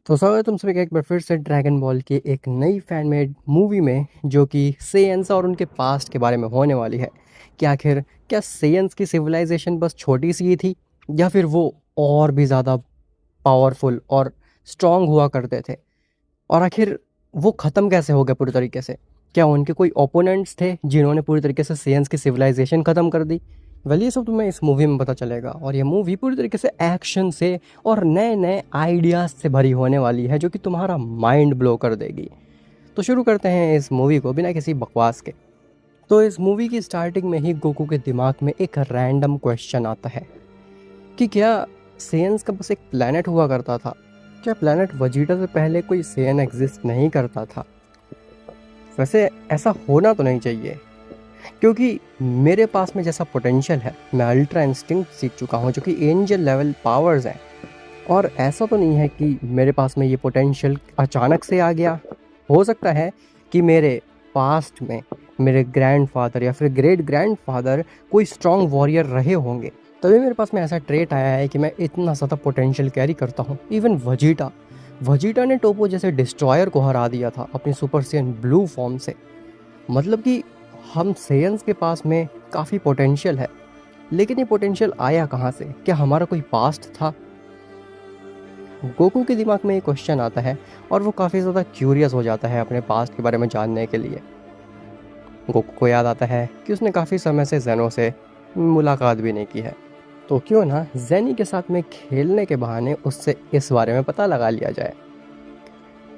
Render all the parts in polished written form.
तो स्वागत है तुम सभी का एक बार फिर से ड्रैगन बॉल की एक नई फैन मेड मूवी में, जो कि सेयन्स और उनके पास्ट के बारे में होने वाली है। कि आखिर क्या सेयन्स की सिविलाइजेशन बस छोटी सी ही थी, या फिर वो और भी ज़्यादा पावरफुल और स्ट्रांग हुआ करते थे। और आखिर वो ख़त्म कैसे हो गए पूरी तरीके से। क्या उनके कोई ओपोनेंट्स थे जिन्होंने पूरी तरीके से सेयन्स की सिविलाइजेशन ख़त्म कर दी। वेल, ये सब तुम्हें इस मूवी में पता चलेगा, और ये मूवी पूरी तरीके से एक्शन से और नए नए आइडियाज़ से भरी होने वाली है, जो कि तुम्हारा माइंड ब्लो कर देगी। तो शुरू करते हैं इस मूवी को बिना किसी बकवास के। तो इस मूवी की स्टार्टिंग में ही गोकू के दिमाग में एक रैंडम क्वेश्चन आता है कि क्या सेयन्स का बस एक प्लेनेट हुआ करता था। क्या प्लेनेट वजीटा से पहले कोई सेयन एग्जिस्ट नहीं करता था। वैसे ऐसा होना तो नहीं चाहिए, क्योंकि मेरे पास में जैसा पोटेंशियल है, मैं अल्ट्रा इंस्टिंक्ट सीख चुका हूँ जो कि एंजल लेवल पावर्स हैं। और ऐसा तो नहीं है कि मेरे पास में ये पोटेंशियल अचानक से आ गया। हो सकता है कि मेरे पास्ट में मेरे ग्रैंडफादर या फिर ग्रेट ग्रैंडफादर कोई स्ट्रॉन्ग वॉरियर रहे होंगे, तभी मेरे पास में ऐसा ट्रेट आया है कि मैं इतना ज़्यादा पोटेंशियल कैरी करता हूँ। इवन वजीटा वजीटा ने टोपो जैसे डिस्ट्रॉयर को हरा दिया था अपनी सुपर सेयन ब्लू फॉर्म से। मतलब कि हम सेयन्स के पास में काफ़ी पोटेंशियल है, लेकिन ये पोटेंशियल आया कहाँ से। क्या हमारा कोई पास्ट था। गोकू के दिमाग में ये क्वेश्चन आता है, और वो काफ़ी ज़्यादा क्यूरियस हो जाता है अपने पास्ट के बारे में जानने के लिए। गोकू को याद आता है कि उसने काफ़ी समय से जेनो से मुलाकात भी नहीं की है, तो क्यों ना जेनी के साथ में खेलने के बहाने उससे इस बारे में पता लगा लिया जाए।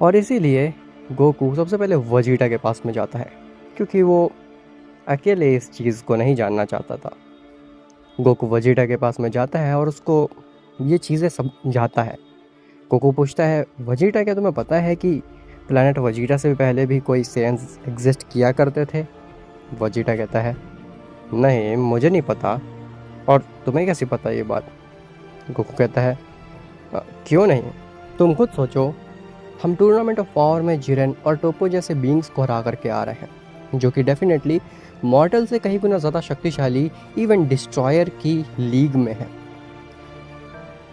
और इसीलिए गोकू सबसे पहले वजीटा के पास में जाता है, क्योंकि वो अकेले इस चीज़ को नहीं जानना चाहता था। गोकू वजीटा के पास में जाता है और उसको ये चीज़ें समझाता है। गोकू पूछता है, वजीटा क्या तुम्हें पता है कि प्लैनेट वजीटा से पहले भी कोई सेयन्स एग्जिस्ट किया करते थे। वजीटा कहता है, नहीं मुझे नहीं पता, और तुम्हें कैसे पता ये बात। गोकू कहता है, क्यों नहीं, तुम खुद सोचो। हम टूर्नामेंट ऑफ पावर में जिरेन और टोपो जैसे बींग्स को हरा करके आ रहे हैं, जो कि डेफिनेटली मॉर्टल से कहीं गुना ज़्यादा शक्तिशाली इवन डिस्ट्रॉयर की लीग में है।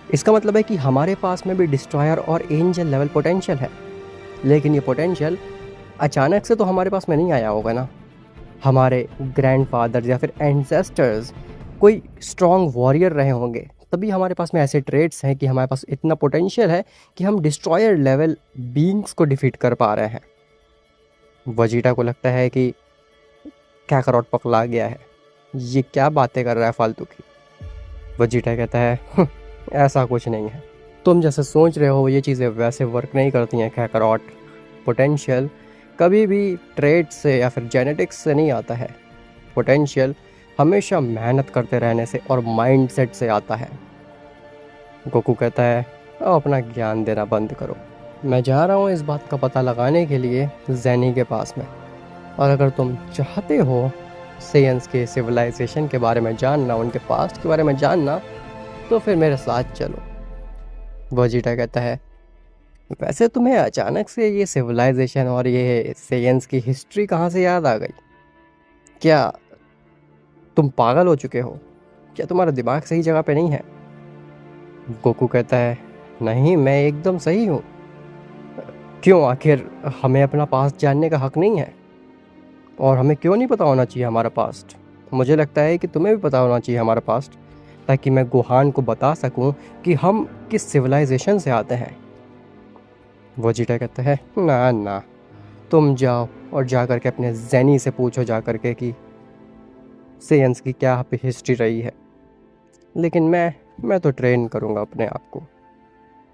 इसका मतलब है कि हमारे पास में भी डिस्ट्रॉयर और एंजल लेवल पोटेंशियल है, लेकिन ये पोटेंशियल अचानक से तो हमारे पास में नहीं आया होगा ना। हमारे ग्रैंडफादर या फिर एंसेस्टर्स कोई स्ट्रॉन्ग वॉरियर रहे होंगे, तभी हमारे पास में ऐसे ट्रेड्स हैं कि हमारे पास इतना पोटेंशियल है कि हम डिस्ट्रॉयर लेवल बींग्स को डिफीट कर पा रहे हैं। वजीटा को लगता है कि कैकरॉट पकड़ा गया है, ये क्या बातें कर रहा है फालतू की। वजीटा कहता है, ऐसा कुछ नहीं है, तुम जैसे सोच रहे हो ये चीज़ें वैसे वर्क नहीं करती हैं कैकरॉट। पोटेंशियल कभी भी ट्रेड से या फिर जेनेटिक्स से नहीं आता है। पोटेंशियल हमेशा मेहनत करते रहने से और माइंडसेट से आता है। गोकू कहता है, अब अपना ज्ञान देना बंद करो, मैं जा रहा हूँ इस बात का पता लगाने के लिए जेनी के पास में। और अगर तुम चाहते हो सेयन्स के सिविलाइजेशन के बारे में जानना, उनके पास्ट के बारे में जानना, तो फिर मेरे साथ चलो। वजीटा कहता है, वैसे तुम्हें अचानक से ये सिविलाइजेशन और ये सेयन्स की हिस्ट्री कहाँ से याद आ गई। क्या तुम पागल हो चुके हो, क्या तुम्हारा दिमाग सही जगह पे नहीं है। गोकू कहता है, नहीं मैं एकदम सही हूँ। क्यों, आखिर हमें अपना पास्ट जानने का हक नहीं है। और हमें क्यों नहीं पता होना चाहिए हमारा पास्ट। मुझे लगता है कि तुम्हें भी पता होना चाहिए हमारा पास्ट, ताकि मैं गुहान को बता सकूं कि हम किस सिविलाइजेशन से आते हैं। वजीटा कहता है, ना ना, तुम जाओ और जा कर के अपने जेनी से पूछो जा कर के कि सेयन्स की क्या हिस्ट्री रही है, लेकिन मैं तो ट्रेन करूँगा अपने आप को।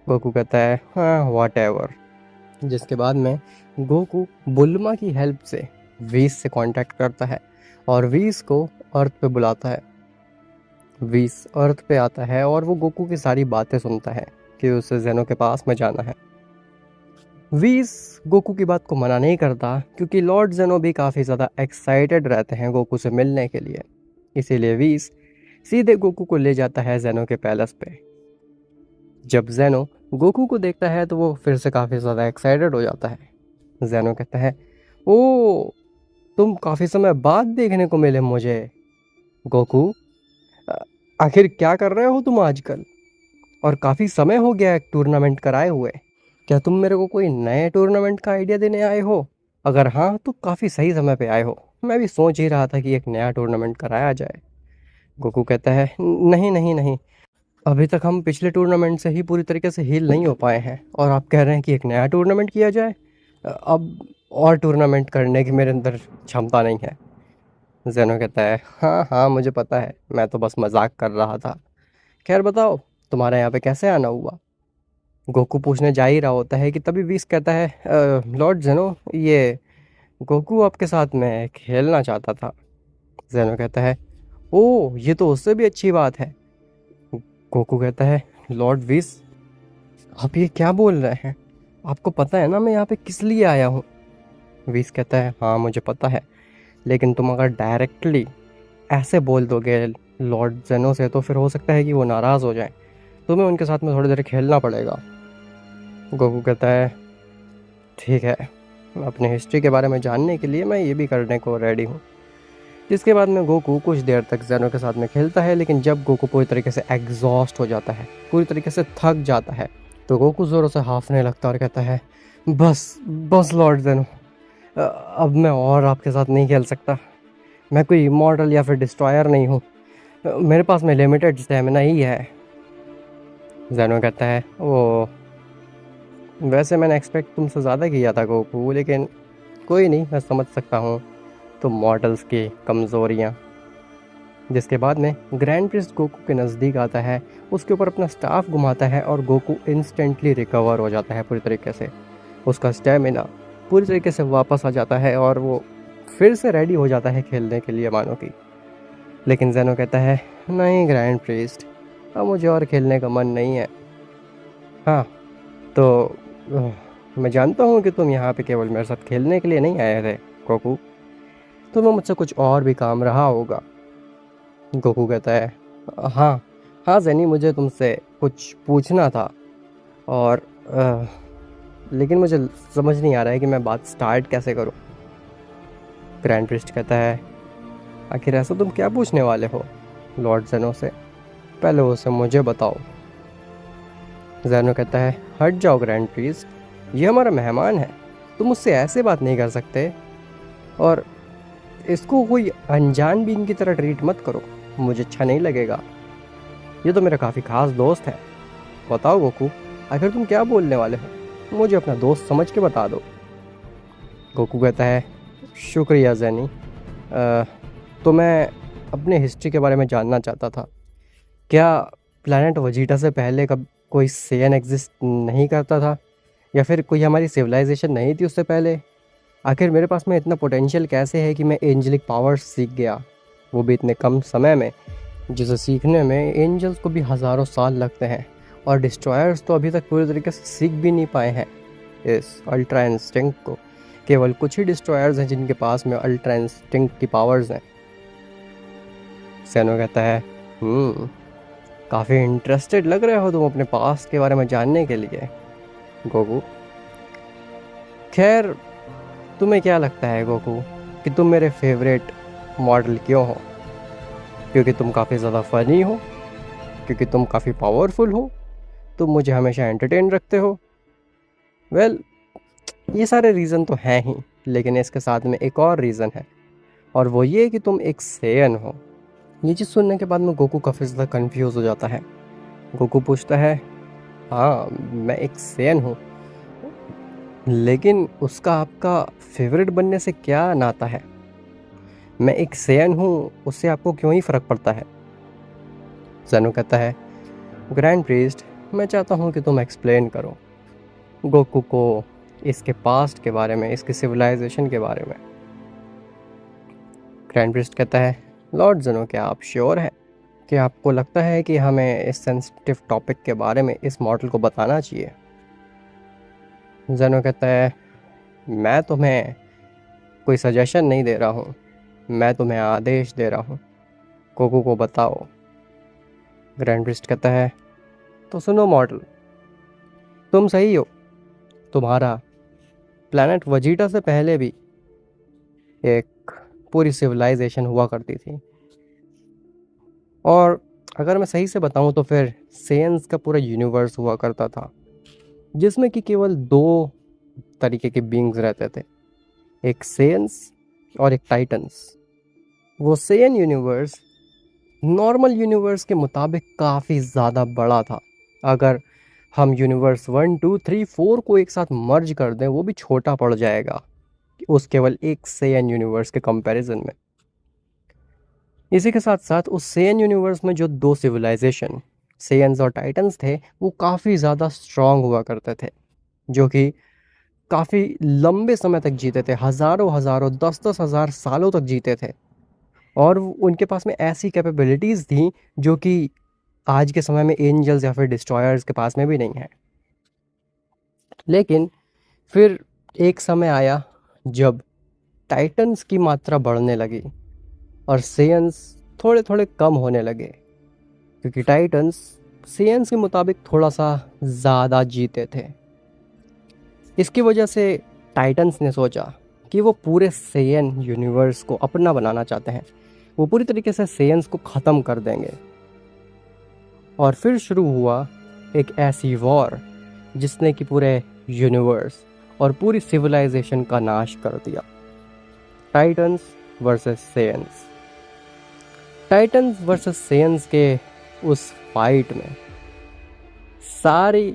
गोकू कहता है, हाँ वॉट एवर। जिसके बाद में गोकू बुल्मा की हेल्प से वीस से कांटेक्ट करता है और वीस को अर्थ पे बुलाता है। वीस अर्थ पे आता है और वो गोकू की सारी बातें सुनता है कि उसे जेनो के पास में जाना है। वीस गोकू की बात को मना नहीं करता, क्योंकि लॉर्ड जेनो भी काफ़ी ज़्यादा एक्साइटेड रहते हैं गोकू से मिलने के लिए। इसीलिए वीस सीधे गोकू को ले जाता है जेनो के पैलेस पे। जब जेनो गोकू को देखता है तो वो फिर से काफ़ी ज़्यादा एक्साइटेड हो जाता है। जेनो कहता है, ओ तुम काफ़ी समय बाद देखने को मिले मुझे। गोकू, अ, आखिर क्या कर रहे हो तुम आजकल, और काफ़ी समय हो गया एक टूर्नामेंट कराए हुए। क्या तुम मेरे को कोई नए टूर्नामेंट का आइडिया देने आए हो? अगर हाँ तो काफ़ी सही समय पे आए हो। मैं भी सोच ही रहा था कि एक नया टूर्नामेंट कराया जाए। गोकू कहता है, नहीं नहीं नहीं, अभी तक हम पिछले टूर्नामेंट से ही पूरी तरीके से हील नहीं हो पाए हैं और आप कह रहे हैं कि एक नया टूर्नामेंट किया जाए। अब और टूर्नामेंट करने की मेरे अंदर क्षमता नहीं है। जेनो कहता है, हाँ हाँ मुझे पता है, मैं तो बस मजाक कर रहा था। खैर बताओ, तुम्हारे यहाँ पे कैसे आना हुआ? गोकू पूछने जा ही रहा होता है कि तभी विस कहता है, लॉर्ड जेनो, ये गोकू आपके साथ में खेलना चाहता था। जेनो कहता है, ओह ये तो उससे भी अच्छी बात है। गोकू कहता है, लॉर्ड विस, आप ये क्या बोल रहे हैं? आपको पता है ना मैं यहाँ पे किस लिए आया हूँ? विस कहता है, हाँ मुझे पता है, लेकिन तुम अगर डायरेक्टली ऐसे बोल दोगे लॉर्ड जेनो से तो फिर हो सकता है कि वो नाराज़ हो जाए। तुम्हें उनके साथ में थोड़ी देर खेलना पड़ेगा। गोकू कहता है, ठीक है, अपने हिस्ट्री के बारे में जानने के लिए मैं ये भी करने को रेडी हूँ। जिसके बाद में गोकू कुछ देर तक जेनो के साथ में खेलता है, लेकिन जब गोकू पूरी तरीके से एग्जॉस्ट हो जाता है, पूरी तरीके से थक जाता है, तो गोकू ज़ोरों से हाफने लगता है और कहता है, बस बस लॉर्ड जेनो, अब मैं और आपके साथ नहीं खेल सकता। मैं कोई इमॉर्टल या फिर डिस्ट्रॉयर नहीं हूँ। मेरे पास में लिमिटेड स्टेमिना ही है। जेनो कहता है, ओ वैसे मैंने एक्सपेक्ट तुमसे ज़्यादा किया था गोकू, लेकिन कोई नहीं, मैं समझ सकता हूँ तो मॉडल्स की कमज़ोरियाँ। जिसके बाद में ग्रैंड प्रिस्ट गोकू के नज़दीक आता है, उसके ऊपर अपना स्टाफ घुमाता है और गोकू इंस्टेंटली रिकवर हो जाता है पूरी तरीके से। उसका स्टेमिना पूरी तरीके से वापस आ जाता है और वो फिर से रेडी हो जाता है खेलने के लिए मानो कि। लेकिन जेनो कहता है, नहीं ग्रैंड प्रिस्ट, अब मुझे और खेलने का मन नहीं है। हाँ तो मैं जानता हूँ कि तुम यहाँ पे केवल मेरे साथ खेलने के लिए नहीं आए थे गोकू, तुम्हें मुझसे कुछ और भी काम रहा होगा। गोकू कहता है, हाँ हाँ जेनी, मुझे तुमसे कुछ पूछना था और लेकिन मुझे समझ नहीं आ रहा है कि मैं बात स्टार्ट कैसे करूँ। ग्रैंड प्रिस्ट कहता है, आखिर ऐसा तुम क्या पूछने वाले हो लॉर्ड जेनो से? पहले उसे मुझे बताओ। जेनो कहता है, हट जाओ ग्रैंड प्रिस्ट, ये हमारा मेहमान है, तुम मुझसे ऐसे बात नहीं कर सकते और इसको कोई अनजान बीन की तरह ट्रीट मत करो, मुझे अच्छा नहीं लगेगा। ये तो मेरा काफ़ी खास दोस्त है। बताओ गोकू, आखिर तुम क्या बोलने वाले हो? मुझे अपना दोस्त समझ के बता दो। गोकू कहता है, शुक्रिया जेनी, तो मैं अपने हिस्ट्री के बारे में जानना चाहता था। क्या प्लैनेट वजीटा से पहले कब कोई सेयन एग्जिस्ट नहीं करता था, या फिर कोई हमारी सिविलाइजेशन नहीं थी उससे पहले? आखिर मेरे पास में इतना पोटेंशियल कैसे है कि मैं एंजलिक पावर्स सीख गया, वो भी इतने कम समय में, जिसे सीखने में एंजल्स को भी हज़ारों साल लगते हैं और डिस्ट्रॉयर्स तो अभी तक पूरी तरीके से सीख भी नहीं पाए हैं इस अल्ट्रा इंस्टिंक्ट को। केवल कुछ ही डिस्ट्रॉयर्स हैं जिनके पास में अल्ट्रा इंस्टिंक्ट की पावर्स हैं। सेनो कहता है, काफ़ी इंटरेस्टेड लग रहे हो तुम अपने पास्ट के बारे में जानने के लिए गोकू। खैर, तुम्हें क्या लगता है गोकू कि तुम मेरे फेवरेट मॉडल क्यों हो? क्योंकि तुम काफ़ी ज़्यादा फ़नी हो, क्योंकि तुम काफ़ी पावरफुल हो, तुम मुझे हमेशा एंटरटेन रखते हो? वेल, ये सारे रीज़न तो हैं ही, लेकिन इसके साथ में एक और रीज़न है, और वो ये कि तुम एक सेयन हो। ये चीज़ सुनने के बाद में गोकू काफ़ी ज़्यादा कंफ्यूज हो जाता है। गोकू पूछता है, हाँ मैं एक सेयन हूँ, लेकिन उसका आपका फेवरेट बनने से क्या नाता है? मैं एक सेयन हूँ, उससे आपको क्यों ही फ़र्क पड़ता है? जेनो कहता है, ग्रैंड प्रीस्ट, मैं चाहता हूँ कि तुम एक्सप्लेन करो गोकू को इसके पास्ट के बारे में, इसके सिविलाइजेशन के बारे में। ग्रैंड प्रीस्ट कहता है, लॉर्ड जेनो, क्या आप श्योर हैं कि आपको लगता है कि हमें इस सेंसिटिव टॉपिक के बारे में इस मॉडल को बताना चाहिए? जेनो कहता है, मैं तुम्हें कोई सजेशन नहीं दे रहा हूँ, मैं तुम्हें आदेश दे रहा हूँ, गोकू को बताओ। ग्रैंड प्रीस्ट कहता है, तो सुनो मॉडल, तुम सही हो, तुम्हारा प्लैनेट वजीटा से पहले भी एक पूरी सिविलाइजेशन हुआ करती थी, और अगर मैं सही से बताऊं तो फिर सेयंस का पूरा यूनिवर्स हुआ करता था। जिसमें कि केवल 2 तरीके के बीइंग्स रहते थे, एक सेयंस और एक टाइटन्स। वो सेयन यूनिवर्स नॉर्मल यूनिवर्स के मुताबिक काफ़ी ज़्यादा बड़ा था। अगर हम यूनिवर्स 1, 2, 3, 4 को एक साथ मर्ज कर दें वो भी छोटा पड़ जाएगा उस केवल एक सेयन यूनिवर्स के कंपैरिजन में। इसी के साथ साथ उस सेयन यूनिवर्स में जो 2 सिविलाइजेशन सेयन्स और टाइटन्स थे वो काफ़ी ज़्यादा स्ट्रांग हुआ करते थे, जो कि काफ़ी लंबे समय तक जीते थे, हज़ारों हज़ारों 10-10 हज़ार सालों तक जीते थे। और उनके पास में ऐसी कैपेबिलिटीज़ थी जो कि आज के समय में एंजल्स या फिर डिस्ट्रॉयर्स के पास में भी नहीं है। लेकिन फिर एक समय आया जब टाइटन्स की मात्रा बढ़ने लगी और सेयन्स थोड़े थोड़े कम होने लगे, क्योंकि टाइटन्स सेयन्स के मुताबिक थोड़ा सा ज़्यादा जीते थे। इसकी वजह से टाइटन्स ने सोचा कि वो पूरे सेयन यूनिवर्स को अपना बनाना चाहते हैं, वो पूरी तरीके से सेयन्स को ख़त्म कर देंगे। और फिर शुरू हुआ एक ऐसी वॉर जिसने कि पूरे यूनिवर्स और पूरी सिविलाइजेशन का नाश कर दिया। Titans versus Saiyans. Titans versus Saiyans के उस फाइट में सारी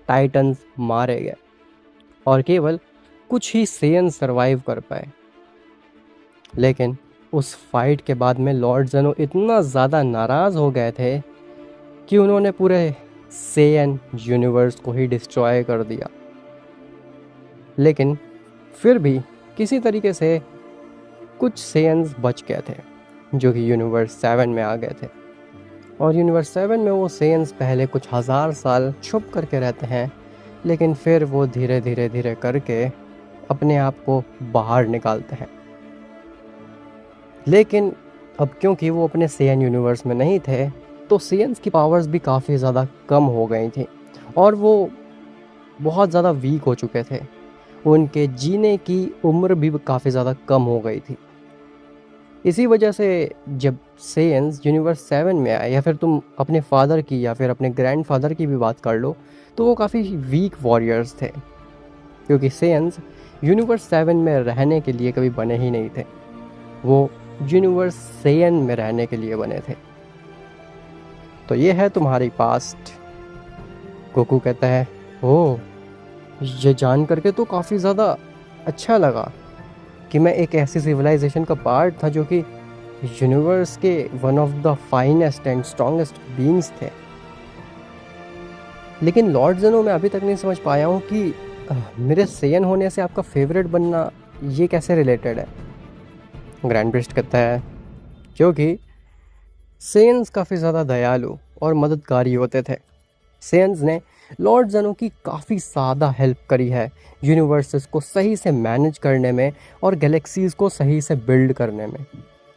टाइटन्स मारे गए और केवल कुछ ही सेयन्स सरवाइव कर पाए। लेकिन उस फाइट के बाद में लॉर्ड ज़ेनो इतना ज़्यादा नाराज़ हो गए थे कि उन्होंने पूरे सेयन यूनिवर्स को ही डिस्ट्रॉय कर दिया। लेकिन फिर भी किसी तरीके से कुछ सेयन्स बच गए थे जो कि यूनिवर्स 7 में आ गए थे। और यूनिवर्स 7 में वो सेयन्स पहले कुछ हज़ार साल छुप करके रहते हैं, लेकिन फिर वो धीरे धीरे धीरे करके अपने आप को बाहर निकालते हैं। लेकिन अब क्योंकि वो अपने सेयन यूनिवर्स में नहीं थे तो सेयन्स की पावर्स भी काफ़ी ज़्यादा कम हो गई थी और वो बहुत ज़्यादा वीक हो चुके थे। उनके जीने की उम्र भी काफ़ी ज़्यादा कम हो गई थी। इसी वजह से जब सेयन्स यूनिवर्स 7 में आए, या फिर तुम अपने फादर की या फिर अपने ग्रैंडफादर की भी बात कर लो, तो वो काफ़ी वीक वॉरियर्स थे, क्योंकि सेयन्स यूनिवर्स 7 में रहने के लिए कभी बने ही नहीं थे, वो यूनिवर्स सेयन में रहने के लिए बने थे। तो ये है तुम्हारी पास्ट। गोकू कहता है, ओह, ये जान करके तो काफ़ी ज़्यादा अच्छा लगा कि मैं एक ऐसी सिविलाइजेशन का पार्ट था जो कि यूनिवर्स के one of the finest and strongest beings थे। लेकिन लॉर्ड ज़ेनो मैं अभी तक नहीं समझ पाया हूँ कि मेरे सेयन होने से आपका फेवरेट बनना ये कैसे रिलेटेड है। ग्रैंड प्रिस्ट कहता है, क्योंकि सेयन्स काफ़ी ज़्यादा दयालु और मददगारी होते थे। सेयन्स ने लॉर्ड ज़ेनो की काफ़ी ज़्यादा हेल्प करी है यूनिवर्सेस को सही से मैनेज करने में और गैलेक्सीज़ को सही से बिल्ड करने में,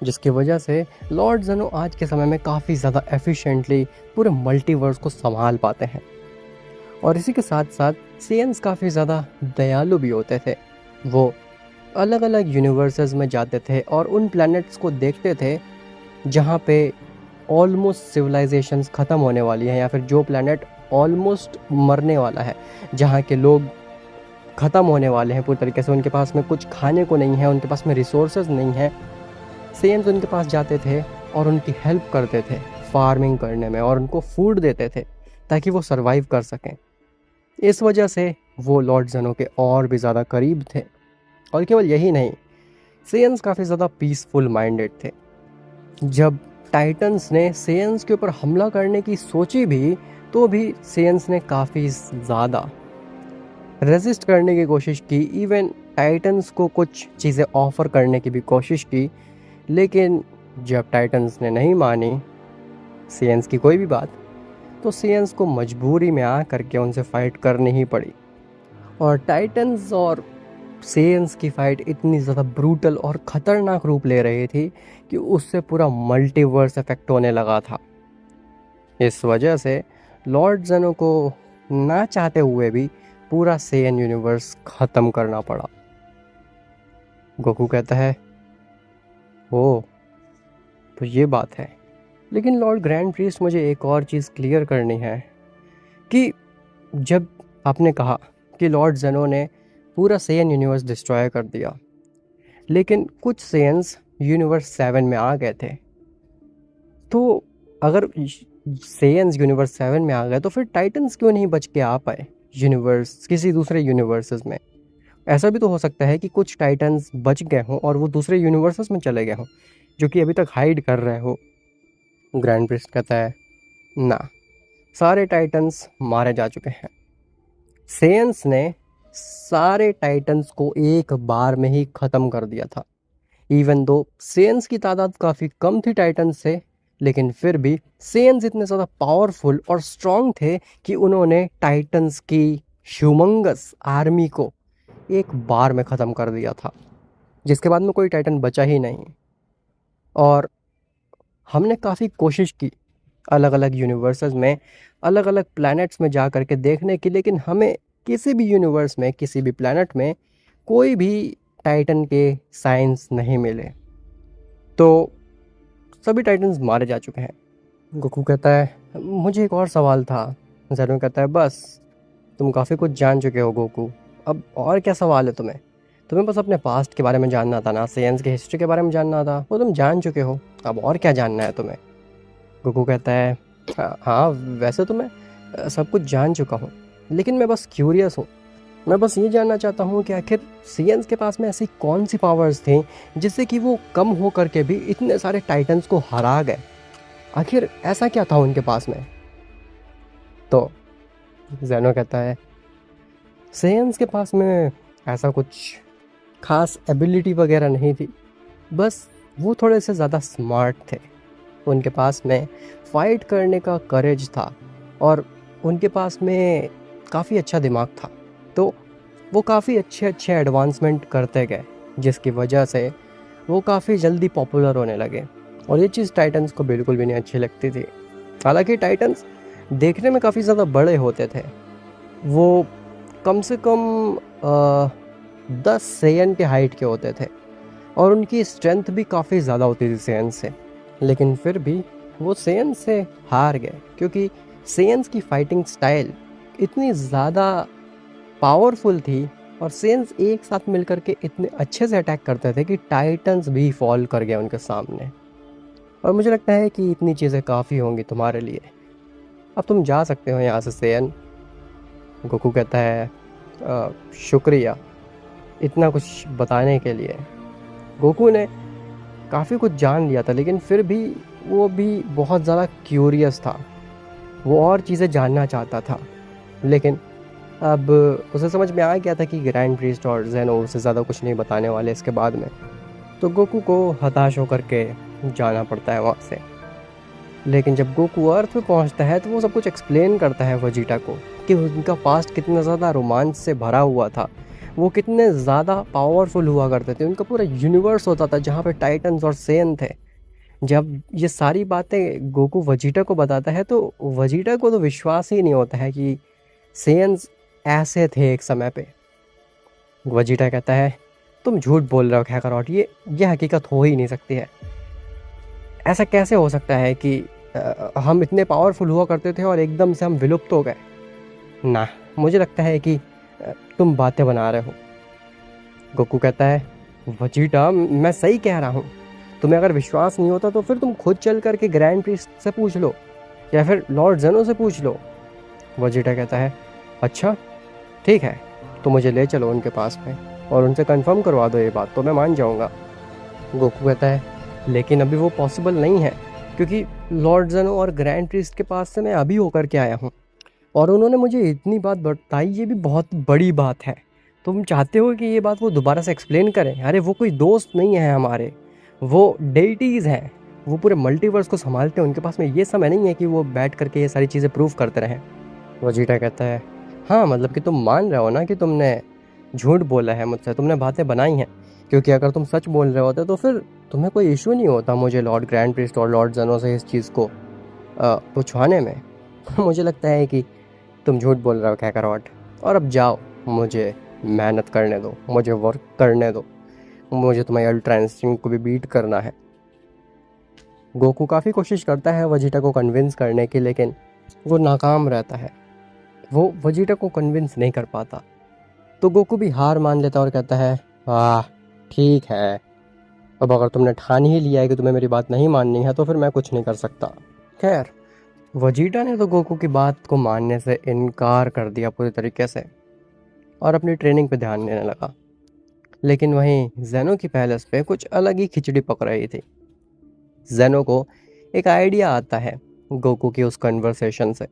जिसकी वजह से लॉर्ड ज़ेनो आज के समय में काफ़ी ज़्यादा एफिशिएंटली पूरे मल्टीवर्स को संभाल पाते हैं। और इसी के साथ साथ सेयन्स काफ़ी ज़्यादा दयालु भी होते थे। वो अलग अलग यूनिवर्सेस में जाते थे और उन प्लैनेट्स को देखते थे जहाँ पे ऑलमोस्ट सिविलाइजेशंस ख़त्म होने वाली हैं, या फिर जो प्लैनेट ऑलमोस्ट मरने वाला है, जहाँ के लोग ख़त्म होने वाले हैं पूरी तरीके से, उनके पास में कुछ खाने को नहीं है, उनके पास में रिसोर्सेज नहीं है। सेयन्स उनके पास जाते थे और उनकी हेल्प करते थे फार्मिंग करने में और उनको फूड देते थे ताकि वो सरवाइव कर सकें। इस वजह से वो लॉर्ड ज़ेनो के और भी ज़्यादा करीब थे। और केवल यही नहीं, सेयन्स काफ़ी ज़्यादा पीसफुल माइंडेड थे। जब टाइटन्स ने सेयन्स के ऊपर हमला करने की सोची भी, तो भी सेयन्स ने काफ़ी ज़्यादा रेजिस्ट करने की कोशिश की। इवन टाइटन्स को कुछ चीज़ें ऑफ़र करने की भी कोशिश की, लेकिन जब टाइटन्स ने नहीं मानी सेयन्स की कोई भी बात, तो सेयन्स को मजबूरी में आ करके उनसे फ़ाइट करनी ही पड़ी। और टाइटन्स और सेयन्स की फ़ाइट इतनी ज़्यादा ब्रूटल और ख़तरनाक रूप ले रही थी कि उससे पूरा मल्टीवर्स इफेक्ट होने लगा था। इस वजह से लॉर्ड ज़ेनो को ना चाहते हुए भी पूरा सेयन यूनिवर्स ख़त्म करना पड़ा। गोकू कहता है, ओह, तो ये बात है। लेकिन लॉर्ड ग्रैंड प्रीस्ट, मुझे एक और चीज़ क्लियर करनी है कि जब आपने कहा कि लॉर्ड जेनो ने पूरा सेयन यूनिवर्स डिस्ट्रॉय कर दिया, लेकिन कुछ सेयन्स यूनिवर्स 7 में आ गए थे। तो अगर सेयन्स यूनिवर्स 7 में आ गए तो फिर टाइटन्स क्यों नहीं बच के आ पाए यूनिवर्स, किसी दूसरे यूनिवर्सेस में? ऐसा भी तो हो सकता है कि कुछ टाइटन्स बच गए हों और वो दूसरे यूनिवर्सेस में चले गए हों, जो कि अभी तक हाइड कर रहे हो। ग्रैंड प्रिस्ट कहता है ना, सारे टाइटन्स मारे जा चुके हैं। सेयन्स ने सारे टाइटन्स को एक बार में ही ख़त्म कर दिया था। इवन दो सेयन्स की तादाद काफ़ी कम थी टाइटन्स से, लेकिन फिर भी सेयन्स इतने ज़्यादा पावरफुल और स्ट्रॉन्ग थे कि उन्होंने टाइटन्स की ह्यूमंगस आर्मी को एक बार में ख़त्म कर दिया था, जिसके बाद में कोई टाइटन बचा ही नहीं। और हमने काफ़ी कोशिश की अलग अलग यूनिवर्सेस में, अलग अलग प्लैनेट्स में जा कर के देखने की, लेकिन हमें किसी भी यूनिवर्स में, किसी भी प्लैनेट में कोई भी टाइटन के साइंस नहीं मिले। तो सभी टाइटन्स मारे जा चुके हैं। गोकू कहता है मुझे एक और सवाल था। ज़ेनो कहता है बस तुम काफ़ी कुछ जान चुके हो गोकू, अब और क्या सवाल है तुम्हें? तुम्हें बस अपने पास्ट के बारे में जानना था ना, सेयन्स की हिस्ट्री के बारे में जानना था, वो तुम जान चुके हो, अब और क्या जानना है तुम्हें? गोकू कहता है हाँ वैसे तो मैं सब कुछ जान चुका हूँ, लेकिन मैं बस क्यूरियस हूँ। मैं बस ये जानना चाहता हूँ कि आखिर सेयन्स के पास में ऐसी कौन सी पावर्स थी जिससे कि वो कम हो करके भी इतने सारे टाइटन्स को हरा गए। आखिर ऐसा क्या था उनके पास में? तो ज़ेनो कहता है सेयन्स के पास में ऐसा कुछ खास एबिलिटी वगैरह नहीं थी, बस वो थोड़े से ज़्यादा स्मार्ट थे। उनके पास में फ़ाइट करने का करेज था और उनके पास में काफ़ी अच्छा दिमाग था। तो वो काफ़ी अच्छे अच्छे एडवांसमेंट करते गए, जिसकी वजह से वो काफ़ी जल्दी पॉपुलर होने लगे। और ये चीज़ टाइटन्स को बिल्कुल भी नहीं अच्छी लगती थी। हालांकि टाइटन्स देखने में काफ़ी ज़्यादा बड़े होते थे, वो कम से कम 10 सेयन के हाइट के होते थे और उनकी स्ट्रेंथ भी काफ़ी ज़्यादा होती थी सेयन से, लेकिन फिर भी वो सेयन से हार गए क्योंकि सेयन्स की फाइटिंग स्टाइल इतनी ज़्यादा पावरफुल थी और सेयन्स एक साथ मिलकर के इतने अच्छे से अटैक करते थे कि टाइटन्स भी फॉल कर गए उनके सामने। और मुझे लगता है कि इतनी चीज़ें काफ़ी होंगी तुम्हारे लिए, अब तुम जा सकते हो यहाँ से सेयन। गोकू कहता है शुक्रिया इतना कुछ बताने के लिए। गोकू ने काफ़ी कुछ जान लिया था, लेकिन फिर भी वो भी बहुत ज़्यादा क्यूरियस था, वो और चीज़ें जानना चाहता था। लेकिन अब उसे समझ में आ गया था कि ग्रैंड प्रीस्ट और ज़ेनो उससे ज़्यादा कुछ नहीं बताने वाले इसके बाद में, तो गोकू को हताश होकर के जाना पड़ता है वहाँ से। लेकिन जब गोकू अर्थ पे पहुँचता है तो वो सब कुछ एक्सप्लेन करता है वेजिटा को कि उनका पास्ट कितना ज़्यादा रोमांच से भरा हुआ था, वो कितने ज़्यादा पावरफुल हुआ करते थे, उनका पूरा यूनिवर्स होता था जहाँ पे टाइटन्स और सेयन थे। जब ये सारी बातें गोकू वेजिटा को बताता है तो वेजिटा को तो विश्वास ही नहीं होता है कि सेयन्स ऐसे थे एक समय पे। वेजिटा कहता है तुम झूठ बोल रहे हो काकारोट, ये हकीकत हो ही नहीं सकती है। ऐसा कैसे हो सकता है कि हम इतने पावरफुल हुआ करते थे और एकदम से हम विलुप्त हो गए? ना, मुझे लगता है कि तुम बातें बना रहे हो। गोकू कहता है वेजिटा मैं सही कह रहा हूँ, तुम्हें अगर विश्वास नहीं होता तो फिर तुम खुद चल करके ग्रैंड प्रीस्ट से पूछ लो या फिर लॉर्ड ज़ेनो से पूछ लो। वेजिटा कहता है अच्छा ठीक है, तो मुझे ले चलो उनके पास में और उनसे कंफर्म करवा दो ये बात, तो मैं मान जाऊँगा। गोकू कहता है लेकिन अभी वो पॉसिबल नहीं है, क्योंकि लॉर्ड ज़ेनो और ग्रैंड प्रीस्ट के पास से मैं अभी होकर के आया हूँ और उन्होंने मुझे इतनी बात बताई, ये भी बहुत बड़ी बात है। तुम चाहते हो कि ये बात वो दोबारा से एक्सप्लेन करें? अरे वो कोई दोस्त नहीं है हमारे, वो डेइटीज़ हैं, वो पूरे मल्टीवर्स को संभालते हैं, उनके पास में ये समय नहीं है कि वो बैठ करके ये सारी चीज़ें प्रूव करते रहें। वेजिटा कहता है हाँ मतलब कि तुम मान रहे हो ना कि तुमने झूठ बोला है मुझसे, तुमने बातें बनाई हैं, क्योंकि अगर तुम सच बोल रहे होते तो फिर तुम्हें कोई इशू नहीं होता मुझे लॉर्ड ग्रैंड प्रीस्ट और लॉर्ड ज़ेनो से इस चीज़ को पूछवाने में। मुझे लगता है कि तुम झूठ बोल रहे हो काकारोट, और अब जाओ, मुझे मेहनत करने दो, मुझे वर्क करने दो, मुझे तुम्हारी अल्ट्रा इंस्टिंक्ट को भी बीट करना है। गोकू काफ़ी कोशिश करता है वेजिटा को कन्विंस करने की, लेकिन वो नाकाम रहता है। वो वेजिटा को कन्विंस नहीं कर पाता। तो गोकू भी हार मान लेता और कहता है, वाह ठीक है, अब अगर तुमने ठान ही लिया है कि तुम्हें मेरी बात नहीं माननी है तो फिर मैं कुछ नहीं कर सकता। खैर, वेजिटा ने तो गोकू की बात को मानने से इनकार कर दिया पूरी तरीके से और अपनी ट्रेनिंग पे ध्यान देने लगा। लेकिन वहीं जेनो की पैलेस पे कुछ अलग ही खिचड़ी पक रही थी। जेनो को एक आइडिया आता है गोकू की उस कन्वर्सेशन से।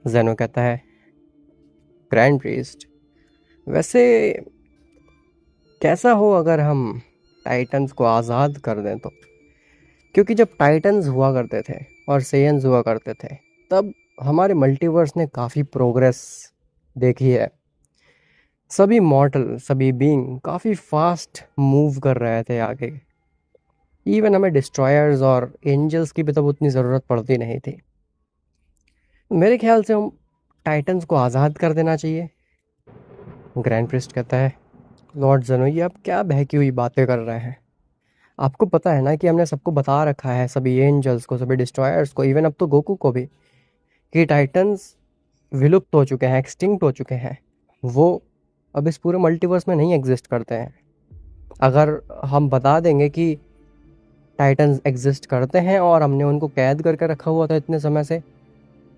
जेनो कहता है, ग्रैंड प्रीस्ट, वैसे कैसा हो अगर हम टाइटन्स को आज़ाद कर दें तो? क्योंकि जब टाइटन्स हुआ करते थे और सेयन्स हुआ करते थे तब हमारे मल्टीवर्स ने काफ़ी प्रोग्रेस देखी है। सभी मॉर्टल, सभी बीइंग काफ़ी फास्ट मूव कर रहे थे आगे। इवन हमें डिस्ट्रॉयर्स और एंजल्स की भी तब उतनी ज़रूरत पड़ती नहीं थी। मेरे ख्याल से हम टाइटन्स को आज़ाद कर देना चाहिए। ग्रैंड प्रिस्ट कहता है, लॉर्ड ज़ेनो, ये आप क्या बहकी हुई बातें कर रहे हैं? आपको पता है ना कि हमने सबको बता रखा है, सभी एंजल्स को, सभी डिस्ट्रॉयर्स को, इवन अब तो गोकू को भी, कि टाइटन्स विलुप्त हो चुके हैं, एक्सटिंक्ट हो चुके हैं। वो अब इस पूरे मल्टीवर्स में नहीं एग्जिस्ट करते हैं। अगर हम बता देंगे कि टाइटन्स एग्जिस्ट करते हैं और हमने उनको कैद करके रखा हुआ था इतने समय से,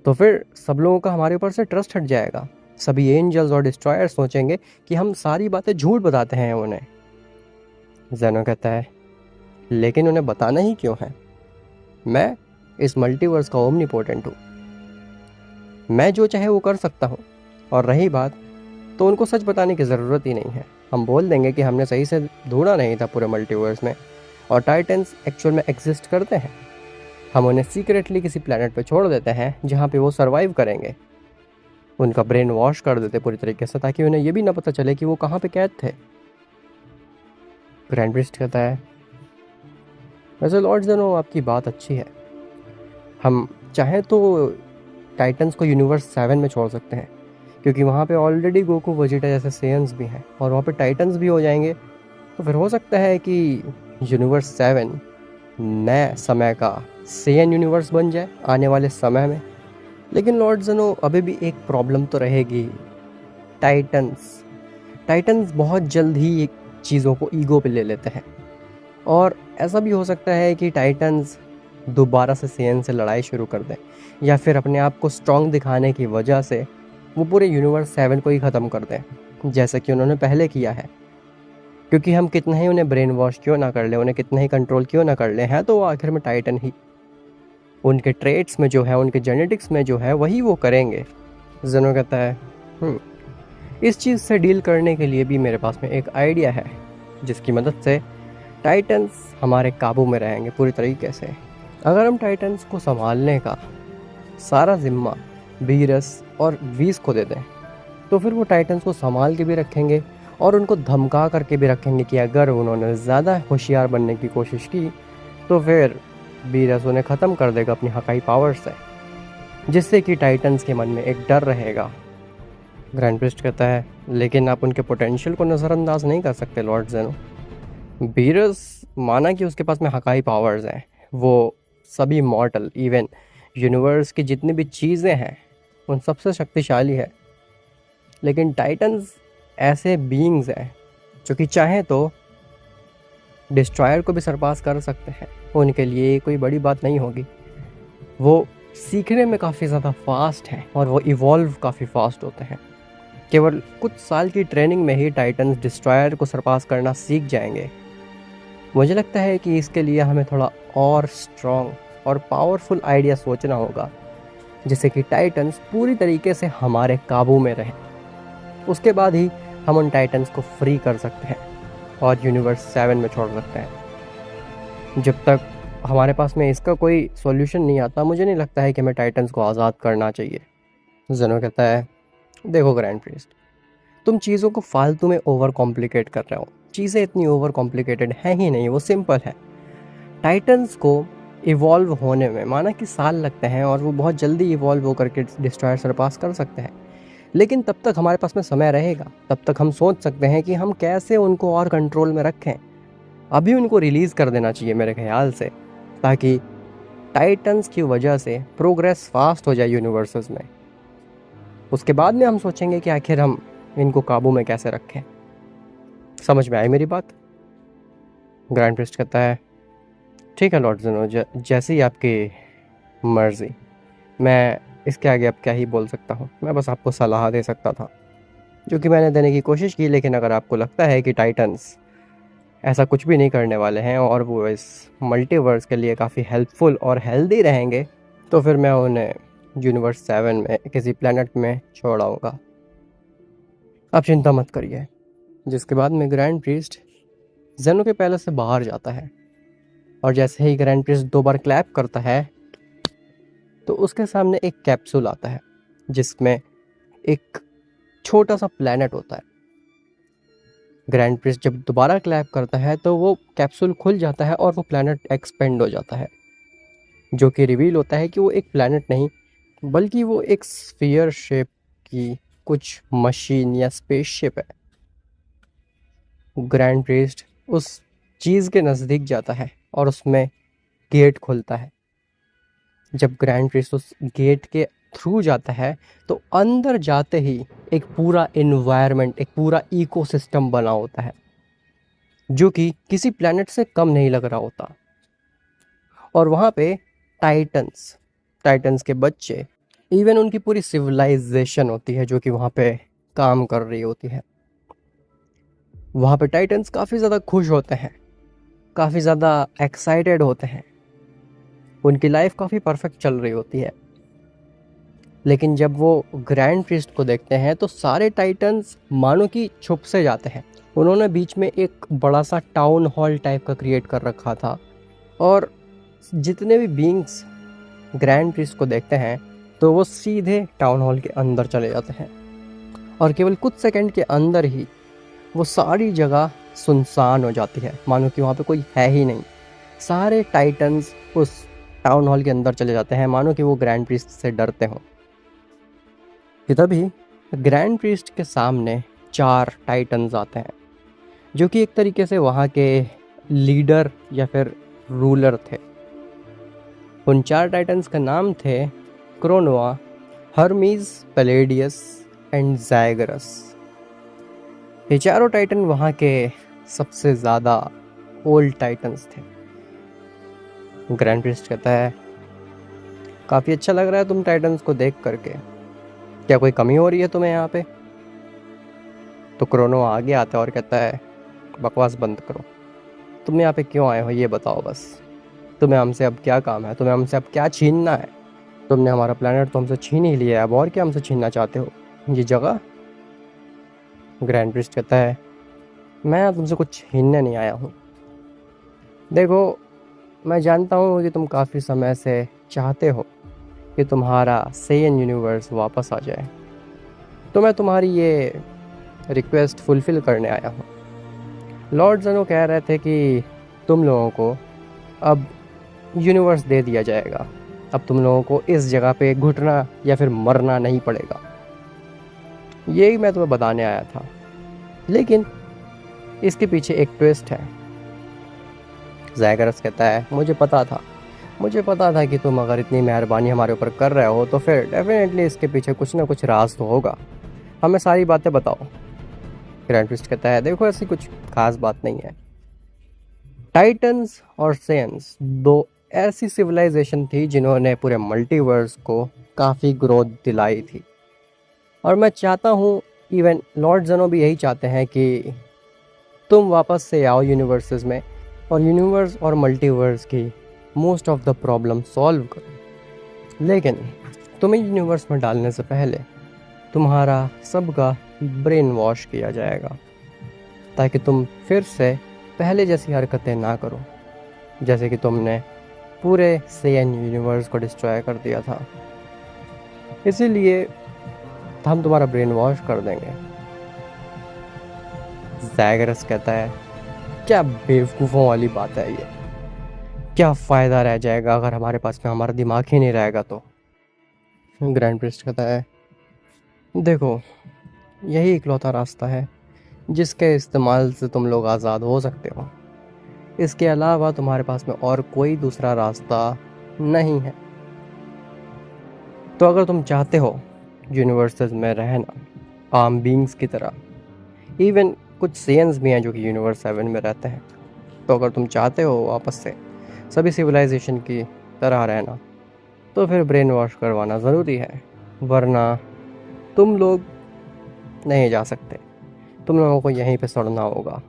तो फिर सब लोगों का हमारे ऊपर से ट्रस्ट हट जाएगा। सभी एंजल्स और डिस्ट्रॉयर्स सोचेंगे कि हम सारी बातें झूठ बताते हैं उन्हें। जेनो कहता है, लेकिन उन्हें बताना ही क्यों है? मैं इस मल्टीवर्स का ओमनीपोटेंट हूँ, मैं जो चाहे वो कर सकता हूँ। और रही बात, तो उनको सच बताने की ज़रूरत ही नहीं है। हम बोल देंगे कि हमने सही से ढूंढा नहीं था पूरे मल्टीवर्स में और टाइटन्स एक्चुअल में एग्जिस्ट करते हैं। हम उन्हें सीक्रेटली किसी प्लेनेट पे छोड़ देते हैं जहाँ पे वो सरवाइव करेंगे। उनका ब्रेन वॉश कर देते पूरी तरीके से, ताकि उन्हें ये भी ना पता चले कि वो कहाँ पे कैद थे। ग्रैंड प्रीस्ट कहता है, वैसे लॉर्ड ज़ेनो, आपकी बात अच्छी है। हम चाहें तो टाइटन्स को यूनिवर्स 7 में छोड़ सकते हैं, क्योंकि वहाँ पे ऑलरेडी गोकू, वेजिटा जैसे सेयन्स भी हैं और वहाँ पे टाइटन्स भी हो जाएंगे। तो फिर हो सकता है कि यूनिवर्स 7 नए समय का सेयन यूनिवर्स बन जाए आने वाले समय में। लेकिन लॉर्ड ज़ेनो, अभी भी एक प्रॉब्लम तो रहेगी। टाइटन्स टाइटन्स बहुत जल्द ही चीज़ों को ईगो पे ले लेते हैं और ऐसा भी हो सकता है कि टाइटन्स दोबारा से सेयन से लड़ाई शुरू कर दें, या फिर अपने आप को स्ट्रॉन्ग दिखाने की वजह से वो पूरे यूनिवर्स 7 को ही ख़त्म कर दें, जैसे कि उन्होंने पहले किया है। क्योंकि हम कितना ही उन्हें ब्रेन वॉश क्यों ना कर ले, उन्हें कितना ही कंट्रोल क्यों ना कर ले, हैं तो वो आखिर में टाइटन ही। उनके ट्रेट्स में जो है, उनके जेनेटिक्स में जो है, वही वो करेंगे। जेनो कहता है, इस चीज़ से डील करने के लिए भी मेरे पास में एक आइडिया है, जिसकी मदद से टाइटन्स हमारे काबू में रहेंगे पूरी तरीके से। अगर हम टाइटन्स को संभालने का सारा जिम्मा बीरस और वीस को दे दें, तो फिर वो टाइटन्स को संभाल के भी रखेंगे और उनको धमका करके भी रखेंगे कि अगर उन्होंने ज़्यादा होशियार बनने की कोशिश की तो फिर बीरस उन्हें ख़त्म कर देगा अपनी हकाई पावर से, जिससे कि टाइटन्स के मन में एक डर रहेगा। ग्रैंड प्रिस्ट कहता है, लेकिन आप उनके पोटेंशियल को नज़रअंदाज नहीं कर सकते लॉर्ड ज़ेनो। बीरस, माना कि उसके पास में हकाई पावर्स हैं, वो सभी मॉर्टल, इवन यूनिवर्स की जितनी भी चीज़ें हैं, उन सबसे शक्तिशाली है। लेकिन टाइटन्स ऐसे बीइंग्स हैं जो कि चाहें तो डिस्ट्रॉयर को भी सरपास कर सकते हैं। उनके लिए कोई बड़ी बात नहीं होगी। वो सीखने में काफ़ी ज़्यादा फास्ट हैं और वो इवॉल्व काफ़ी फास्ट होते हैं। केवल कुछ साल की ट्रेनिंग में ही टाइटन्स डिस्ट्रॉयर को सरपास करना सीख जाएंगे। मुझे लगता है कि इसके लिए हमें थोड़ा और स्ट्रॉन्ग और पावरफुल आइडिया सोचना होगा, जिससे कि टाइटन्स पूरी तरीके से हमारे काबू में रहें। उसके बाद ही हम उन टाइटन्स को फ्री कर सकते हैं और यूनिवर्स 7 में छोड़ सकते हैं। जब तक हमारे पास में इसका कोई सॉल्यूशन नहीं आता, मुझे नहीं लगता है कि हमें टाइटन्स को आज़ाद करना चाहिए। जेनो कहता है, देखो ग्रैंड प्रीस्ट, तुम चीज़ों को फालतू में ओवर कॉम्प्लिकेट कर रहे हो। चीज़ें इतनी ओवर कॉम्प्लिकेटेड हैं ही नहीं, वो सिंपल है। टाइटन्स को इवॉल्व होने में माना कि साल लगते हैं और वो बहुत जल्दी इवॉल्व होकर के डिस्ट्रॉयर सरपास कर सकते हैं। लेकिन तब तक हमारे पास में समय रहेगा, तब तक हम सोच सकते हैं कि हम कैसे उनको और कंट्रोल में रखें। अभी उनको रिलीज़ कर देना चाहिए मेरे ख्याल से, ताकि टाइटन्स की वजह से प्रोग्रेस फास्ट हो जाए यूनिवर्सेस में। उसके बाद में हम सोचेंगे कि आखिर हम इनको काबू में कैसे रखें। समझ में आई मेरी बात? ग्रैंड प्रिस्ट कहता है, ठीक है लॉर्ड ज़ेनो, जैसी ही आपकी मर्ज़ी। मैं इसके आगे अब क्या ही बोल सकता हूँ, मैं बस आपको सलाह दे सकता था, जो कि मैंने देने की कोशिश की। लेकिन अगर आपको लगता है कि टाइटन्स ऐसा कुछ भी नहीं करने वाले हैं और वो इस मल्टीवर्स के लिए काफ़ी हेल्पफुल और हेल्दी रहेंगे, तो फिर मैं उन्हें यूनिवर्स 7 में किसी प्लेनेट में छोड़ आऊँगा। आप चिंता मत करिए। जिसके बाद में ग्रैंड प्रीस्ट ज़ेनो के पैलेस से बाहर जाता है, और जैसे ही ग्रैंड प्रीस्ट 2 बार क्लैप करता है तो उसके सामने एक कैप्सूल आता है जिसमें एक छोटा सा प्लेनेट होता है। ग्रैंड प्रिंस जब दोबारा क्लैप करता है तो वो कैप्सूल खुल जाता है और वो प्लेनेट एक्सपेंड हो जाता है, जो कि रिवील होता है कि वो एक प्लेनेट नहीं बल्कि वो एक स्फीयर शेप की कुछ मशीन या स्पेसशिप है। ग्रैंड प्रिस्ट उस चीज़ के नज़दीक जाता है और उसमें गेट खुलता है। जब ग्रैंड प्रिस्ट उस गेट के थ्रू जाता है तो अंदर जाते ही एक पूरा एनवायरनमेंट, एक पूरा इकोसिस्टम बना होता है, जो कि किसी प्लैनेट से कम नहीं लग रहा होता। और वहाँ पे टाइटन्स के बच्चे, इवन उनकी पूरी सिविलाइजेशन होती है जो कि वहाँ पे काम कर रही होती है। वहाँ पे टाइटन्स काफ़ी ज़्यादा खुश होते हैं, काफ़ी ज़्यादा एक्साइटेड होते हैं, उनकी लाइफ काफ़ी परफेक्ट चल रही होती है। लेकिन जब वो ग्रैंड प्रिस्ट को देखते हैं तो सारे टाइटन्स मानो कि छुप से जाते हैं। उन्होंने बीच में एक बड़ा सा टाउन हॉल टाइप का क्रिएट कर रखा था, और जितने भी बीइंग्स ग्रैंड प्रिस्ट को देखते हैं तो वो सीधे टाउन हॉल के अंदर चले जाते हैं, और केवल कुछ सेकंड के अंदर ही वो सारी जगह सुनसान हो जाती है, मानो कि वहाँ पे कोई है ही नहीं। सारे टाइटन्स उस टाउन हॉल के अंदर चले जाते हैं, मानो कि वो ग्रैंड प्रिस्ट से डरते हों। कि तभी ग्रैंड प्रीस्ट के सामने 4 टाइटन्स आते हैं, जो कि एक तरीके से वहाँ के लीडर या फिर रूलर थे। उन 4 टाइटन्स का नाम थे क्रोनोआ, हर्मीज, पैलेडियस एंड ज़ाइगरस। ये चारों टाइटन वहाँ के सबसे ज़्यादा ओल्ड टाइटन्स थे। ग्रैंड प्रीस्ट कहता है, काफ़ी अच्छा लग रहा है तुम टाइटन्स को देख करके, क्या कोई कमी हो रही है तुम्हें यहाँ पे? तो क्रोनो आगे आता है और कहता है, बकवास बंद करो, तुम यहाँ पे क्यों आए हो ये बताओ बस। तुम्हें हमसे अब क्या काम है? तुम्हें हमसे अब क्या छीनना है? तुमने हमारा प्लेनेट तो हमसे छीन ही लिया है, अब और क्या हमसे छीनना चाहते हो? ये जगह? ग्रैंड प्रिस्ट कहता है, मैं तुमसे कुछ छीनने नहीं आया हूँ। देखो, मैं जानता हूँ कि तुम काफ़ी समय से चाहते हो कि तुम्हारा सेयन यूनिवर्स वापस आ जाए, तो मैं तुम्हारी ये रिक्वेस्ट फुलफ़िल करने आया हूँ। लॉर्ड ज़ेनो कह रहे थे कि तुम लोगों को अब यूनिवर्स दे दिया जाएगा, अब तुम लोगों को इस जगह पे घुटना या फिर मरना नहीं पड़ेगा। यही मैं तुम्हें बताने आया था, लेकिन इसके पीछे एक ट्विस्ट है। ज़ाइगरस कहता है, मुझे पता था कि तुम अगर इतनी मेहरबानी हमारे ऊपर कर रहे हो तो फिर डेफिनेटली इसके पीछे कुछ ना कुछ राज तो होगा, हमें सारी बातें बताओ। ग्रैंड प्रिस्ट कहता है, देखो ऐसी कुछ खास बात नहीं है। टाइटन्स और सेयन्स 2 ऐसी सिविलाइजेशन थी जिन्होंने पूरे मल्टीवर्स को काफ़ी ग्रोथ दिलाई थी, और मैं चाहता हूँ, इवन लॉर्ड ज़ेनो भी यही चाहते हैं कि तुम वापस से आओ यूनिवर्सेस में और यूनिवर्स और मल्टीवर्स की most of the problem solve करो। लेकिन तुम्हें यूनिवर्स में डालने से पहले तुम्हारा सबका ब्रेन वॉश किया जाएगा, ताकि तुम फिर से पहले जैसी हरकतें ना करो, जैसे कि तुमने पूरे सेयन यूनिवर्स को डिस्ट्रॉय कर दिया था। इसीलिए हम तुम्हारा ब्रेन वॉश कर देंगे। ज़ाइगरस कहता है, क्या बेवकूफ़ों वाली बात है ये, क्या फ़ायदा रह जाएगा अगर हमारे पास में हमारा दिमाग ही नहीं रहेगा तो? ग्रैंड प्रिस्ट कहता है, देखो यही इकलौता रास्ता है जिसके इस्तेमाल से तुम लोग आज़ाद हो सकते हो, इसके अलावा तुम्हारे पास में और कोई दूसरा रास्ता नहीं है। तो अगर तुम चाहते हो यूनिवर्सेस में रहना आम बींग्स की तरह। इवन कुछ सेयंस भी हैं जो कि यूनिवर्स 7 में रहते हैं। तो अगर तुम चाहते हो वापस से सभी सिविलाइजेशन की तरह रहना, तो फिर ब्रेन वॉश करवाना ज़रूरी है, वरना तुम लोग नहीं जा सकते, तुम लोगों को यहीं पे सड़ना होगा।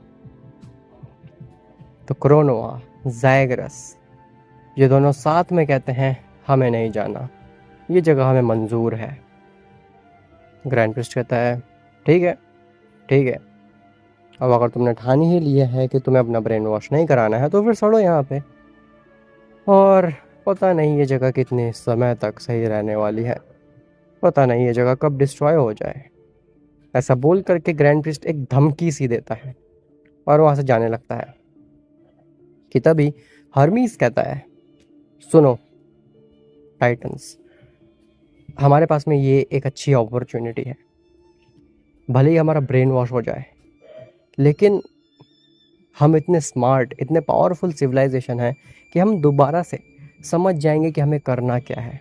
तो क्रोनोआ, ज़ायग्रस, ये दोनों साथ में कहते हैं हमें नहीं जाना, ये जगह हमें मंजूर है। ग्रैंड प्रिस्ट कहता है ठीक है, ठीक है, अब अगर तुमने ठान ही लिया है कि तुम्हें अपना ब्रेन वॉश नहीं कराना है, तो फिर सड़ो यहाँ पे। और पता नहीं ये जगह कितने समय तक सही रहने वाली है, पता नहीं ये जगह कब डिस्ट्रॉय हो जाए। ऐसा बोल करके ग्रैंड प्रिस्ट एक धमकी सी देता है और वहाँ से जाने लगता है कि तभी हर्मीस कहता है सुनो टाइटन्स, हमारे पास में ये एक अच्छी अपॉर्चुनिटी है। भले ही हमारा ब्रेन वॉश हो जाए, लेकिन हम इतने स्मार्ट, इतने पावरफुल सिविलाइजेशन है कि हम दोबारा से समझ जाएंगे कि हमें करना क्या है।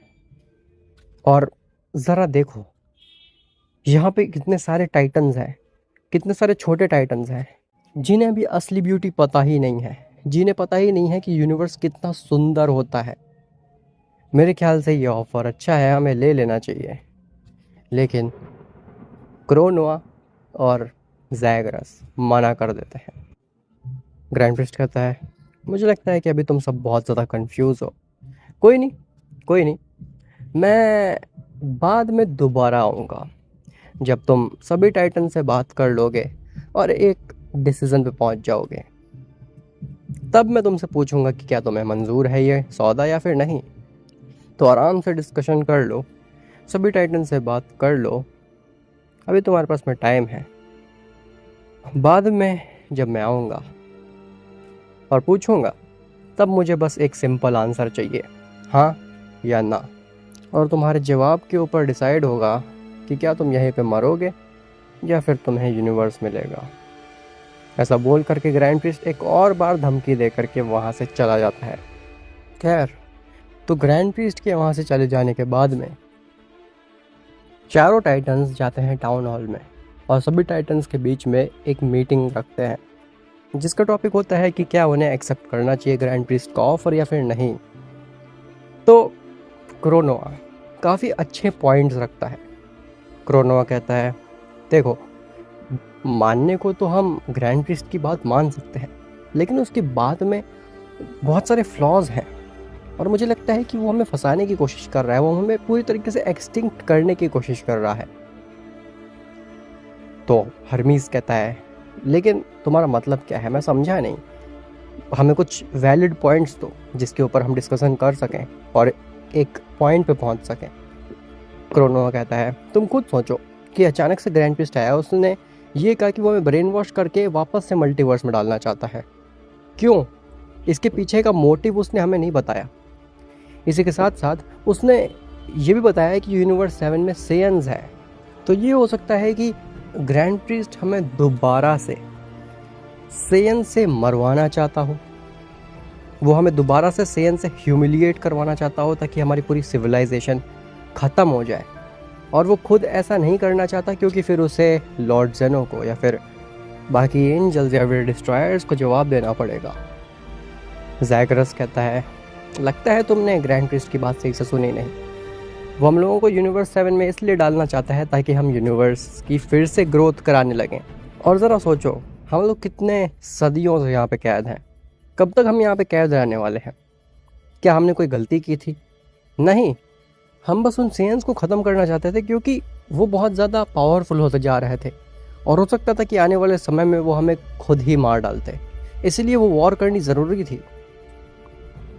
और ज़रा देखो यहाँ पे कितने सारे टाइटन्स हैं, कितने सारे छोटे टाइटन्स हैं जिन्हें भी असली ब्यूटी पता ही नहीं है, जिन्हें पता ही नहीं है कि यूनिवर्स कितना सुंदर होता है। मेरे ख्याल से ये ऑफ़र अच्छा है, हमें ले लेना चाहिए। लेकिन क्रोनोआ और ज़ायग्रस मना कर देते हैं। ग्रैंड प्रिस्ट कहता है मुझे लगता है कि अभी तुम सब बहुत ज़्यादा कंफ्यूज हो। कोई नहीं, कोई नहीं, मैं बाद में दोबारा आऊँगा जब तुम सभी टाइटन से बात कर लोगे और एक डिसीज़न पे पहुँच जाओगे। तब मैं तुमसे पूछूंगा कि क्या तुम्हें मंजूर है ये सौदा या फिर नहीं। तो आराम से डिस्कशन कर लो, सभी टाइटन से बात कर लो, अभी तुम्हारे पास में टाइम है। बाद में जब मैं आऊँगा और पूछूंगा, तब मुझे बस एक सिंपल आंसर चाहिए, हाँ या ना। और तुम्हारे जवाब के ऊपर डिसाइड होगा कि क्या तुम यहीं पे मरोगे या फिर तुम्हें यूनिवर्स मिलेगा। ऐसा बोल करके ग्रैंड प्रिस्ट एक और बार धमकी दे करके वहाँ से चला जाता है। खैर, तो ग्रैंड प्रिस्ट के वहाँ से चले जाने के बाद में चारों टाइटन्स जाते हैं टाउन हॉल में और सभी टाइटन्स के बीच में एक मीटिंग रखते हैं, जिसका टॉपिक होता है कि क्या उन्हें एक्सेप्ट करना चाहिए ग्रैंड प्रिस्ट का ऑफर या फिर नहीं। तो क्रोनोआ काफ़ी अच्छे पॉइंट्स रखता है। क्रोनोआ कहता है देखो, मानने को तो हम ग्रैंड प्रिस्ट की बात मान सकते हैं, लेकिन उसकी बात में बहुत सारे फ्लॉज हैं और मुझे लगता है कि वो हमें फंसाने की कोशिश कर रहा है, वो हमें पूरी तरीके से एक्सटिंक्ट करने की कोशिश कर रहा है। तो हर्मीस कहता है लेकिन तुम्हारा मतलब क्या है, मैं समझा नहीं, हमें कुछ वैलिड पॉइंट्स दो जिसके ऊपर हम डिस्कशन कर सकें और एक पॉइंट पे पहुंच सकें। क्रोनोआ कहता है तुम खुद सोचो कि अचानक से ग्रैंड प्रिस्ट आया, उसने ये कहा कि वो हमें ब्रेन वॉश करके वापस से मल्टीवर्स में डालना चाहता है। क्यों? इसके पीछे का मोटिव उसने हमें नहीं बताया। इसी के साथ साथ उसने ये भी बताया कि यूनिवर्स 7 में सेयंस है। तो ये हो सकता है कि ग्रैंड प्रिस्ट हमें दोबारा से सेयन से मरवाना चाहता हो, वो हमें दोबारा से सेयन से ह्यूमिलिएट करवाना चाहता हो ताकि हमारी पूरी सिविलाइजेशन ख़त्म हो जाए। और वो खुद ऐसा नहीं करना चाहता क्योंकि फिर उसे लॉर्ड जेनो को या फिर बाकी एंजल्स या फिर डिस्ट्रॉयर्स को जवाब देना पड़ेगा। ज़ायग्रस कहता है लगता है तुमने ग्रैंड प्रिस्ट की बात सही से सुनी नहीं, वो हम लोगों को यूनिवर्स 7 में इसलिए डालना चाहता है ताकि हम यूनिवर्स की फिर से ग्रोथ कराने लगें। और ज़रा सोचो, हम लोग कितने सदियों से यहाँ पे कैद हैं, कब तक हम यहाँ पे कैद रहने वाले हैं? क्या हमने कोई गलती की थी? नहीं, हम बस उन सेयंस को ख़त्म करना चाहते थे क्योंकि वो बहुत ज़्यादा पावरफुल होते जा रहे थे और हो सकता था कि आने वाले समय में वो हमें खुद ही मार डालते, इसलिए वो वॉर करनी ज़रूरी थी।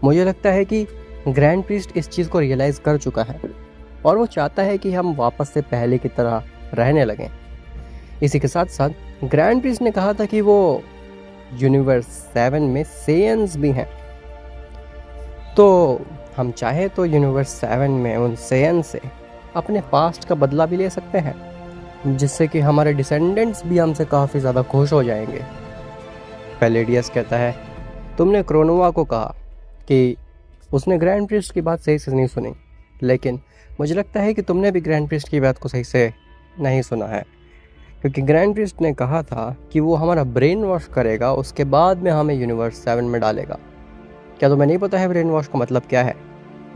मुझे लगता है कि ग्रैंड प्रीस्ट इस चीज़ को रियलाइज़ कर चुका है और वो चाहता है कि हम वापस से पहले की तरह रहने लगें। इसी के साथ साथ ग्रैंड प्रीस्ट ने कहा था कि वो यूनिवर्स 7 में सेयंस भी हैं, तो हम चाहे तो यूनिवर्स 7 में उन सेयंस से अपने पास्ट का बदला भी ले सकते हैं, जिससे कि हमारे डिसेंडेंट्स भी हमसे काफ़ी ज़्यादा खुश हो जाएंगे। पैलेडियस कहता है तुमने क्रोनोआ को कहा कि उसने ग्रैंड प्रीस्ट की बात सही से नहीं सुनी, लेकिन मुझे लगता है कि तुमने भी ग्रैंड प्रिस्ट की बात को सही से नहीं सुना है, क्योंकि ग्रैंड प्रिस्ट ने कहा था कि वो हमारा ब्रेन वॉश करेगा, उसके बाद में हमें यूनिवर्स 7 में डालेगा। क्या तुम्हें नहीं पता है ब्रेन वॉश का मतलब क्या है?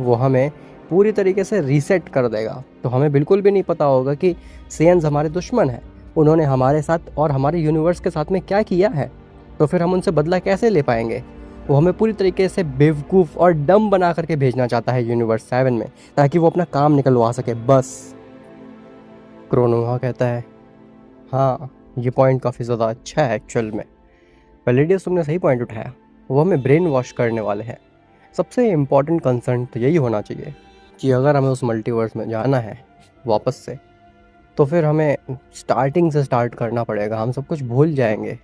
वो हमें पूरी तरीके से रीसेट कर देगा। तो हमें बिल्कुल भी नहीं पता होगा कि सेयन्स हमारे दुश्मन हैं, उन्होंने हमारे साथ और हमारे यूनिवर्स के साथ में क्या किया है, तो फिर हम उनसे बदला कैसे ले पाएंगे। वो हमें पूरी तरीके से बेवकूफ़ और डम बना करके भेजना चाहता है यूनिवर्स 7 में, ताकि वो अपना काम निकलवा सके बस। क्रोनोवा कहता है, हाँ ये पॉइंट काफ़ी ज़्यादा अच्छा है एक्चुअल में। पैलेडियस, तुमने सही पॉइंट उठाया, वो हमें ब्रेन वॉश करने वाले हैं। सबसे इम्पॉर्टेंट कंसर्न तो यही होना चाहिए कि अगर हमें उस मल्टीवर्स में जाना है वापस से, तो फिर हमें स्टार्टिंग से स्टार्ट करना पड़ेगा। हम सब कुछ भूल जाएंगे।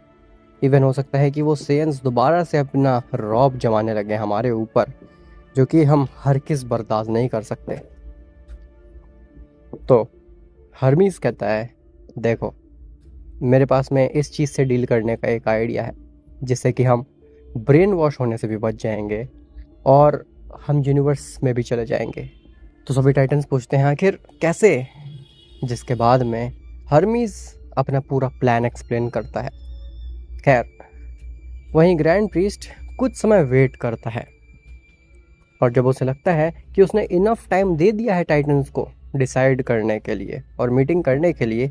इवन हो सकता है कि वो सेयन्स दोबारा से अपना रौब जमाने लगे हमारे ऊपर, जो कि हम हर किस बर्दाश्त नहीं कर सकते। तो हर्मीस कहता है, देखो मेरे पास में इस चीज़ से डील करने का एक आइडिया है, जिससे कि हम ब्रेन वॉश होने से भी बच जाएंगे और हम यूनिवर्स में भी चले जाएंगे। तो सभी टाइटन्स पूछते हैं आखिर कैसे, जिसके बाद में हर्मीस अपना पूरा प्लान एक्सप्लेन करता है। खैर, वहीं ग्रैंड प्रीस्ट कुछ समय वेट करता है, और जब उसे लगता है कि उसने इनफ टाइम दे दिया है टाइटन्स को डिसाइड करने के लिए और मीटिंग करने के लिए,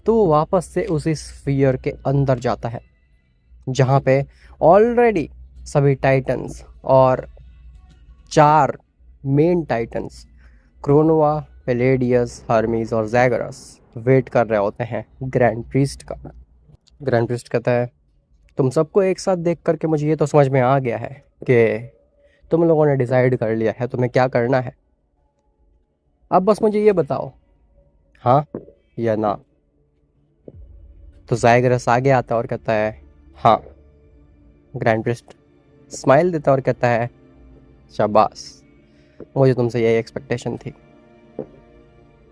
तो वो वापस से उसी स्फीयर के अंदर जाता है, जहाँ पे ऑलरेडी सभी टाइटन्स और 4 मेन टाइटन्स क्रोनोवा, पैलेडियस, हर्मीस और ज़ैगरस वेट कर रहे होते हैं ग्रैंड प्रीस्ट का। ग्रैंड प्रीस्ट कहता है, तुम सबको एक साथ देख करके मुझे ये तो समझ में आ गया है कि तुम लोगों ने डिसाइड कर लिया है तुम्हें क्या करना है। अब बस मुझे ये बताओ, हाँ या ना। तो ज़ैगरस आगे आता है और कहता है हाँ। ग्रैंड प्रीस्ट स्माइल देता है और कहता है, शाबाश, मुझे तुमसे यही एक्सपेक्टेशन थी।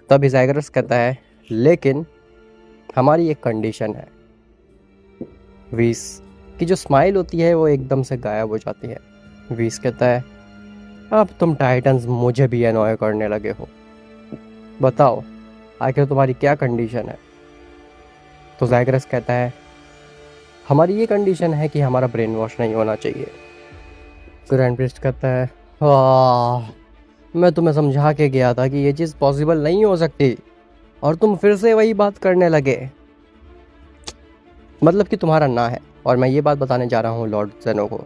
तभी ज़ैगरस कहता है, लेकिन हमारी एक कंडीशन है। वीस की जो स्माइल होती है वो एकदम से गायब हो जाती है। वीस कहता है, अब तुम टाइटन्स मुझे भी एनॉय करने लगे हो, बताओ आखिर तुम्हारी क्या कंडीशन है। तो ज़ैगरस कहता है, हमारी ये कंडीशन है कि हमारा ब्रेन वॉश नहीं होना चाहिए। ग्रैंड प्रीस्ट कहता है, मैं तुम्हें समझा के गया था कि ये चीज़ पॉसिबल नहीं हो सकती, और तुम फिर से वही बात करने लगे। मतलब कि तुम्हारा ना है, और मैं ये बात बताने जा रहा हूँ लॉर्ड ज़ेनो को।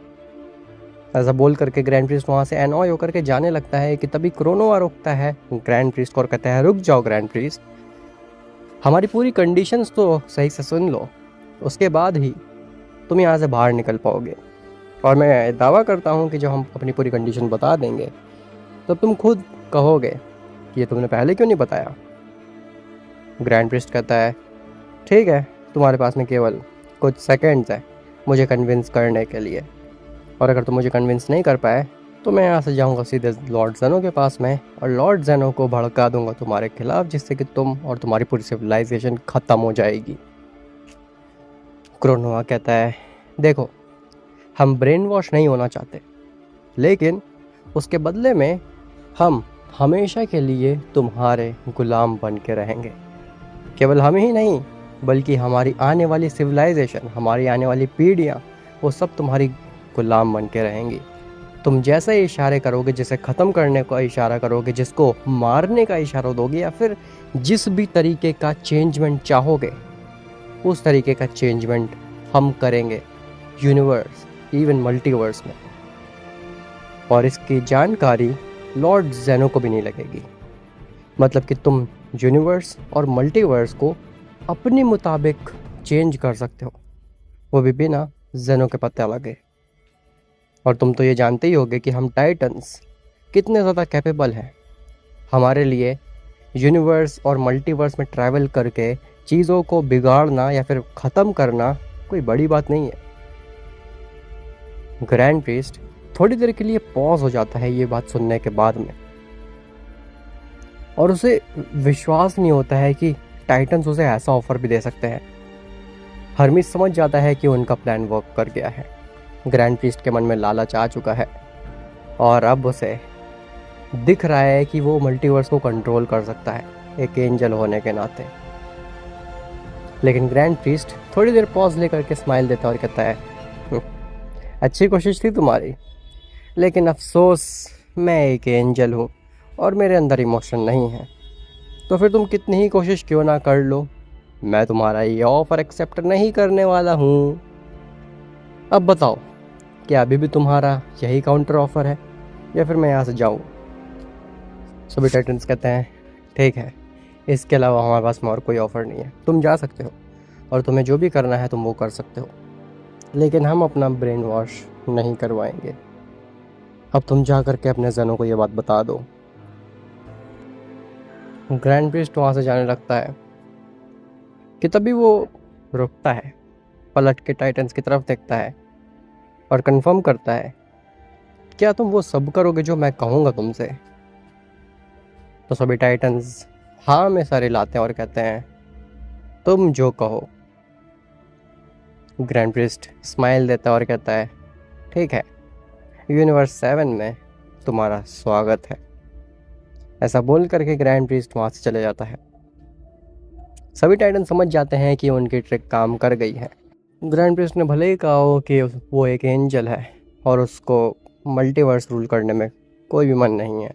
ऐसा बोल करके ग्रैंड प्रीस्ट वहाँ से एनॉय होकर के जाने लगता है कि तभी क्रोनोवा रोकता है ग्रैंड प्रीस्ट को और कहता है, रुक जाओ ग्रैंड प्रीस्ट, हमारी पूरी कंडीशंस तो सही से सुन लो, उसके बाद ही तुम यहाँ से बाहर निकल पाओगे। और मैं दावा करता हूँ कि जब हम अपनी पूरी कंडीशन बता देंगे तब तुम खुद कहोगे कि ये तुमने पहले क्यों नहीं बताया। ग्रैंड प्रीस्ट कहता है, ठीक है, तुम्हारे पास में केवल कुछ सेकंड्स हैं मुझे कन्विंस करने के लिए, और अगर तुम मुझे कन्विंस नहीं कर पाए तो मैं यहाँ से जाऊँगा सीधे लॉर्ड ज़ेनो के पास में, और लॉर्ड ज़ेनो को भड़का दूंगा तुम्हारे खिलाफ, जिससे कि तुम और तुम्हारी पूरी सिविलाइजेशन ख़त्म हो जाएगी। क्रोनोवा कहता है, देखो हम ब्रेन वॉश नहीं होना चाहते, लेकिन उसके बदले में हम हमेशा के लिए तुम्हारे गुलाम बन के रहेंगे। केवल हम ही नहीं, बल्कि हमारी आने वाली सिविलाइजेशन, हमारी आने वाली पीढ़ियाँ, वो सब तुम्हारी गुलाम बन के रहेंगी। तुम जैसे इशारे करोगे, जिसे ख़त्म करने का इशारा करोगे, जिसको मारने का इशारा दोगे, या फिर जिस भी तरीके का चेंजमेंट चाहोगे, उस तरीके का चेंजमेंट हम करेंगे यूनिवर्स, इवन मल्टीवर्स में। और इसकी जानकारी लॉर्ड ज़ेनो को भी नहीं लगेगी। मतलब कि तुम यूनिवर्स और मल्टीवर्स को अपने मुताबिक चेंज कर सकते हो, वो भी बिना ज़ेनो के पता लगे। और तुम तो ये जानते ही होगे कि हम टाइटन्स कितने ज़्यादा कैपेबल हैं। हमारे लिए यूनिवर्स और मल्टीवर्स में ट्रैवल करके चीज़ों को बिगाड़ना या फिर ख़त्म करना कोई बड़ी बात नहीं है। ग्रैंड प्रीस्ट थोड़ी देर के लिए पॉज हो जाता है ये बात सुनने के बाद में, और उसे विश्वास नहीं होता है कि टाइटन्स उसे ऐसा ऑफर भी दे सकते हैं। हर्मीस समझ जाता है कि उनका प्लान वर्क कर गया है। ग्रैंड प्रीस्ट के मन में लालच आ चुका है, और अब उसे दिख रहा है कि वो मल्टीवर्स को कंट्रोल कर सकता है एक एंजल होने के नाते। लेकिन ग्रैंड प्रीस्ट थोड़ी देर पॉज लेकर के स्माइल देता है और कहता है, "हम्म, अच्छी कोशिश थी तुम्हारी, लेकिन अफसोस मैं एक एंजल हूँ और मेरे अंदर इमोशन नहीं है। तो फिर तुम कितनी ही कोशिश क्यों ना कर लो, मैं तुम्हारा ये ऑफ़र एक्सेप्ट नहीं करने वाला हूँ। अब बताओ, क्या अभी भी तुम्हारा यही काउंटर ऑफ़र है या फिर मैं यहाँ से जाऊँ?" सभी टाइटन्स कहते हैं, ठीक है, इसके अलावा हमारे पास में और कोई ऑफ़र नहीं है, तुम जा सकते हो और तुम्हें जो भी करना है तुम वो कर सकते हो, लेकिन हम अपना ब्रेन वॉश नहीं करवाएंगे। अब तुम जा करके अपने ज़नों को ये बात बता दो। ग्रैंड प्रीस्ट वहाँ से जाने लगता है कि तभी वो रुकता है, पलट के टाइटन्स की तरफ देखता है और कंफर्म करता है, क्या तुम वो सब करोगे जो मैं कहूँगा तुमसे? तो सभी टाइटन्स हाँ में सारे लाते हैं और कहते हैं, तुम जो कहो। ग्रैंड प्रीस्ट स्माइल देता है और कहता है, ठीक है, यूनिवर्स 7 में तुम्हारा स्वागत है। ऐसा बोल करके ग्रैंड प्रीस्ट वहाँ से चले जाता है। सभी टाइटन समझ जाते हैं कि उनकी ट्रिक काम कर गई है। ग्रैंड प्रीस्ट ने भले ही कहा हो कि वो एक एंजल है और उसको मल्टीवर्स रूल करने में कोई भी मन नहीं है,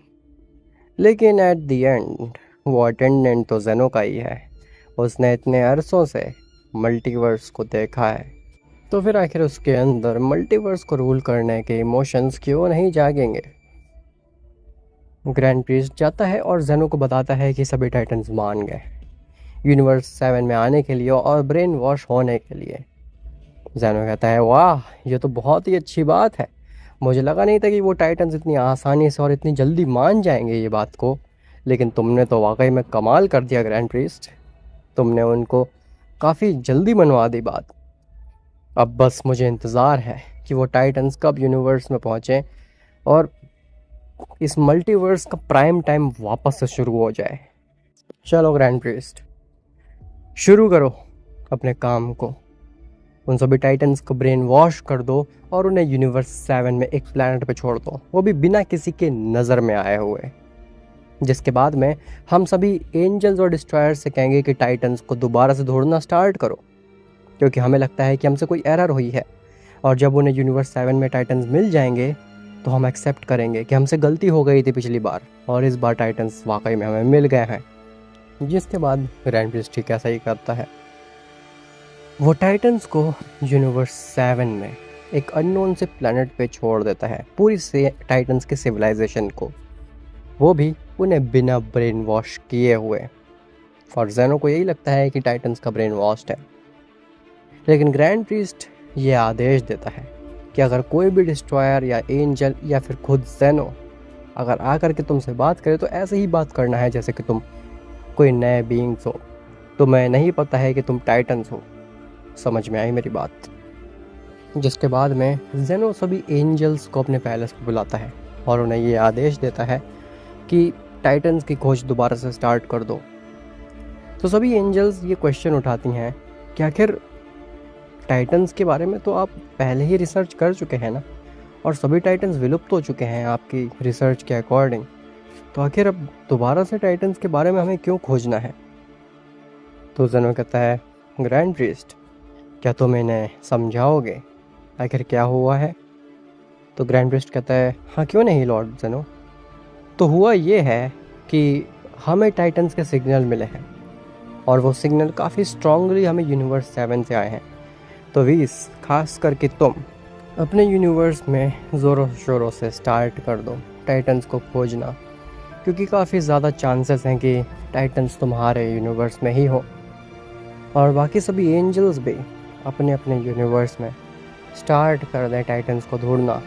लेकिन एट द एंड वो अटेंडेंट तो जेनो का ही है। उसने इतने अरसों से मल्टीवर्स को देखा है, तो फिर आखिर उसके अंदर मल्टीवर्स को रूल करने के इमोशंस क्यों नहीं जागेंगे? ग्रैंड प्रीस्ट जाता है और जेनो को बताता है कि सभी टाइटन्स मान गए यूनिवर्स 7 में आने के लिए और ब्रेन वॉश होने के लिए। जेनो कहता है, वाह, ये तो बहुत ही अच्छी बात है, मुझे लगा नहीं था कि वो टाइटन्स इतनी आसानी से और इतनी जल्दी मान जाएंगे ये बात को, लेकिन तुमने तो वाकई में कमाल कर दिया ग्रैंड प्रीस्ट, तुमने उनको काफ़ी जल्दी मनवा दी बात। अब बस मुझे इंतज़ार है कि वो टाइटन्स कब यूनिवर्स में पहुँचें और इस मल्टीवर्स का प्राइम टाइम वापस से शुरू हो जाए। चलो ग्रैंड प्रीस्ट, शुरू करो अपने काम को, उन सभी टाइटन्स को ब्रेन वॉश कर दो और उन्हें यूनिवर्स 7 में एक प्लैनेट पे छोड़ दो, वो भी बिना किसी के नज़र में आए हुए। जिसके बाद में हम सभी एंजल्स और डिस्ट्रॉयर्स से कहेंगे कि टाइटन्स को दोबारा से ढूंढना स्टार्ट करो, क्योंकि हमें लगता है कि हमसे कोई एरर हुई है। और जब उन्हें यूनिवर्स 7 में टाइटन्स मिल जाएंगे तो हम एक्सेप्ट करेंगे कि हमसे गलती हो गई थी पिछली बार और इस बार टाइटन्स वाकई में हमें मिल गए हैं। जिसके बाद ग्रैंड प्रीस्ट ठीक ऐसा ही करता है, वो टाइटन्स को यूनिवर्स 7 में एक अननोन से प्लैनेट पे छोड़ देता है, पूरी से टाइटन्स के सिविलाइजेशन को, वो भी उन्हें बिना ब्रेन वॉश किए हुए। और जेनो को यही लगता है कि टाइटन्स का ब्रेन वॉश्ड है, लेकिन ग्रैंड प्रीस्ट ये आदेश देता है कि अगर कोई भी डिस्ट्रॉयर या एंजल या फिर खुद जेनो अगर आकर के तुमसे बात करे तो ऐसे ही बात करना है जैसे कि तुम कोई नए बीइंग्स हो, तुम्हें नहीं पता है कि तुम टाइटन्स हो। समझ में आई मेरी बात? जिसके बाद में जेनो सभी एंजल्स को अपने पैलेस पर बुलाता है और उन्हें ये आदेश देता है कि टाइटन्स की खोज दोबारा से स्टार्ट कर दो। तो सभी एंजल्स ये क्वेश्चन उठाती हैं कि आखिर टाइटन्स के बारे में तो आप पहले ही रिसर्च कर चुके हैं ना, और सभी टाइटन्स विलुप्त हो चुके हैं आपकी रिसर्च के अकॉर्डिंग, तो आखिर अब दोबारा से टाइटन्स के बारे में हमें क्यों खोजना है? तो जेनो कहता है, ग्रैंड प्रीस्ट, क्या तुम इन्हें समझाओगे आखिर क्या हुआ है? तो ग्रैंड प्रीस्ट कहता है, हाँ क्यों नहीं लॉर्ड जेनो। तो हुआ ये है कि हमें टाइटन्स के सिग्नल मिले हैं और वो सिग्नल काफ़ी स्ट्रांगली हमें यूनिवर्स 7 से आए हैं। तो वीस, खास करके तुम अपने यूनिवर्स में ज़ोरों शोरों से स्टार्ट कर दो टाइटन्स को खोजना, क्योंकि काफ़ी ज़्यादा चांसेस हैं कि टाइटन्स तुम्हारे यूनिवर्स में ही हो, और बाकी सभी एंजल्स भी अपने अपने यूनिवर्स में स्टार्ट कर दें टाइटन्स को ढूंढना।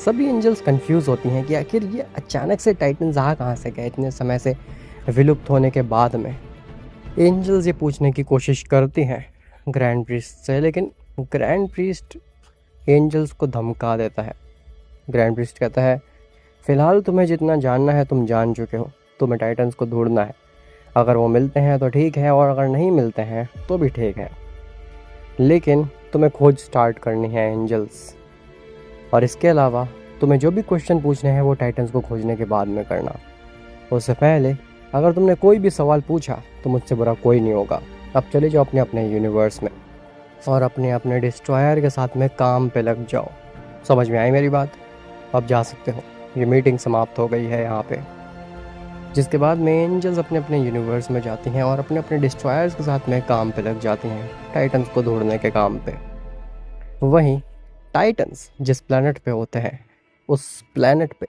सभी एंजल्स कंफ्यूज होती हैं कि आखिर ये अचानक से टाइटन्स आ कहाँ से गए इतने समय से विलुप्त होने के बाद में। एंजल्स ये पूछने की कोशिश करती हैं ग्रैंड प्रीस्ट से, लेकिन ग्रैंड प्रीस्ट एंजल्स को धमका देता है। ग्रैंड प्रीस्ट कहता है, फ़िलहाल तुम्हें जितना जानना है तुम जान चुके हो, तुम्हें टाइटन्स को ढूंढना है, अगर वो मिलते हैं तो ठीक है और अगर नहीं मिलते हैं तो भी ठीक है, लेकिन तुम्हें खोज स्टार्ट करनी है एंजल्स। और इसके अलावा तुम्हें जो भी क्वेश्चन पूछने हैं वो टाइटन्स को खोजने के बाद में करना। उससे पहले अगर तुमने कोई भी सवाल पूछा तो मुझसे बुरा कोई नहीं होगा। अब चले जाओ अपने अपने यूनिवर्स में और अपने अपने डिस्ट्रॉयर के साथ में काम पे लग जाओ। समझ में आई मेरी बात? अब जा सकते हो। ये मीटिंग समाप्त हो गई है यहाँ पे। जिसके बाद में एंजल्स अपने अपने यूनिवर्स में जाती हैं और अपने अपने डिस्ट्रॉयर्स के साथ में काम पे लग जाती हैं, टाइटन्स को ढूंढने के काम पे। वहीं टाइटन्स जिस प्लैनेट पे होते हैं, उस प्लैनेट पे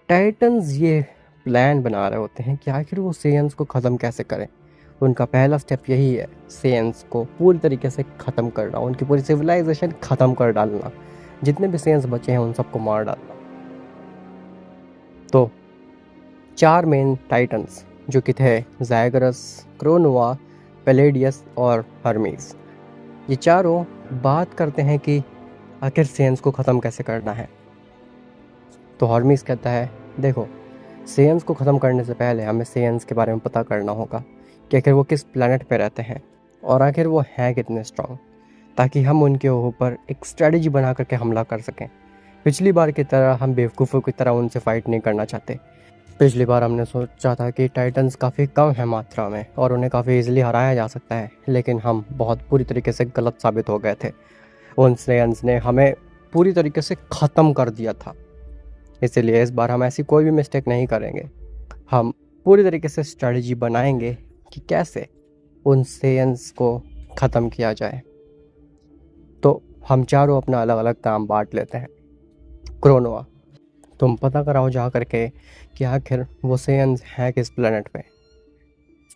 टाइटन्स ये प्लान बना रहे होते हैं कि आखिर वो सेयंस को ख़त्म कैसे करें। उनका पहला स्टेप यही है, सेयंस को पूरी तरीके से ख़त्म करना, उनकी पूरी सिविलाइजेशन ख़त्म कर डालना, जितने भी सेयंस बचे हैं उन सबको मार डालना। तो 4 मेन टाइटन्स जो कि थे ज़ायगरस, क्रोनोआ, पैलेडियस और हर्मीज, ये चारों बात करते हैं कि आखिर सेयंस को ख़त्म कैसे करना है। तो हर्मीज कहता है, देखो सेयंस को ख़त्म करने से पहले हमें सेयंस के बारे में पता करना होगा कि आखिर वो किस प्लैनेट पे रहते हैं और आखिर वो हैं कितने स्ट्रॉन्ग, ताकि हम उनके ऊपर एक स्ट्रेटजी बना करके हमला कर सकें। पिछली बार की तरह हम बेवकूफ़ों की तरह उनसे फ़ाइट नहीं करना चाहते। पिछली बार हमने सोचा था कि टाइटन्स काफ़ी कम है मात्रा में और उन्हें काफ़ी इजीली हराया जा सकता है, लेकिन हम बहुत पूरी तरीके से गलत साबित हो गए थे। उन सेयंस ने हमें पूरी तरीके से ख़त्म कर दिया था। इसीलिए इस बार हम ऐसी कोई भी मिस्टेक नहीं करेंगे। हम पूरी तरीके से स्ट्रेटजी बनाएंगे कि कैसे उन सेयंस को ख़त्म किया जाए। तो हम चारों अपना अलग अलग काम बांट लेते हैं। क्रोनोआ, तुम पता कराओ जा करके कि आखिर वो सेयंस हैं किस प्लेनेट पे।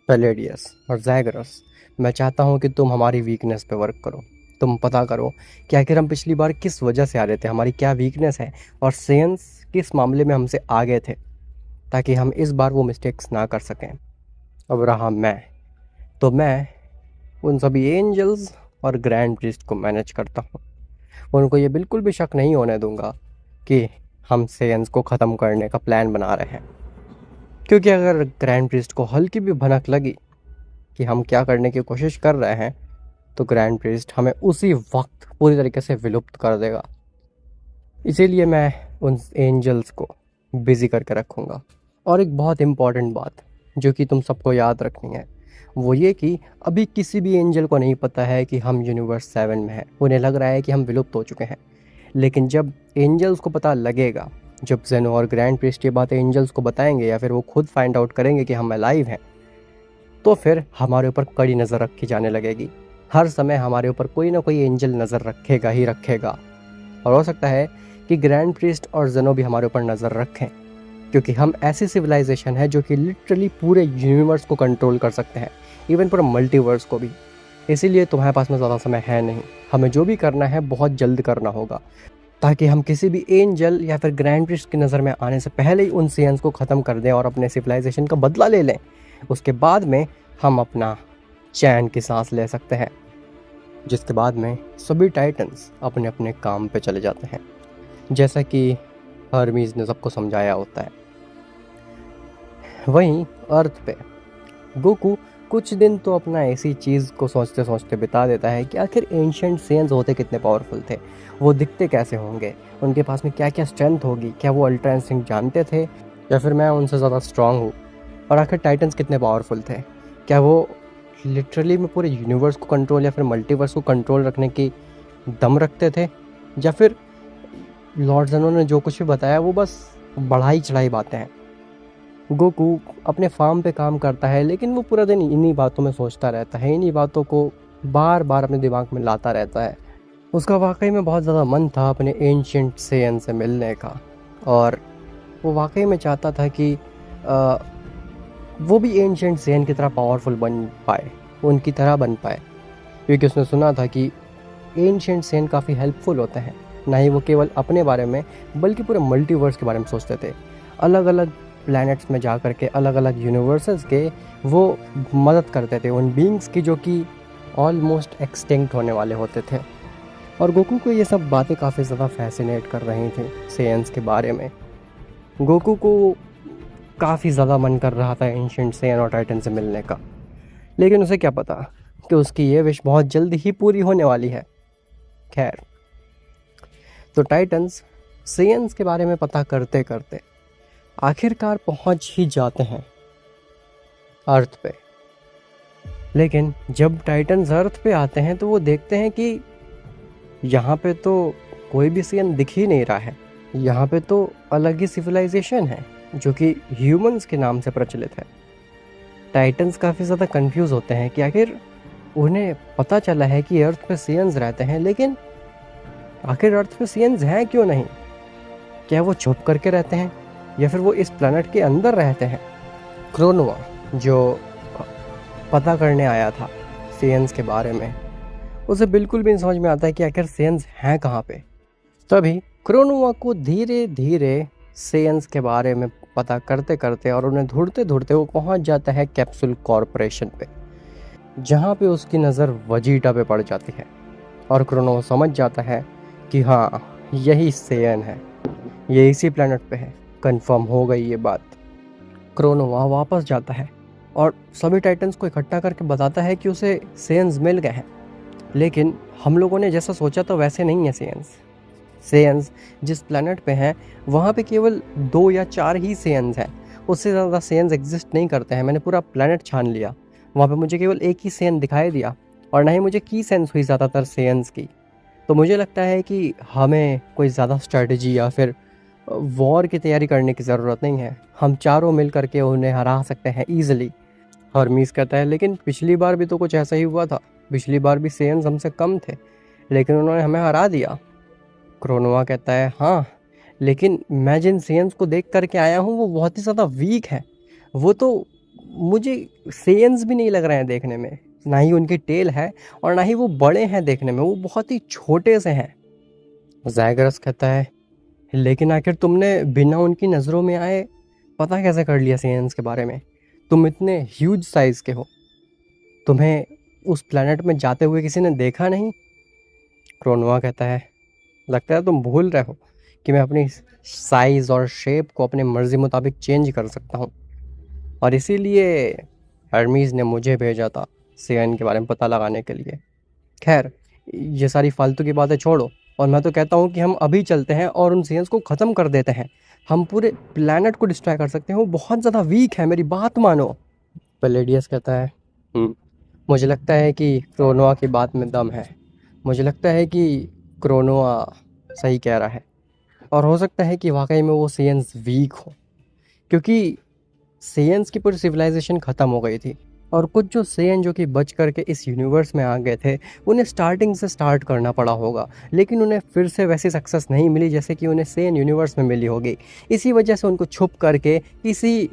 पैलेडियस और ज़ायगरस, मैं चाहता हूँ कि तुम हमारी वीकनेस पे वर्क करो। तुम पता करो कि आखिर हम पिछली बार किस वजह से आ रहे थे, हमारी क्या वीकनेस है और सेयंस किस मामले में हमसे आगे थे, ताकि हम इस बार वो मिस्टेक्स ना कर सकें। अब रहा मैं, तो मैं उन सभी एंजल्स और ग्रैंड प्रीस्ट को मैनेज करता हूँ। उनको ये बिल्कुल भी शक नहीं होने दूंगा कि हम सेयंस को ख़त्म करने का प्लान बना रहे हैं, क्योंकि अगर ग्रैंड प्रीस्ट को हल्की भी भनक लगी कि हम क्या करने की कोशिश कर रहे हैं, तो ग्रैंड प्रीस्ट हमें उसी वक्त पूरी तरीके से विलुप्त कर देगा। इसीलिए मैं उन एंजल्स को बिज़ी करके रखूँगा। और एक बहुत इम्पॉर्टेंट बात जो कि तुम सबको याद रखनी है, वो ये कि अभी किसी भी एंजल को नहीं पता है कि हम यूनिवर्स 7 में हैं। उन्हें लग रहा है कि हम विलुप्त हो चुके हैं, लेकिन जब एंजल्स को पता लगेगा, जब जेनो और ग्रैंड प्रीस्ट ये बात एंजल्स को बताएंगे या फिर वो खुद फाइंड आउट करेंगे कि हम अलाइव हैं, तो फिर हमारे ऊपर कड़ी नज़र रखी जाने लगेगी। हर समय हमारे ऊपर कोई ना कोई एंजल नज़र रखेगा ही रखेगा। और हो सकता है कि ग्रैंड प्रीस्ट और जेनो भी हमारे ऊपर नज़र रखें, क्योंकि हम ऐसी सिविलाइजेशन है जो कि लिटरली पूरे यूनिवर्स को कंट्रोल कर सकते हैं, इवन पूरे मल्टीवर्स को भी। इसीलिए तुम्हारे पास में ज़्यादा समय है नहीं, हमें जो भी करना है बहुत जल्द करना होगा, ताकि हम किसी भी एंजल या फिर ग्रैंड प्रीस्ट की नज़र में आने से पहले ही उन सेयंस को ख़त्म कर दें और अपने सिविलाइजेशन का बदला ले लें। उसके बाद में हम अपना चैन की सांस ले सकते हैं। जिसके बाद में सभी टाइटन्स अपने अपने काम पे चले जाते हैं, जैसा कि हर्मीज ने सबको समझाया होता है। वहीं अर्थ पे गोकू कुछ दिन तो अपना ऐसी चीज़ को सोचते सोचते बिता देता है कि आखिर एंशिएंट सेयंस होते कितने पावरफुल थे, वो दिखते कैसे होंगे, उनके पास में क्या क्या स्ट्रेंथ होगी, क्या वो अल्ट्रा इंस्टिंक्ट जानते थे या फिर मैं उनसे ज़्यादा स्ट्रांग हूँ, और आखिर टाइटन्स कितने पावरफुल थे, क्या वो लिटरली में पूरे यूनिवर्स को कंट्रोल या फिर मल्टीवर्स को कंट्रोल रखने की दम रखते थे, या फिर लॉर्ड जेनो ने जो कुछ भी बताया वो बस बढ़ाई चढ़ाई बातें हैं। गोकू अपने फार्म पे काम करता है, लेकिन वो पूरा दिन इन्हीं बातों में सोचता रहता है, इन्हीं बातों को बार बार अपने दिमाग में लाता रहता है। उसका वाकई में बहुत ज़्यादा मन था अपने एंशिएंट सेयन से मिलने का, और वो वाकई में चाहता था कि वो भी एंशिएंट सेयन की तरह पावरफुल बन पाए, उनकी तरह बन पाए, क्योंकि उसने सुना था कि एंशिएंट सेयन काफ़ी हेल्पफुल होते हैं। ना ही वो केवल अपने बारे में बल्कि पूरे मल्टीवर्स के बारे में सोचते थे। अलग अलग प्लैनेट्स में जा कर के अलग अलग यूनिवर्सेस के वो मदद करते थे उन बीइंग्स की जो कि ऑलमोस्ट एक्सटिंक्ट होने वाले होते थे। और गोकू को ये सब बातें काफ़ी ज़्यादा फैसिनेट कर रही थी सेयंस के बारे में। गोकू को काफ़ी ज़्यादा मन कर रहा था एंशिएंट सेयन और टाइटन से मिलने का, लेकिन उसे क्या पता कि उसकी ये विश बहुत जल्दी ही पूरी होने वाली है। खैर, तो टाइटन्स सेयन्स के बारे में पता करते करते आखिरकार पहुंच ही जाते हैं अर्थ पे। लेकिन जब टाइटन्स अर्थ पे आते हैं तो वो देखते हैं कि यहाँ पे तो कोई भी सेयन दिख ही नहीं रहा है। यहाँ पे तो अलग ही सिविलाइजेशन है जो कि ह्यूमंस के नाम से प्रचलित है। टाइटन्स काफ़ी ज़्यादा कंफ्यूज होते हैं कि आखिर उन्हें पता चला है कि अर्थ पे सेयन्स रहते हैं, लेकिन आखिर अर्थ पे सेयन्स हैं क्यों नहीं? क्या वो छुप करके रहते हैं या फिर वो इस प्लैनेट के अंदर रहते हैं? क्रोनोआ जो पता करने आया था सेयन्स के बारे में, उसे बिल्कुल भी नहीं समझ में आता है कि आखिर सेयन्स हैं कहाँ पे। तभी क्रोनोआ को धीरे धीरे सेयन्स के बारे में पता करते करते और उन्हें ढूंढते ढूंढते वो पहुंच जाता है कैप्सूल कॉरपोरेशन पे, जहाँ पे उसकी नज़र वजीटा पे पड़ जाती है और क्रोनोआ समझ जाता है कि हाँ, यही सेयन है, ये इसी प्लैनेट पे है। कंफर्म हो गई ये बात। क्रोनोआ वापस जाता है और सभी टाइटन्स को इकट्ठा करके बताता है कि उसे सेयन्स मिल गए हैं, लेकिन हम लोगों ने जैसा सोचा था वैसे नहीं है सेयन्स जिस प्लैनेट पे हैं वहाँ पे केवल 2 या 4 ही सेयन्स हैं, उससे ज़्यादा सेयन्स एग्जिस्ट नहीं करते हैं। मैंने पूरा प्लैनेट छान लिया, वहाँ पे मुझे केवल एक ही सेयन दिखाई दिया और ना ही मुझे की सेंस हुई ज़्यादातर सेयन्स की। तो मुझे लगता है कि हमें कोई ज़्यादा स्ट्रेटजी या फिर वॉर की तैयारी करने की ज़रूरत नहीं है, हम चारों मिल करके उन्हें हरा सकते हैं ईजिली। हर्मीस कहता है लेकिन पिछली बार भी तो कुछ ऐसा ही हुआ था, पिछली बार भी सेयन्स हमसे कम थे लेकिन उन्होंने हमें हरा दिया। क्रोनोआ कहता है हाँ, लेकिन मैं जिन सेयन्स को देख करके आया हूँ वो बहुत ही ज़्यादा वीक है, वो तो मुझे सेयन्स भी नहीं लग रहे हैं देखने में, ना ही उनकी टेल है और ना ही वो बड़े हैं देखने में, वो बहुत ही छोटे से हैं। ज़ायगरस कहता है लेकिन आखिर तुमने बिना उनकी नज़रों में आए पता कैसे कर लिया सेयन्स के बारे में? तुम इतने ह्यूज साइज़ के हो, तुम्हें उस प्लैनेट में जाते हुए किसी ने देखा नहीं? क्रोनोआ कहता है लगता है तुम भूल रहे हो कि मैं अपनी साइज़ और शेप को अपने मर्ज़ी मुताबिक चेंज कर सकता हूँ, और इसीलिए हर्मीज़ ने मुझे भेजा था सेयन के बारे में पता लगाने के लिए। खैर, ये सारी फालतू की बातें छोड़ो और मैं तो कहता हूँ कि हम अभी चलते हैं और उन सेयन्स को ख़त्म कर देते हैं। हम पूरे प्लैनेट को डिस्ट्रॉय कर सकते हैं, वो बहुत ज़्यादा वीक है, मेरी बात मानो। पैलेडियस कहता है मुझे लगता है कि क्रोनोआ की बात में दम है, मुझे लगता है कि क्रोनोआ सही कह रहा है और हो सकता है कि वाकई में वो सेयन्स वीक हो, क्योंकि सेयन्स की पूरी सिविलाइजेशन ख़त्म हो गई थी और कुछ जो सेयन जो कि बच करके इस यूनिवर्स में आ गए थे उन्हें स्टार्टिंग से स्टार्ट करना पड़ा होगा, लेकिन उन्हें फिर से वैसी सक्सेस नहीं मिली जैसे कि उन्हें सेयन यूनिवर्स में मिली होगी। इसी वजह से उनको छुप करके किसी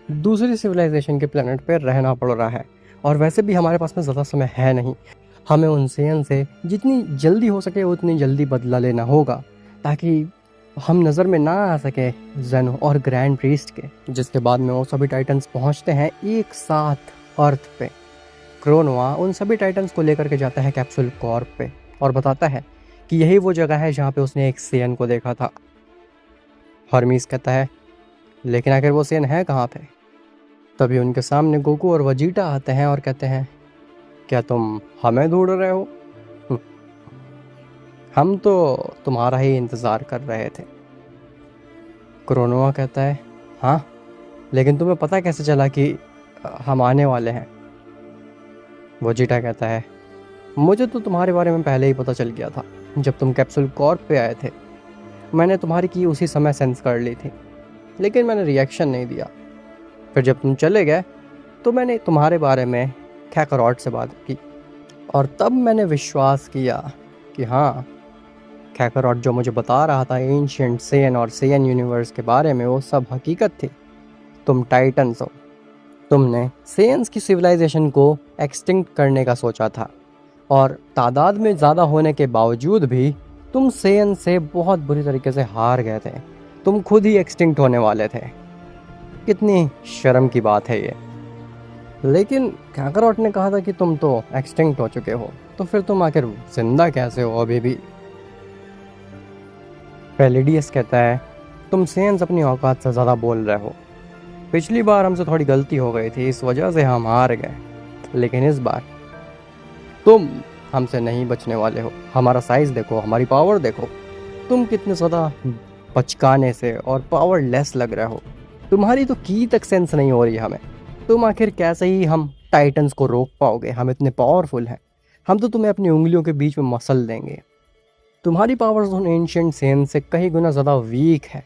दूसरी सिविलाइजेशन के प्लेनेट पर रहना पड़ रहा है, और वैसे भी हमारे पास में ज़्यादा समय है नहीं। हमें उन सेयन से जितनी जल्दी हो सके उतनी जल्दी बदला लेना होगा ताकि हम नज़र में ना आ सके जेनो और ग्रैंड प्रीस्ट के। जिसके बाद में वो सभी टाइटन्स पहुंचते हैं एक साथ अर्थ पे। क्रोनोआ उन सभी टाइटन्स को लेकर के जाता है कैप्सूल कॉर्प पे और बताता है कि यही वो जगह है जहाँ पे उसने एक सेयन को देखा था। हर्मीस कहता है लेकिन आखिर वो सेयन है कहाँ पे? तभी उनके सामने गोकू और वजीटा आते हैं और कहते हैं क्या तुम हमें ढूंढ रहे हो? हम तो तुम्हारा ही इंतज़ार कर रहे थे। क्रोनोआ कहता है हाँ, लेकिन तुम्हें पता कैसे चला कि हम आने वाले हैं? वजीटा कहता है मुझे तो तुम्हारे बारे में पहले ही पता चल गया था, जब तुम कैप्सूल कॉर्प पे आए थे मैंने तुम्हारी की उसी समय सेंस कर ली थी, लेकिन मैंने रिएक्शन नहीं दिया। फिर जब तुम चले गए तो मैंने तुम्हारे बारे में कैकरॉट से बात की और तब मैंने विश्वास किया कि हाँ, कैकरॉट जो मुझे बता रहा था एंशिएंट सेयन और सेयन यूनिवर्स के बारे में वो सब हकीकत थी। तुम टाइटन्स हो, तुमने सेयन्स की सिविलाइजेशन को एक्सटिंक्ट करने का सोचा था और तादाद में ज़्यादा होने के बावजूद भी तुम सेयन से बहुत बुरी तरीके से हार गए थे। तुम खुद ही एक्सटिंक्ट होने वाले थे। कितनी शर्म की बात है ये। लेकिन कैकरॉट ने कहा था कि तुम तो एक्सटिंक्ट हो चुके हो, तो फिर तुम आखिर जिंदा कैसे हो अभी भी? पैलेडियस कहता है तुम सेयन्स अपनी औकात से ज़्यादा बोल रहे हो। पिछली बार हमसे थोड़ी गलती हो गई थी, इस वजह से हम हार गए, लेकिन इस बार तुम हमसे नहीं बचने वाले हो। हमारा साइज़ देखो, हमारी पावर देखो, तुम कितने ज़्यादा पचकाने से और पावरलेस लग रहे हो। तुम्हारी तो की तक सेंस नहीं हो रही हमें। तुम आखिर कैसे ही हम टाइटन्स को रोक पाओगे? हम इतने पावरफुल हैं। हम तो तुम्हें अपनी उंगलियों के बीच में मसल देंगे। तुम्हारी पावर्स उन एंशिएंट सेन से कई गुना ज़्यादा वीक है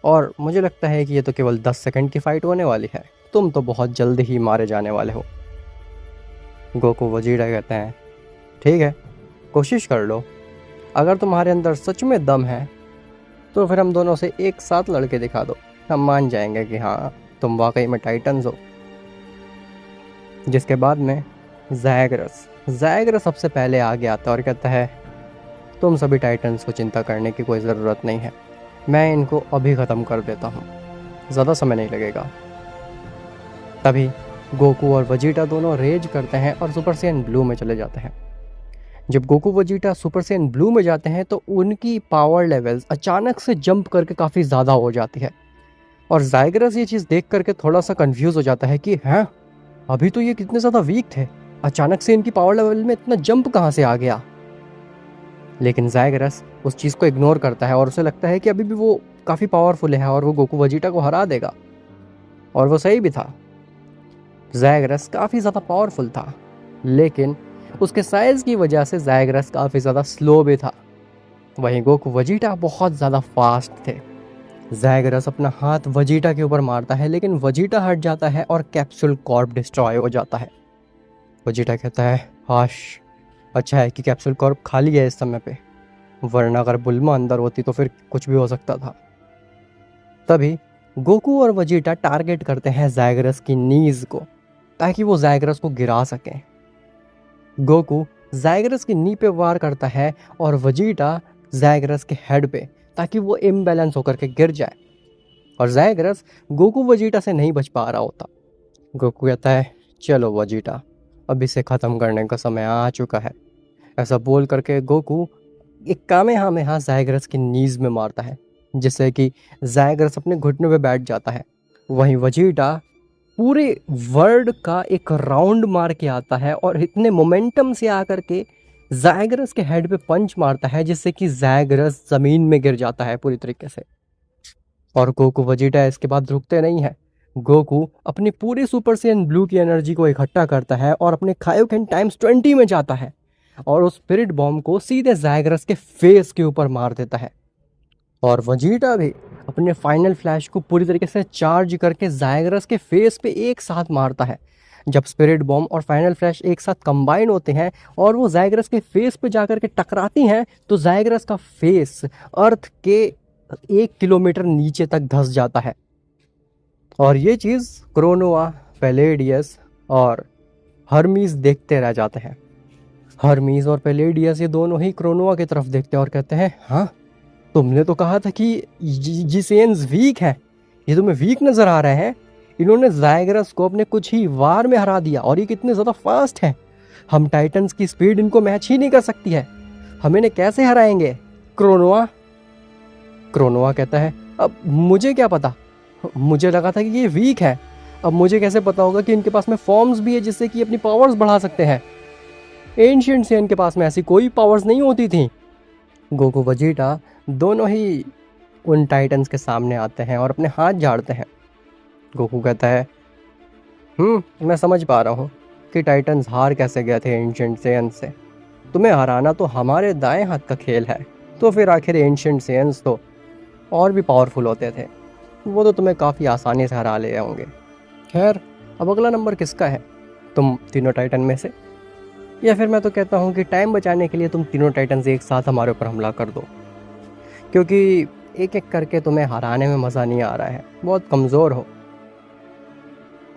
और मुझे लगता है कि ये तो केवल 10 सेकंड की फ़ाइट होने वाली है। तुम तो बहुत जल्द ही मारे जाने वाले हो। गोकू वजीरा कहते हैं, ठीक है, कोशिश कर लो। अगर तुम्हारे अंदर सच में दम है तो फिर हम दोनों से एक साथ लड़के दिखा दो। हम मान जाएंगे कि हाँ, तुम वाकई में टाइटन्स हो। जिसके बाद में ज़ायग्रस सबसे पहले आगे आता है और कहता है, तुम सभी टाइटन्स को चिंता करने की कोई ज़रूरत नहीं है। मैं इनको अभी ख़त्म कर देता हूँ, ज़्यादा समय नहीं लगेगा। तभी गोकू और वजीटा दोनों रेज करते हैं और सुपर सैयन ब्लू में चले जाते हैं। जब Goku Vegeta super Saiyan blue में जाते हैं तो उनकी पावर लेवल्स अचानक से जंप करके काफ़ी ज़्यादा हो जाती है और ज़ायग्रस ये चीज़ देख करके थोड़ा सा कंफ्यूज हो जाता है कि हैं, अभी तो ये कितने ज़्यादा वीक थे, अचानक से इनकी पावर लेवल में इतना जंप कहाँ से आ गया। लेकिन ज़ायग्रस उस चीज़ को इग्नोर करता है और उसे लगता है कि अभी भी वो काफ़ी पावरफुल है और वो गोकू वजीटा को हरा देगा। और वो सही भी था। ज़ायग्रस काफ़ी ज़्यादा पावरफुल था, लेकिन उसके साइज़ की वजह से ज़ायग्रस काफ़ी ज़्यादा स्लो भी था। वहीं गोकू वजीटा बहुत ज़्यादा फास्ट थे। ज़ायग्रस अपना हाथ वजीटा के ऊपर मारता है, लेकिन वजीटा हट जाता है और कैप्सूल कॉर्प डिस्ट्रॉय हो जाता है। वजीटा कहता है, हाश, अच्छा है कि कैप्सूल कॉर्प खाली है इस समय पे, वरना अगर बुल्मा अंदर होती तो फिर कुछ भी हो सकता था। तभी गोकू और वजीटा टारगेट करते हैं ज़ायग्रस की नीज़ को ताकि वो ज़ायग्रस को गिरा सकें। गोकू ज़ायग्रस की नी पे वार करता है और वजीटा ज़ायग्रस के हेड पे, ताकि वो इम्बैलेंस होकर के गिर जाए और ज़ायग्रस गोकू वजीटा से नहीं बच पा रहा होता। गोकू कहता है, चलो वजीटा, अब इसे ख़त्म करने का समय आ चुका है। ऐसा बोल करके गोकू एक कामेहामेहा ज़ायग्रस की नीज़ में मारता है, जिससे कि ज़ायग्रस अपने घुटनों पे बैठ जाता है। वहीं वजीटा पूरे वर्ल्ड का एक राउंड मार के आता है और इतने मोमेंटम से आकर के ज़ायग्रस के हेड पे पंच मारता है, जिससे कि ज़ायग्रस ज़मीन में गिर जाता है पूरी तरीके से। और गोकू वजीटा इसके बाद रुकते नहीं है। गोकू अपनी पूरी सुपर सैयन ब्लू की एनर्जी को इकट्ठा करता है और अपने कायोकेन टाइम्स 20 में जाता है और उस स्पिरिट बॉम्ब को सीधे ज़ायग्रस के फेस के ऊपर मार देता है। और वजीटा भी अपने फाइनल फ्लैश को पूरी तरीके से चार्ज करके ज़ायग्रस के फेस पे एक साथ मारता है। जब स्पिरिट बॉम्ब और फाइनल फ्लैश एक साथ कंबाइन होते हैं और वो ज़ायग्रस के फेस पे जाकर के टकराती हैं तो ज़ायग्रस का फेस अर्थ के 1 किलोमीटर नीचे तक धंस जाता है। और ये चीज़ क्रोनोआ, पैलेडियस और हर्मीज़ देखते रह जाते हैं। हर्मीज़ और पैलेडियस ये दोनों ही क्रोनोआ की तरफ देखते हैं और कहते हैं, हाँ, तुमने तो कहा था कि जिसेन्स वीक हैं, ये तुम्हें वीक नज़र आ रहे हैं। इन्होंने ज़ायग्रस को अपने कुछ ही वार में हरा दिया और ये कितने ज़्यादा फास्ट हैं। हम टाइटन्स की स्पीड इनको मैच ही नहीं कर सकती है। हम इन्हें कैसे हराएंगे? क्रोनोआ कहता है, अब मुझे क्या पता, मुझे लगा था कि ये वीक है। अब मुझे कैसे पता होगा कि इनके पास में फॉर्म्स भी है जिससे कि अपनी पावर्स बढ़ा सकते हैं। एंशिएंट सेन के पास में ऐसी कोई पावर्स नहीं होती थी। गोकू वजीटा दोनों ही उन टाइटन्स के सामने आते हैं और अपने हाथ झाड़ते हैं। गोकू कहता है, मैं समझ पा रहा हूँ कि टाइटन्स हार कैसे गए थे एंशिएंट सेन से। तुम्हें हराना तो हमारे दाएं हाथ का खेल है, तो फिर आखिर एंशिएंट सेन्स तो और भी पावरफुल होते थे, वो तो तुम्हें काफ़ी आसानी से हरा ले होंगे। खैर, अब अगला नंबर किसका है, तुम तीनों टाइटन में से? या फिर मैं तो कहता हूँ कि टाइम बचाने के लिए तुम तीनों टाइटन्स एक साथ हमारे ऊपर हमला कर दो, क्योंकि एक एक करके तुम्हें हराने में मज़ा नहीं आ रहा है, बहुत कमज़ोर हो।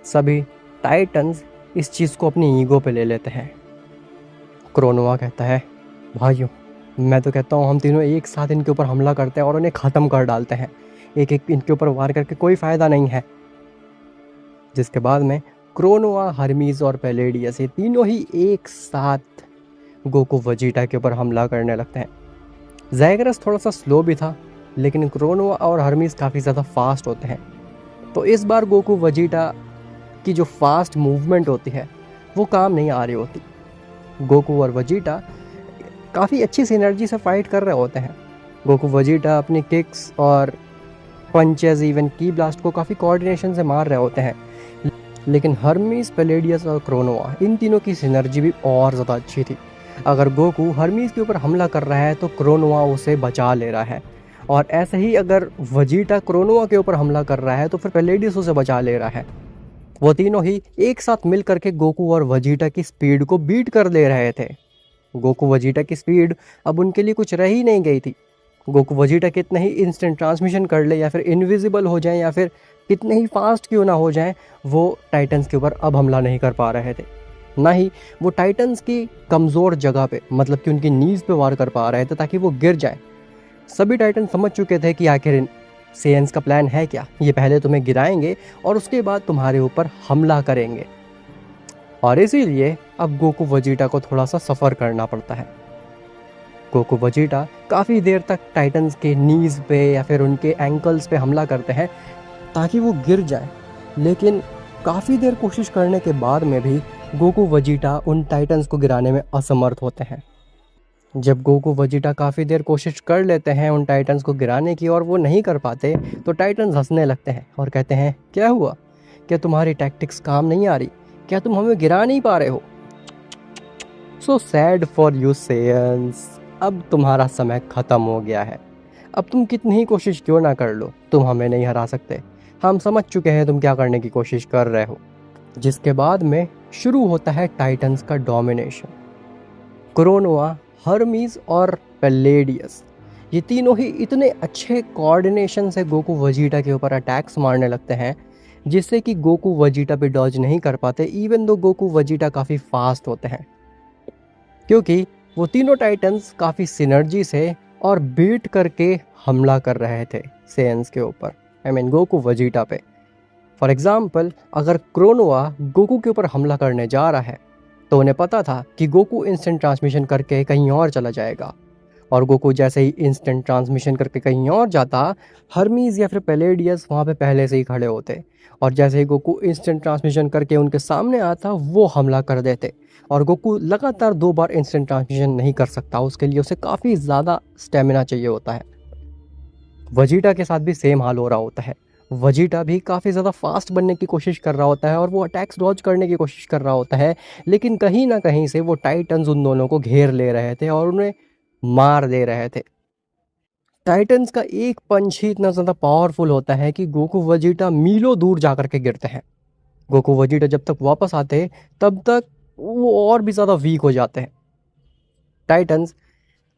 सभी टाइटन्स इस चीज़ को अपनी ईगो पे ले लेते हैं। क्रोनोआ कहता है, भाइयों, मैं तो कहता हूँ हम तीनों एक साथ इनके ऊपर हमला करते हैं और उन्हें ख़त्म कर डालते हैं। एक एक इनके ऊपर वार करके कोई फ़ायदा नहीं है। जिसके बाद में क्रोनोआ, हर्मीज़ और पैलेडियस ये तीनों ही एक साथ गोकू वजीटा के ऊपर हमला करने लगते हैं। ज़ायग्रस थोड़ा सा स्लो भी था, लेकिन क्रोनोआ और हर्मीज़ काफ़ी ज़्यादा फास्ट होते हैं। तो इस बार गोकू वजीटा की जो फास्ट मूवमेंट होती है वो काम नहीं आ रही होती। गोकू और वजीटा काफ़ी अच्छी सिनर्जी से फाइट कर रहे होते हैं। गोकू वजीटा अपनी किक्स और पंचेस, इवन की ब्लास्ट को काफ़ी कोऑर्डिनेशन से मार रहे होते हैं। लेकिन हर्मीस, पेलेडियस और क्रोनोआ, इन तीनों की सिनर्जी भी और ज़्यादा अच्छी थी। अगर गोकू हर्मीस के ऊपर हमला कर रहा है तो क्रोनोआ उसे बचा ले रहा है, और ऐसे ही अगर वजीटा क्रोनोआ के ऊपर हमला कर रहा है तो फिर पेलेडियस उसे बचा ले रहा है। वो तीनों ही एक साथ मिल करके गोकू और वजीटा की स्पीड को बीट कर ले रहे थे। गोकू वजीटा की स्पीड अब उनके लिए कुछ रह ही नहीं गई थी। गोकू वजीटा कितने ही इंस्टेंट ट्रांसमिशन कर ले या फिर इनविजिबल हो जाए या फिर कितने ही फास्ट क्यों ना हो जाए, वो टाइटन्स के ऊपर अब हमला नहीं कर पा रहे थे। ना ही वो टाइटन्स की कमज़ोर जगह पे, मतलब कि उनकी नीज़ पे वार कर पा रहे थे ताकि वो गिर जाए। सभी टाइटन समझ चुके थे कि आखिर सेयन्स का प्लान है क्या। ये पहले तुम्हें गिराएंगे और उसके बाद तुम्हारे ऊपर हमला करेंगे, और इसीलिए अब गोकू वजीटा को थोड़ा सा सफ़र करना पड़ता है। गोकू वजीटा काफ़ी देर तक टाइटन्स के नीज़ पे या फिर उनके एंकल्स पे हमला करते हैं ताकि वो गिर जाए, लेकिन काफ़ी देर कोशिश करने के बाद में भी गोकू वजीटा उन टाइटन्स को गिराने में असमर्थ होते हैं। जब गोकू वजीटा काफ़ी देर कोशिश कर लेते हैं उन टाइटन्स को गिराने की और वो नहीं कर पाते, तो टाइटन्स हंसने लगते हैं और कहते हैं, क्या हुआ, क्या तुम्हारी टैक्टिक्स काम नहीं आ रही, क्या तुम हमें गिरा नहीं पा रहे हो? सो सैड फॉर यू सेयन्स, अब तुम्हारा समय ख़त्म हो गया है। अब तुम कितनी ही कोशिश क्यों ना कर लो, तुम हमें नहीं हरा सकते। हम समझ चुके हैं तुम क्या करने की कोशिश कर रहे हो। जिसके बाद में शुरू होता है टाइटन्स का डोमिनेशन। क्रोनोआ, हर्मीज और पेलेडियस, ये तीनों ही इतने अच्छे कोऑर्डिनेशन से गोकू वजीटा के ऊपर अटैक्स मारने लगते हैं जिससे कि गोकू वजीटा पे डॉज नहीं कर पाते, इवन दो गोकू वजीटा काफ़ी फास्ट होते हैं, क्योंकि वो तीनों टाइटन्स काफ़ी सिनर्जी से और बीट करके हमला कर रहे थे सेयन्स के ऊपर, आई मीन गोकू वजीटा पे। फॉर एग्जाम्पल, अगर क्रोनोआ गोकू के ऊपर हमला करने जा रहा है तो उन्हें पता था कि गोकू इंस्टेंट ट्रांसमिशन करके कहीं और चला जाएगा, और गोकू जैसे ही इंस्टेंट ट्रांसमिशन करके कहीं और जाता, हर्मीज या फिर पेलेडियस वहाँ पे पहले से ही खड़े होते, और जैसे ही गोकू इंस्टेंट ट्रांसमिशन करके उनके सामने आता वो हमला कर देते। और गोकू लगातार 2 बार इंस्टेंट ट्रांसमिशन नहीं कर सकता, उसके लिए उसे काफ़ी ज़्यादा स्टेमिना चाहिए होता है। वजीटा के साथ भी सेम हाल हो रहा होता है। वजीटा भी काफ़ी ज़्यादा फास्ट बनने की कोशिश कर रहा होता है और वो अटैक्स डॉज करने की कोशिश कर रहा होता है, लेकिन कहीं ना कहीं से वो टाइटन्स उन दोनों को घेर ले रहे थे और उन्हें मार दे रहे थे। टाइटन्स का एक पंच ही इतना ज़्यादा पावरफुल होता है कि गोकू वजीटा मीलों दूर जा करके गिरते हैं। गोकू वजीटा जब तक वापस आते तब तक वो और भी ज़्यादा वीक हो जाते हैं। टाइटन्स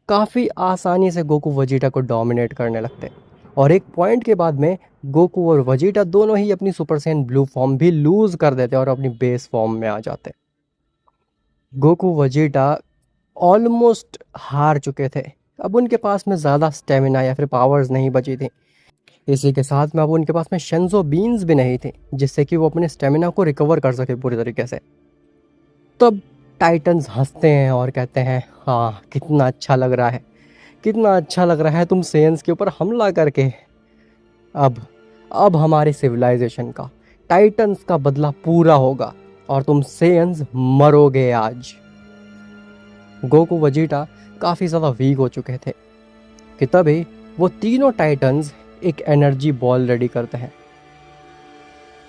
काफ़ी आसानी से गोकू वजीटा को डोमिनेट करने लगते हैं, और एक पॉइंट के बाद में गोकू और वजीटा दोनों ही अपनी सुपर सैयन ब्लू फॉर्म भी लूज़ कर देते और अपनी बेस फॉर्म में आ जाते। गोकू वजीटा ऑलमोस्ट हार चुके थे, अब उनके पास में ज़्यादा स्टेमिना या फिर पावर्स नहीं बची थी। इसी के साथ में अब उनके पास में शेंजो बीन्स भी नहीं थी जिससे कि वो अपने स्टेमिना को रिकवर कर सके पूरी तरीके से। तब टाइटन्स हंसते हैं और कहते हैं, हाँ कितना अच्छा लग रहा है, कितना अच्छा लग रहा है तुम सेयन्स के ऊपर हमला करके। अब हमारी सिविलाइजेशन का, टाइटन्स का बदला पूरा होगा और तुम सेयन्स मरोगे आज। गोकू वजीटा काफ़ी ज़्यादा वीक हो चुके थे कि तभी वो तीनों टाइटन्स एक एनर्जी बॉल रेडी करते हैं।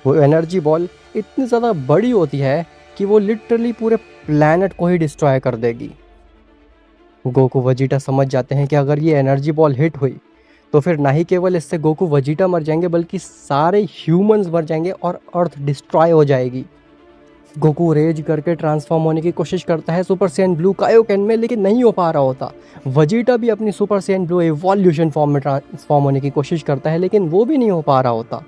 वो एनर्जी बॉल इतनी ज़्यादा बड़ी होती है कि वो लिटरली पूरे प्लैनेट को ही डिस्ट्रॉय कर देगी। गोकू वजीटा समझ जाते हैं कि अगर ये एनर्जी बॉल हिट हुई तो फिर ना ही केवल इससे गोकू वजीटा मर जाएंगे बल्कि सारे ह्यूमंस मर जाएंगे और अर्थ डिस्ट्रॉय हो जाएगी। गोकू रेज करके ट्रांसफॉर्म होने की कोशिश करता है सुपर सैयन ब्लू कायोकेन में, लेकिन नहीं हो पा रहा होता। वजीटा भी अपनी super Saiyan blue evolution form में ट्रांसफॉर्म होने की कोशिश करता है, लेकिन वो भी नहीं हो पा रहा होता।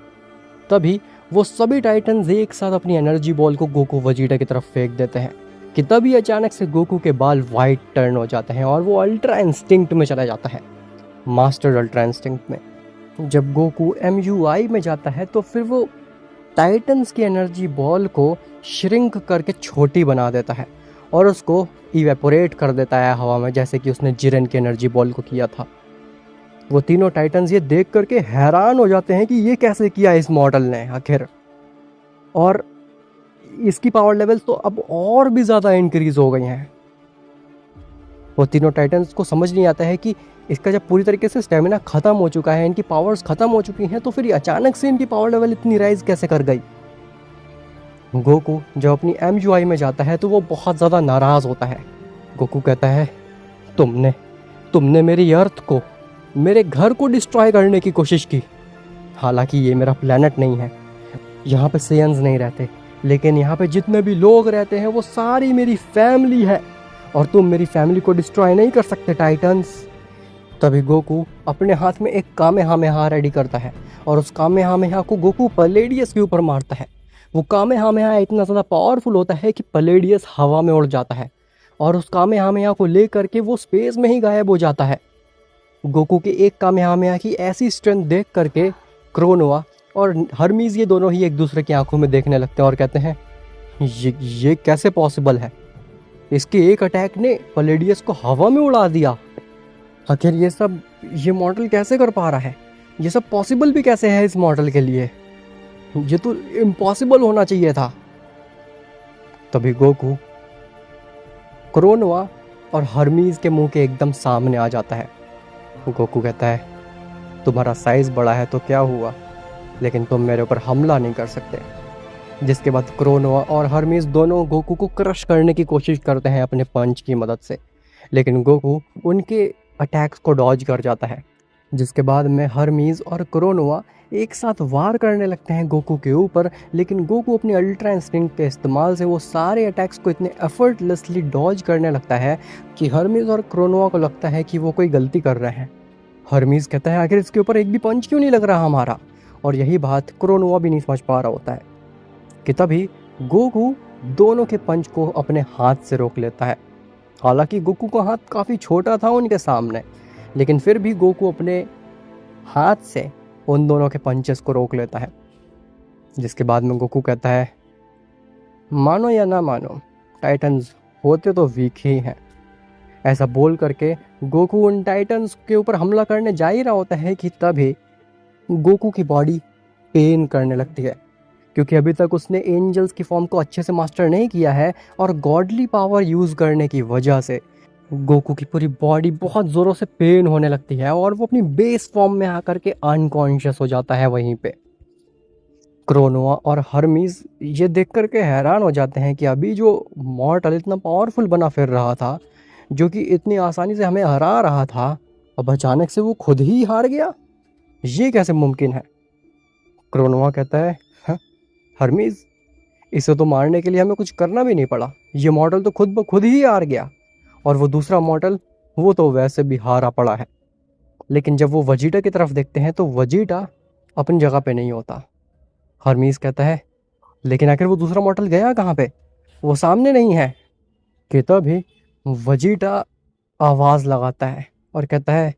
तभी वो सभी टाइटन्स एक साथ अपनी एनर्जी बॉल को गोकू वजीटा की तरफ फेंक देते हैं कि तभी अचानक से गोकू के बाल वाइट टर्न हो जाते हैं और वो अल्ट्रा इंस्टिंक्ट में चला जाता है, मास्टर अल्ट्रा इंस्टिंक्ट में। जब गोकू MUI में जाता है तो फिर वो टाइटन्स की एनर्जी बॉल को श्रिंक करके छोटी बना देता है और उसको इवेपोरेट कर देता है हवा में, जैसे कि उसने जिरेन की एनर्जी बॉल को किया था। वो तीनों टाइटन्स ये देख करके हैरान हो जाते हैं कि ये कैसे किया इस मॉडल ने आखिर, और इसकी पावर लेवल तो अब और भी ज़्यादा इंक्रीज हो गई हैं। वो तीनों टाइटन्स को समझ नहीं आता है कि इसका जब पूरी तरीके से स्टेमिना ख़त्म हो चुका है, इनकी पावर्स ख़त्म हो चुकी हैं, तो फिर ये अचानक से इनकी पावर लेवल इतनी राइज कैसे कर गई। गोकू जब अपनी एमयूआई में जाता है तो वो बहुत ज़्यादा नाराज़ होता है। गोकू कहता है, तुमने तुमने मेरी अर्थ को, मेरे घर को डिस्ट्रॉय करने की कोशिश की। हालांकि ये मेरा प्लेनेट नहीं है, यहाँ पे सेयंस नहीं रहते, लेकिन यहाँ पे जितने भी लोग रहते हैं वो सारी मेरी फैमिली है, और तुम मेरी फैमिली को डिस्ट्रॉय नहीं कर सकते टाइटन्स। तभी गोकू अपने हाथ में एक कामेहामेहा रेडी करता है, और उस कामेहामेहा को गोकू पलेडियस के ऊपर मारता है। वो कामेहामेहा इतना ज़्यादा पावरफुल होता है कि पलेडियस हवा में उड़ जाता है, और उस कामेहामेहा को ले करके वो स्पेस में ही गायब हो जाता है। गोकू के एक कामेहामेहा की ऐसी स्ट्रेंथ देख करके क्रोनोआ और हर्मीज़ ये दोनों ही एक दूसरे की आंखों में देखने लगते हैं और कहते हैं, ये कैसे पॉसिबल है। इसके एक अटैक ने पलेडियस को हवा में उड़ा दिया। आखिर ये मॉडल कैसे कर पा रहा है, ये सब पॉसिबल भी कैसे है इस मॉडल के लिए, ये तो इम्पॉसिबल होना चाहिए था। तभी गोकू क्रोनोआ और हर्मीज़ के मुंह के एकदम सामने आ जाता है। गोकू कहता है, तुम्हारा साइज़ बड़ा है तो क्या हुआ, लेकिन तुम मेरे ऊपर हमला नहीं कर सकते। जिसके बाद क्रोनोआ और हर्मीज़ दोनों गोकू को क्रश करने की कोशिश करते हैं अपने पंच की मदद से, लेकिन गोकू उनके अटैक्स को डॉज कर जाता है। जिसके बाद में हर्मीज़ और क्रोनोआ एक साथ वार करने लगते हैं गोकू के ऊपर, लेकिन गोकू अपनी अल्ट्रा इंस्टिंक्ट के इस्तेमाल से वो सारे अटैक्स को इतने एफर्टलेसली डॉज करने लगता है कि हर्मीज़ और क्रोनोआ को लगता है कि वो कोई गलती कर रहे हैं। हर्मीज़ कहता है, आखिर इसके ऊपर एक भी पंच क्यों नहीं लग रहा हमारा, और यही बात क्रोनोआ भी नहीं समझ पा रहा होता है कि तभी गोकू दोनों के पंच को अपने हाथ से रोक लेता है। हालांकि गोकू का हाथ काफ़ी छोटा था उनके सामने, लेकिन फिर भी गोकू अपने हाथ से उन दोनों के पंचेस को रोक लेता है। जिसके बाद में गोकू कहता है, मानो या ना मानो, टाइटन्स होते तो वीक ही हैं। ऐसा बोल करके गोकू उन टाइटन्स के ऊपर हमला करने जा ही रहा होता है कि तभी गोकू की बॉडी पेन करने लगती है, क्योंकि अभी तक उसने एंजल्स की फॉर्म को अच्छे से मास्टर नहीं किया है, और गॉडली पावर यूज़ करने की वजह से गोकू की पूरी बॉडी बहुत ज़ोरों से पेन होने लगती है, और वो अपनी बेस फॉर्म में आकर के अनकॉन्शियस हो जाता है वहीं पे। क्रोनोआ और हर्मीज़ ये देख करके हैरान हो जाते हैं कि अभी जो मॉर्टल इतना पावरफुल बना फिर रहा था, जो कि इतनी आसानी से हमें हरा रहा था, अब अचानक से वो खुद ही हार गया, ये कैसे मुमकिन है। क्रोनोआ कहता है, हर्मीज़, इसे तो मारने के लिए हमें कुछ करना भी नहीं पड़ा, ये मॉडल तो खुद ब खुद ही हार गया, और वो दूसरा मॉडल वो तो वैसे भी हारा पड़ा है। लेकिन जब वो वजीटा की तरफ देखते हैं तो वजीटा अपनी जगह पे नहीं होता। हर्मीज़ कहता है, लेकिन आखिर वो दूसरा मॉडल गया कहाँ पे, वो सामने नहीं है। कि तभी वजीटा आवाज़ लगाता है और कहता है,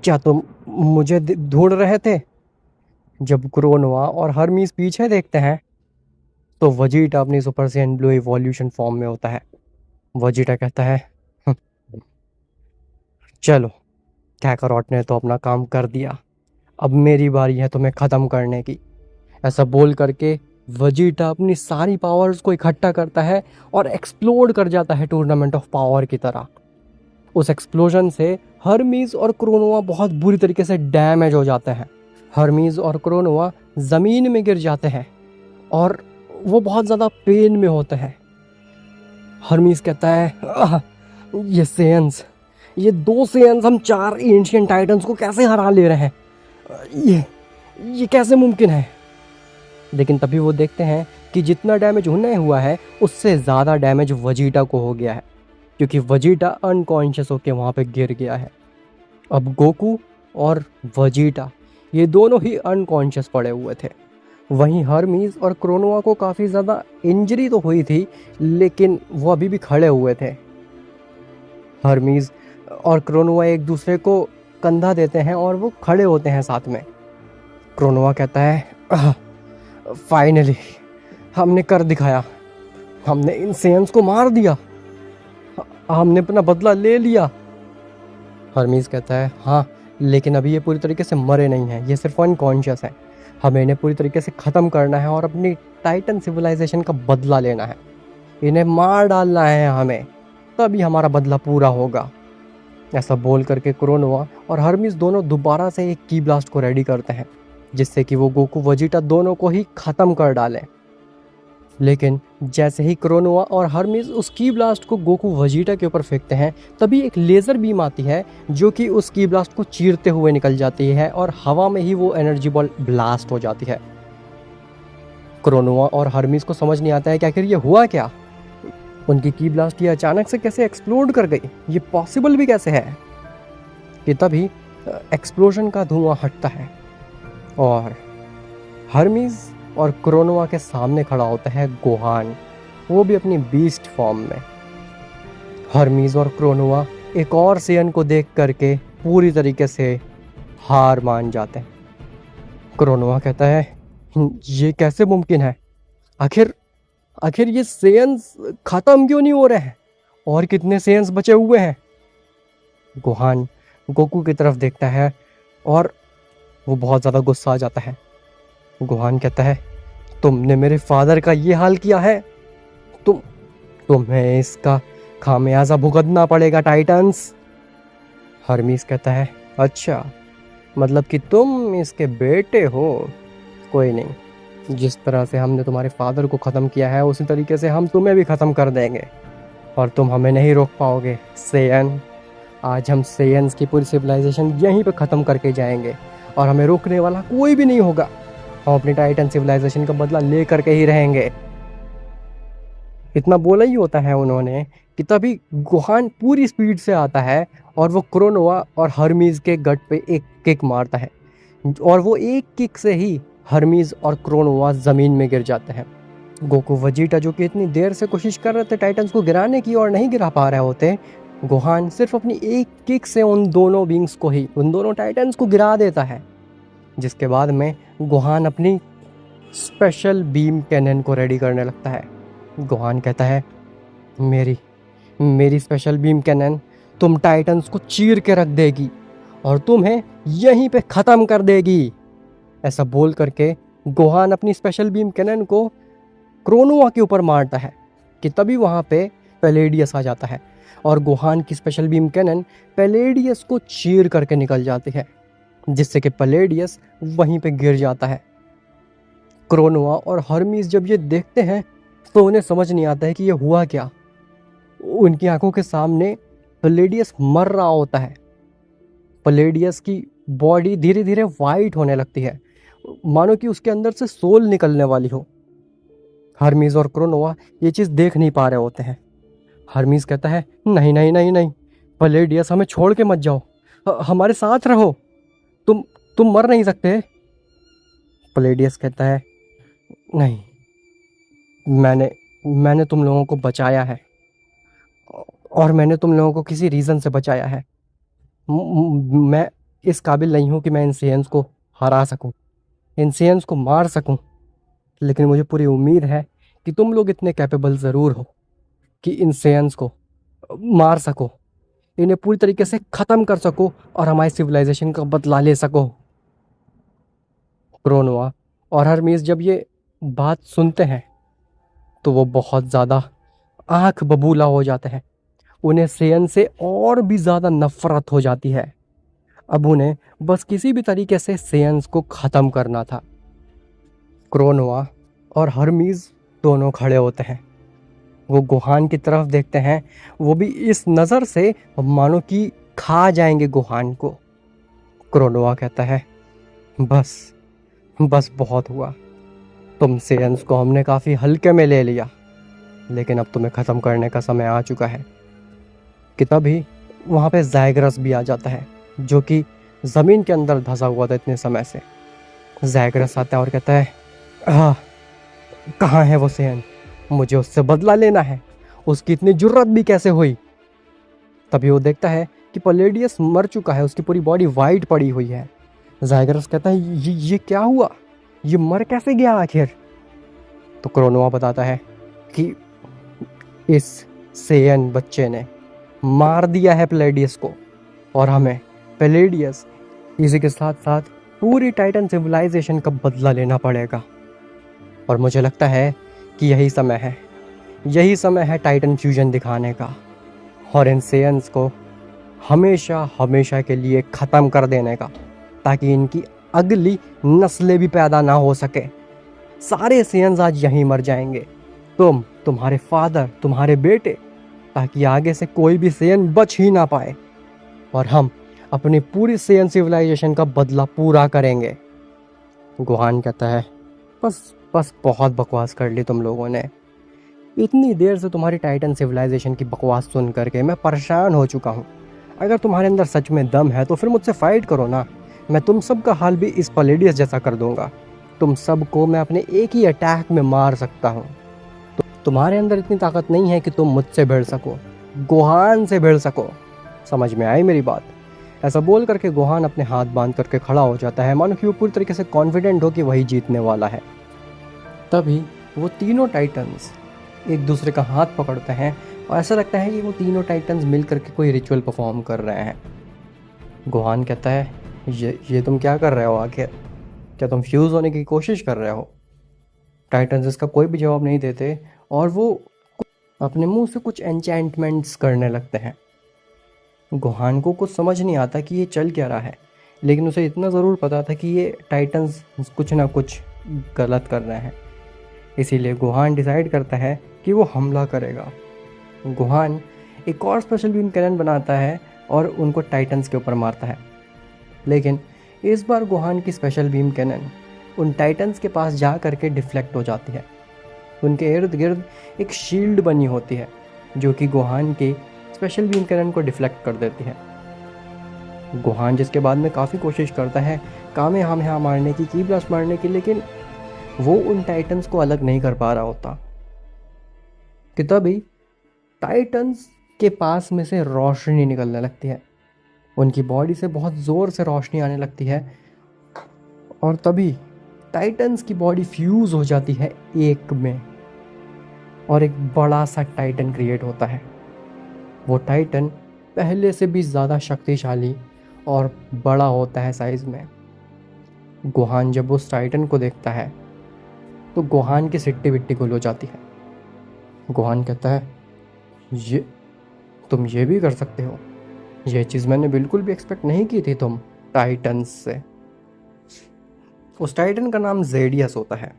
क्या तुम मुझे ढूंढ रहे थे। जब क्रोनोआ और हर्मीज़ पीछे देखते हैं तो वजीटा अपनी super Saiyan blue evolution form में होता है। वजीटा कहता है, चलो, कैकारोट ने तो अपना काम कर दिया, अब मेरी बारी है तुम्हें ख़त्म करने की। ऐसा बोल करके वजीटा अपनी सारी पावर्स को इकट्ठा करता है और एक्सप्लोड कर जाता है टूर्नामेंट ऑफ पावर की तरह। उस एक्सप्लोजन से हर्मीज़ और क्रोनोआ बहुत बुरी तरीके से डैमेज हो जाते हैं। हर्मीज़ और क्रोनोआ ज़मीन में गिर जाते हैं और वो बहुत ज़्यादा पेन में होते हैं। हर्मीज़ कहता है, ये सेयंस, ये 2 सेयंस हम 4 एंशिएंट टाइटन्स को कैसे हरा ले रहे हैं, ये कैसे मुमकिन है। लेकिन तभी वो देखते हैं कि जितना डैमेज उन्हें हुआ है उससे ज़्यादा डैमेज वजीटा को हो गया है, क्योंकि वजीटा अनकॉन्शियस होकर वहाँ पे गिर गया है। अब गोकू और वजीटा ये दोनों ही अनकॉन्शियस पड़े हुए थे। वहीं हर्मीज़ और क्रोनोआ को काफ़ी ज़्यादा इंजरी तो हुई थी, लेकिन वो अभी भी खड़े हुए थे। हर्मीज़ और क्रोनोआ एक दूसरे को कंधा देते हैं और वो खड़े होते हैं साथ में। क्रोनोआ कहता है, फाइनली हमने कर दिखाया, हमने इन सेयंस को मार दिया, हमने अपना बदला ले लिया। हर्मीज़ कहता है, हाँ, लेकिन अभी ये पूरी तरीके से मरे नहीं हैं, ये सिर्फ अनकॉन्शियस है। हमें इन्हें पूरी तरीके से ख़त्म करना है और अपनी टाइटन सिविलाइजेशन का बदला लेना है, इन्हें मार डालना है हमें, तभी हमारा बदला पूरा होगा। ऐसा बोल करके क्रोनोआ और हर्मीज दोनों दोबारा से एक की ब्लास्ट को रेडी करते हैं, जिससे कि वो गोकू वेजिटा दोनों को ही ख़त्म कर डालें। लेकिन जैसे ही क्रोनोआ और हर्मीज उस की ब्लास्ट को गोकू वेजिटा के ऊपर फेंकते हैं, तभी एक लेज़र बीम आती है जो कि उस की ब्लास्ट को चीरते हुए निकल जाती है और हवा में ही वो एनर्जी बॉल ब्लास्ट हो जाती है। क्रोनोआ और हर्मीज को समझ नहीं आता है कि आखिर ये हुआ क्या। उनकी की ब्लास्ट ये अचानक से कैसे एक्सप्लोड कर गई, ये पॉसिबल भी कैसे है। कि तभी एक्सप्लोजन का धुआं हटता है और हर्मीज और क्रोनोआ के सामने खड़ा होता है गोहान, वो भी अपनी बीस्ट फॉर्म में। हर्मीज और क्रोनोआ एक और सेयन को देख करके पूरी तरीके से हार मान जाते हैं। क्रोनोआ कहता है, ये कैसे मुमकिन है, आखिर ये सेयन्स खत्म क्यों नहीं हो रहे हैं, और कितने सेयन्स बचे हुए हैं। गोहान गोकू की तरफ देखता है और वो बहुत ज़्यादा गुस्सा आ जाता है। गोहान कहता है, तुमने मेरे फादर का ये हाल किया है, तुम्हें इसका खामियाजा भुगतना पड़ेगा टाइटन्स। हर्मीस कहता है, अच्छा मतलब कि तुम इसके बेटे हो। कोई नहीं, जिस तरह से हमने तुम्हारे फादर को ख़त्म किया है उसी तरीके से हम तुम्हें भी ख़त्म कर देंगे और तुम हमें नहीं रोक पाओगे सेयन। आज हम सेयन्स की पूरी सिविलाइजेशन यहीं पे ख़त्म करके जाएंगे और हमें रोकने वाला कोई भी नहीं होगा। हम अपनी टाइटन सिविलाइजेशन का बदला ले करके ही रहेंगे। इतना बोला ही होता है उन्होंने कि तभी गोहान पूरी स्पीड से आता है और वो क्रोनोआ और हर्मीज के गट पे एक किक मारता है और वो एक किक से ही हर्मीज और क्रोनोआ ज़मीन में गिर जाते हैं। गोकू वेजिटा जो कि इतनी देर से कोशिश कर रहे थे टाइटन्स को गिराने की और नहीं गिरा पा रहे होते, गोहान सिर्फ अपनी एक किक से उन दोनों बींग्स को ही, उन दोनों टाइटन्स को गिरा देता है। जिसके बाद में गोहान अपनी स्पेशल बीम कैनन को रेडी करने लगता है। गोहान कहता है, मेरी स्पेशल बीम कैनन तुम टाइटन्स को चीर के रख देगी और तुम्हें यहीं पे ख़त्म कर देगी। ऐसा बोल करके गोहान अपनी स्पेशल बीम कैनन को क्रोनोआ के ऊपर मारता है कि तभी वहाँ पे पैलेडियस आ जाता है और गोहान की स्पेशल बीम कैनन पैलेडियस को चीर करके निकल जाती है, जिससे कि पैलेडियस वहीं पे गिर जाता है। क्रोनोआ और हर्मीज जब ये देखते हैं तो उन्हें समझ नहीं आता है कि ये हुआ क्या। उनकी आंखों के सामने पैलेडियस मर रहा होता है। पैलेडियस की बॉडी धीरे धीरे वाइट होने लगती है, मानो कि उसके अंदर से सोल निकलने वाली हो। हर्मीज और क्रोनोआ ये चीज़ देख नहीं पा रहे होते हैं। हर्मीज कहता है, नहीं नहीं नहीं नहीं, पैलेडियस हमें छोड़ के मत जाओ, हमारे साथ रहो, तुम मर नहीं सकते। पैलेडियस कहता है, नहीं, मैंने तुम लोगों को बचाया है और मैंने तुम लोगों को किसी रीज़न से बचाया है। मैं इस काबिल नहीं हूँ कि मैं इन सेयन्स को हरा सकूँ, इन सेयन्स को मार सकूँ, लेकिन मुझे पूरी उम्मीद है कि तुम लोग इतने कैपेबल ज़रूर हो कि इन सेयन्स को मार सको, इन्हें पूरी तरीके से ख़त्म कर सको और हमारी सिविलाइजेशन का बदला ले सको। क्रोनोआ और हर्मीज जब ये बात सुनते हैं तो वो बहुत ज़्यादा आँख बबूला हो जाते हैं। उन्हें सेयन से और भी ज़्यादा नफ़रत हो जाती है। अब उन्हें बस किसी भी तरीके से सेयन्स को ख़त्म करना था। क्रोनोआ और हर्मीज दोनों खड़े होते हैं। वो गोहान की तरफ देखते हैं, वो भी इस नज़र से मानो कि खा जाएंगे गोहान को। क्रोनोआ कहता है, बस बहुत हुआ, तुम सेयन्स को हमने काफ़ी हल्के में ले लिया, लेकिन अब तुम्हें ख़त्म करने का समय आ चुका है। कि तभी वहाँ पे ज़ायग्रस भी आ जाता है, जो कि ज़मीन के अंदर धंसा हुआ था इतने समय से। ज़ायग्रस आता है और कहता है, कहाँ है वो सेयन, मुझे उससे बदला लेना है, उसकी इतनी जुर्रत भी कैसे हुई। तभी वो देखता है कि पैलेडियस मर चुका है, उसकी पूरी बॉडी वाइट पड़ी हुई है। ज़ायग्रस कहता है, ये क्या हुआ, ये मर कैसे गया आखिर। तो क्रोनोआ बताता है कि इस सेयन बच्चे ने मार दिया है पैलेडियस को और हमें पैलेडियस इसी के साथ साथ पूरी टाइटन सिविलाइजेशन का बदला लेना पड़ेगा। और मुझे लगता है कि यही समय है टाइटन फ्यूजन दिखाने का। और इन सेयन्स को हमेशा हमेशा के लिए ख़त्म कर देने का, ताकि इनकी अगली नस्लें भी पैदा ना हो सके। सारे सेयन्स आज यहीं मर जाएंगे, तुम्हारे फादर, तुम्हारे बेटे, ताकि आगे से कोई भी सेयन बच ही ना पाए, और हम अपनी पूरी सेयन सिविलाइजेशन का बदला पूरा करेंगे। गुहान कहता है, बस बहुत बकवास कर ली तुम लोगों ने। इतनी देर से तुम्हारी टाइटन सिविलाइजेशन की बकवास सुन करके मैं परेशान हो चुका हूँ। अगर तुम्हारे अंदर सच में दम है तो फिर मुझसे फाइट करो ना। मैं तुम सब का हाल भी इस पलेडियस जैसा कर दूंगा। तुम सबको मैं अपने एक ही अटैक में मार सकता हूँ। तुम्हारे अंदर इतनी ताकत नहीं है कि तुम मुझसे भिड़ सको, गुहान से भिड़ सको। समझ में आई मेरी बात? ऐसा बोल करके गुहान अपने हाथ बांध करके खड़ा हो जाता है, मानो कि वो पूरी तरीके से कॉन्फिडेंट हो कि वही जीतने वाला है। तभी वो तीनों टाइटन्स एक दूसरे का हाथ पकड़ते हैं और ऐसा लगता है कि वो तीनों टाइटन्स मिल करके कोई रिचुअल परफॉर्म कर रहे हैं। गुहान कहता है, ये तुम क्या कर रहे हो आखिर? क्या तुम फ्यूज़ होने की कोशिश कर रहे हो? टाइटन्स इसका कोई भी जवाब नहीं देते और वो अपने मुंह से कुछ एन्चेंटमेंट्स करने लगते हैं। गुहान को कुछ समझ नहीं आता कि ये चल क्या रहा है, लेकिन उसे इतना ज़रूर पता था कि ये टाइटन्स कुछ ना कुछ गलत कर रहे हैं। इसीलिए गुहान डिसाइड करता है कि वो हमला करेगा। गुहान एक और स्पेशल बीम कैनन बनाता है और उनको टाइटन्स के ऊपर मारता है, लेकिन इस बार गुहान की स्पेशल बीम कैनन उन टाइटन्स के पास जा करके डिफ्लेक्ट हो जाती है। उनके इर्द गिर्द एक शील्ड बनी होती है जो कि गुहान के स्पेशल बीम कैनन को डिफ्लेक्ट कर देती है। गुहान जिसके बाद में काफ़ी कोशिश करता है कामेहामेहा मारने की, की ब्लास्ट मारने की, लेकिन वो उन टाइटन्स को अलग नहीं कर पा रहा होता कि तभी टाइटन्स के पास में से रोशनी निकलने लगती है। उनकी बॉडी से बहुत ज़ोर से रोशनी आने लगती है और तभी टाइटन्स की बॉडी फ्यूज़ हो जाती है एक में और एक बड़ा सा टाइटन क्रिएट होता है। वो टाइटन पहले से भी ज़्यादा शक्तिशाली और बड़ा होता है साइज़ में। गुहान जब उस टाइटन को देखता है तो गुहान की सिट्टी बिट्टी गुल हो जाती है। गुहान कहता है, तुम ये भी कर सकते हो? ये चीज़ मैंने बिल्कुल भी एक्सपेक्ट नहीं की थी तुम टाइटन्स से। उस टाइटन का नाम जेडियस होता है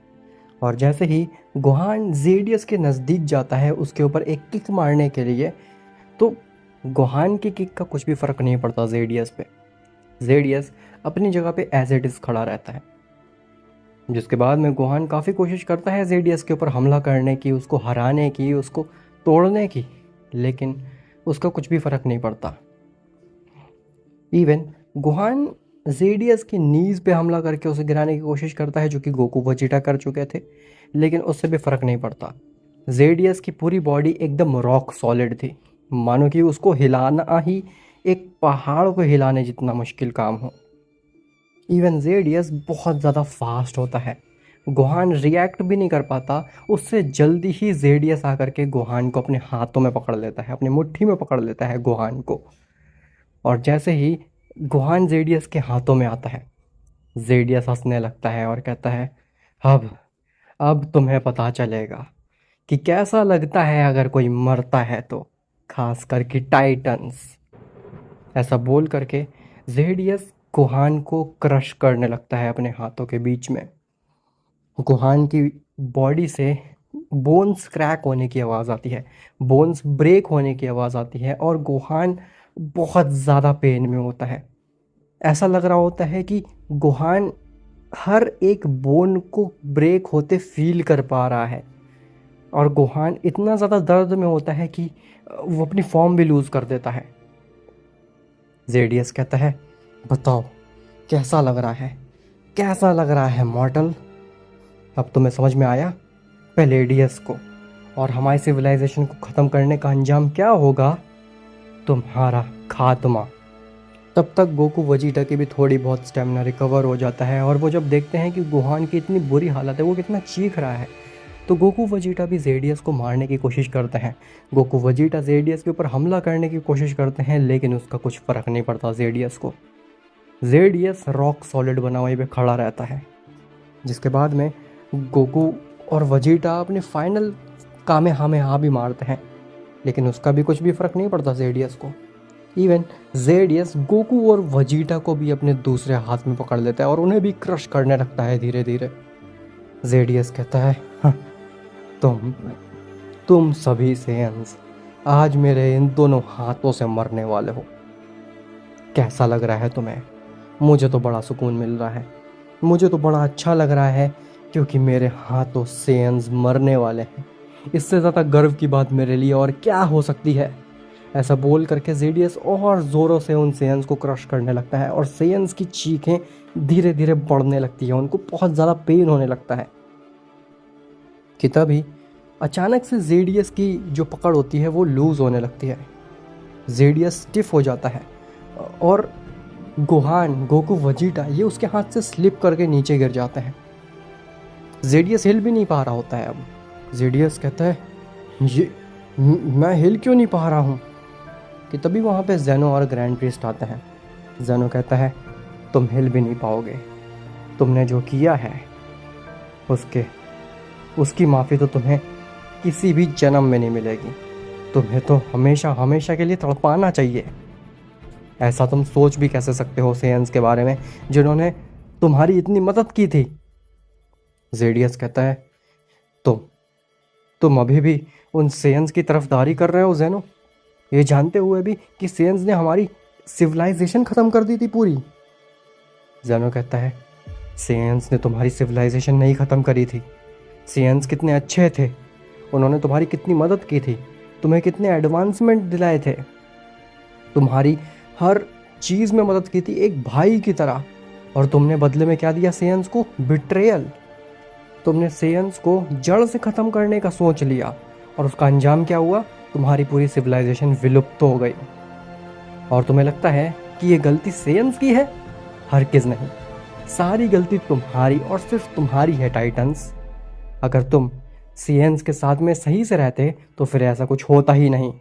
और जैसे ही गुहान जेडियस के नज़दीक जाता है उसके ऊपर एक किक मारने के लिए, तो गुहान की किक का कुछ भी फ़र्क नहीं पड़ता जेडियस पे। जेडियस अपनी जगह पे एज इट इज़ खड़ा रहता है। जिसके बाद में गुहान काफ़ी कोशिश करता है जेडियस के ऊपर हमला करने की, उसको हराने की, उसको तोड़ने की, लेकिन उसका कुछ भी फ़र्क नहीं पड़ता। इवन गुहान जेडियस की नीज़ पे हमला करके उसे गिराने की कोशिश करता है, जो कि गोकू वेजिटा कर चुके थे, लेकिन उससे भी फ़र्क नहीं पड़ता। जेडियस की पूरी बॉडी एकदम रॉक सॉलिड थी, मानो कि उसको हिलाना ही एक पहाड़ को हिलाने जितना मुश्किल काम हो। इवन जेडियस बहुत ज़्यादा फास्ट होता है, गुहान रिएक्ट भी नहीं कर पाता, उससे जल्दी ही जेडियस आकर के गुहान को अपने हाथों में पकड़ लेता है, अपनी मुट्ठी में पकड़ लेता है गुहान को। और जैसे ही गुहान जेडियस के हाथों में आता है, जेडियस हंसने लगता है और कहता है, अब तुम्हें पता चलेगा कि कैसा लगता है अगर कोई मरता है तो, खास करके टाइटन्स। ऐसा बोल करके जेडियस गुहान को क्रश करने लगता है अपने हाथों के बीच में। गुहान की बॉडी से बोन्स क्रैक होने की आवाज़ आती है, बोन्स ब्रेक होने की आवाज़ आती है और गुहान बहुत ज़्यादा पेन में होता है। ऐसा लग रहा होता है कि गुहान हर एक बोन को ब्रेक होते फील कर पा रहा है और गुहान इतना ज़्यादा दर्द में होता है कि वो अपनी फॉर्म भी लूज़ कर देता है। जेडियस कहता है, बताओ कैसा लग रहा है, कैसा लग रहा है मॉर्टल? अब तुम्हें समझ में आया पेलेडियस को और हमारी सिविलाइजेशन को ख़त्म करने का अंजाम क्या होगा? तुम्हारा खात्मा। तब तक गोकू वेजिटा की भी थोड़ी बहुत स्टेमिना रिकवर हो जाता है और वो जब देखते हैं कि गुहान की इतनी बुरी हालत है, वो कितना चीख रहा है, तो गोकू वेजिटा भी जेडियस को मारने की कोशिश करते हैं। गोकू वेजिटा जेडियस के ऊपर हमला करने की कोशिश करते हैं, लेकिन उसका कुछ फ़र्क नहीं पड़ता जेडियस को। जेडियस रॉक सॉलिड बना वहीं पे खड़ा रहता है। जिसके बाद में गोकू और वेजिटा अपने फाइनल कामेहामेहा भी मारते हैं लेकिन उसका भी कुछ भी फ़र्क नहीं पड़ता जेडियस को। इवन जेडियस गोकू और वजीटा को भी अपने दूसरे हाथ में पकड़ लेता है और उन्हें भी क्रश करने लगता है धीरे धीरे। जेडियस कहता है, हाँ, तुम सभी सेयन्स आज मेरे इन दोनों हाथों से मरने वाले हो। कैसा लग रहा है तुम्हें? मुझे तो बड़ा सुकून मिल रहा है, मुझे तो बड़ा अच्छा लग रहा है, क्योंकि मेरे हाथों सेयन्स मरने वाले हैं। इससे ज़्यादा गर्व की बात मेरे लिए और क्या हो सकती है। ऐसा बोल करके जेडियस और ज़ोरों से उन सेयन्स को क्रश करने लगता है और सेयन्स की चीखें धीरे धीरे बढ़ने लगती है, उनको बहुत ज़्यादा पेन होने लगता है कि तभी अचानक से जेडियस की जो पकड़ होती है वो लूज़ होने लगती है। जेडियस स्टिफ हो जाता है और गोहान, गोकू, वजीटा ये उसके हाथ से स्लिप करके नीचे गिर जाते हैं। जेडियस हिल भी नहीं पा रहा होता है। अब जेडियस कहता है, ये मैं हिल क्यों नहीं पा रहा हूँ? कि तभी वहाँ पे जेनो और ग्रैंड प्रीस्ट आते हैं। जेनो कहता है, तुम हिल भी नहीं पाओगे, तुमने जो किया है उसकी माफ़ी तो तुम्हें किसी भी जन्म में नहीं मिलेगी। तुम्हें तो हमेशा हमेशा के लिए तड़पाना चाहिए। ऐसा तुम सोच भी कैसे सकते हो सेयन्स के बारे में जिन्होंने तुम्हारी इतनी मदद की थी? जेडियस कहता है, तुम अभी भी उन सेयन्स की तरफदारी कर रहे हो जेनो, ये जानते हुए भी कि सेयन्स ने हमारी सिविलाइजेशन ख़त्म कर दी थी पूरी। जेनो कहता है, सेयन्स ने तुम्हारी सिविलाइजेशन नहीं ख़त्म करी थी। सेयन्स कितने अच्छे थे, उन्होंने तुम्हारी कितनी मदद की थी, तुम्हें कितने एडवांसमेंट दिलाए थे, तुम्हारी हर चीज़ में मदद की थी एक भाई की तरह। और तुमने बदले में क्या दिया सेयन्स को? बिट्रेयल। तुमने सेयन्स को जड़ से ख़त्म करने का सोच लिया और उसका अंजाम क्या हुआ? तुम्हारी पूरी सिविलाइजेशन विलुप्त हो गई। और तुम्हें लगता है कि ये गलती सेयन्स की है? हरगिज़ नहीं, सारी गलती तुम्हारी और सिर्फ तुम्हारी है टाइटन्स। अगर तुम सेयन्स के साथ में सही से रहते तो फिर ऐसा कुछ होता ही नहीं।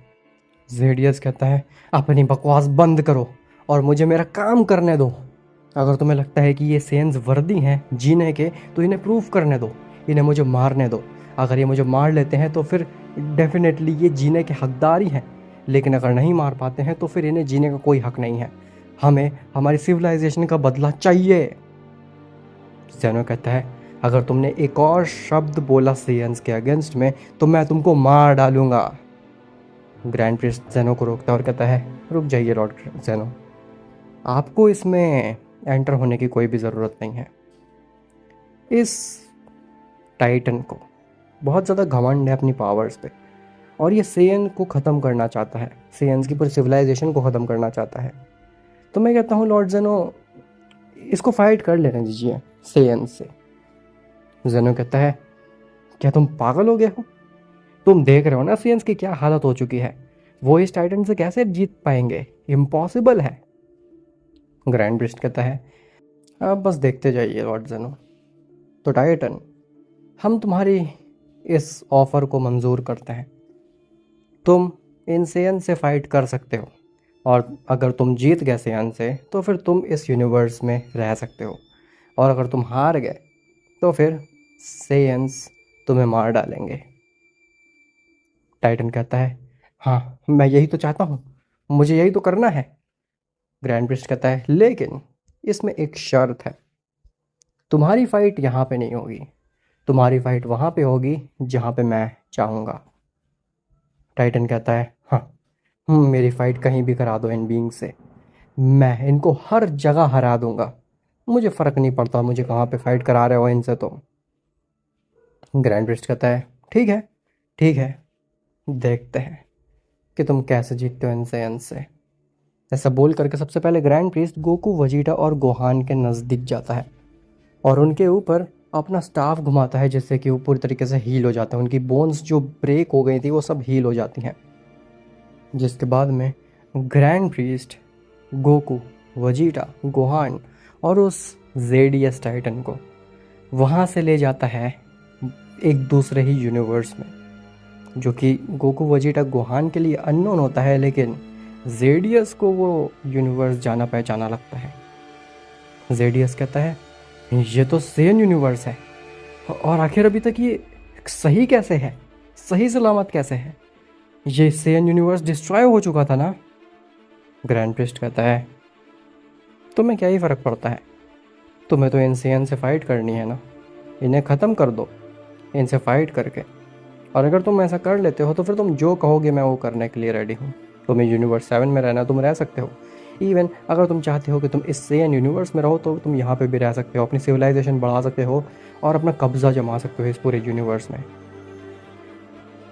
जेडियस कहता है, अपनी बकवास बंद करो और मुझे मेरा काम करने दो। अगर तुम्हें लगता है कि ये सेयन्स वर्दी हैं जीने के तो इन्हें प्रूफ करने दो, इन्हें मुझे मारने दो। अगर ये मुझे मार लेते हैं तो फिर डेफिनेटली ये जीने के हकदार ही हैं, लेकिन अगर नहीं मार पाते हैं तो फिर इन्हें जीने का कोई हक नहीं है। हमें हमारी सिविलाइजेशन का बदला चाहिए। जेनो कहता है, अगर तुमने एक और शब्द बोला सेयन्स के अगेंस्ट में तो मैं तुमको मार डालूंगा। ग्रैंड प्रिस्ट जेनो को रोकता है और कहता है, रुक जाइए लॉर्ड जेनो, आपको इसमें एंटर होने की कोई भी ज़रूरत नहीं है। इस टाइटन को बहुत ज़्यादा घमंड है अपनी पावर्स पे और ये सेयन को ख़त्म करना चाहता है, सेयन्स की पूरी सिविलाइजेशन को ख़त्म करना चाहता है। तो मैं कहता हूँ लॉर्ड जेनो, इसको फाइट कर लेने दीजिए सेयन से। जेनो कहता है, क्या तुम पागल हो गए हो? तुम देख रहे हो ना सेयन्स की क्या हालत हो चुकी है, वो इस टाइटन से कैसे जीत पाएंगे? इम्पॉसिबल है। ग्रैंड प्रिस्ट कहता है, आप बस देखते जाइए लॉर्ड जेनो। तो टाइटन, हम तुम्हारी इस ऑफ़र को मंजूर करते हैं। तुम इन सेयन से फाइट कर सकते हो और अगर तुम जीत गए सेयन से तो फिर तुम इस यूनिवर्स में रह सकते हो, और अगर तुम हार गए तो फिर सेयन्स तुम्हें मार डालेंगे। टाइटन कहता है, हाँ, मैं यही तो चाहता हूँ, मुझे यही तो करना है। ग्रैंड प्रिस्ट कहता है, लेकिन इसमें एक शर्त है, तुम्हारी फाइट यहाँ पे नहीं होगी, तुम्हारी फाइट वहाँ पे होगी जहाँ पे मैं चाहूँगा। टाइटन कहता है, हाँ, मेरी फाइट कहीं भी करा दो इन बीइंग से, मैं इनको हर जगह हरा दूंगा, मुझे फ़र्क नहीं पड़ता मुझे कहाँ पे फाइट करा रहे हो इनसे। तो ग्रैंड प्रिस्ट कहता है, ठीक है ठीक है, देखते हैं कि तुम कैसे जीतते हो इनसे इनसे। ऐसा बोल करके सबसे पहले ग्रैंड प्रीस्ट गोकू, वजीटा और गोहान के नज़दीक जाता है और उनके ऊपर अपना स्टाफ घुमाता है जिससे कि वो पूरी तरीके से हील हो जाता है। उनकी बोन्स जो ब्रेक हो गई थी वो सब हील हो जाती हैं। जिसके बाद में grand priest Goku, Vegeta, Gohan और उस जेडियस टाइटन को वहाँ से ले जाता है एक दूसरे ही यूनिवर्स में, जो कि गोकू, वजीटा, गोहान के लिए अननोन होता है, लेकिन जेडियस को वो यूनिवर्स जाना पहचाना लगता है। जेडियस कहता है, ये तो सेन यूनिवर्स है और आखिर अभी तक ये सही कैसे है, सही सलामत कैसे है? ये सेयन यूनिवर्स डिस्ट्रॉय हो चुका था ना। ग्रैंड प्रिस्ट कहता है तुम्हें क्या ही फ़र्क पड़ता है, तुम्हें तो इन सेयन से फाइट करनी है ना, इन्हें ख़त्म कर दो इनसे फाइट करके। और अगर तुम ऐसा कर लेते हो तो फिर तुम जो कहोगे मैं वो करने के लिए रेडी हूँ। तुम्हें यूनिवर्स 7 में रहना, तुम रह सकते हो। इवन अगर तुम चाहते हो कि तुम इस सेयन यूनिवर्स में रहो तो तुम यहाँ पे भी रह सकते हो, अपनी सिविलाइजेशन बढ़ा सकते हो और अपना कब्जा जमा सकते हो इस पूरे यूनिवर्स में।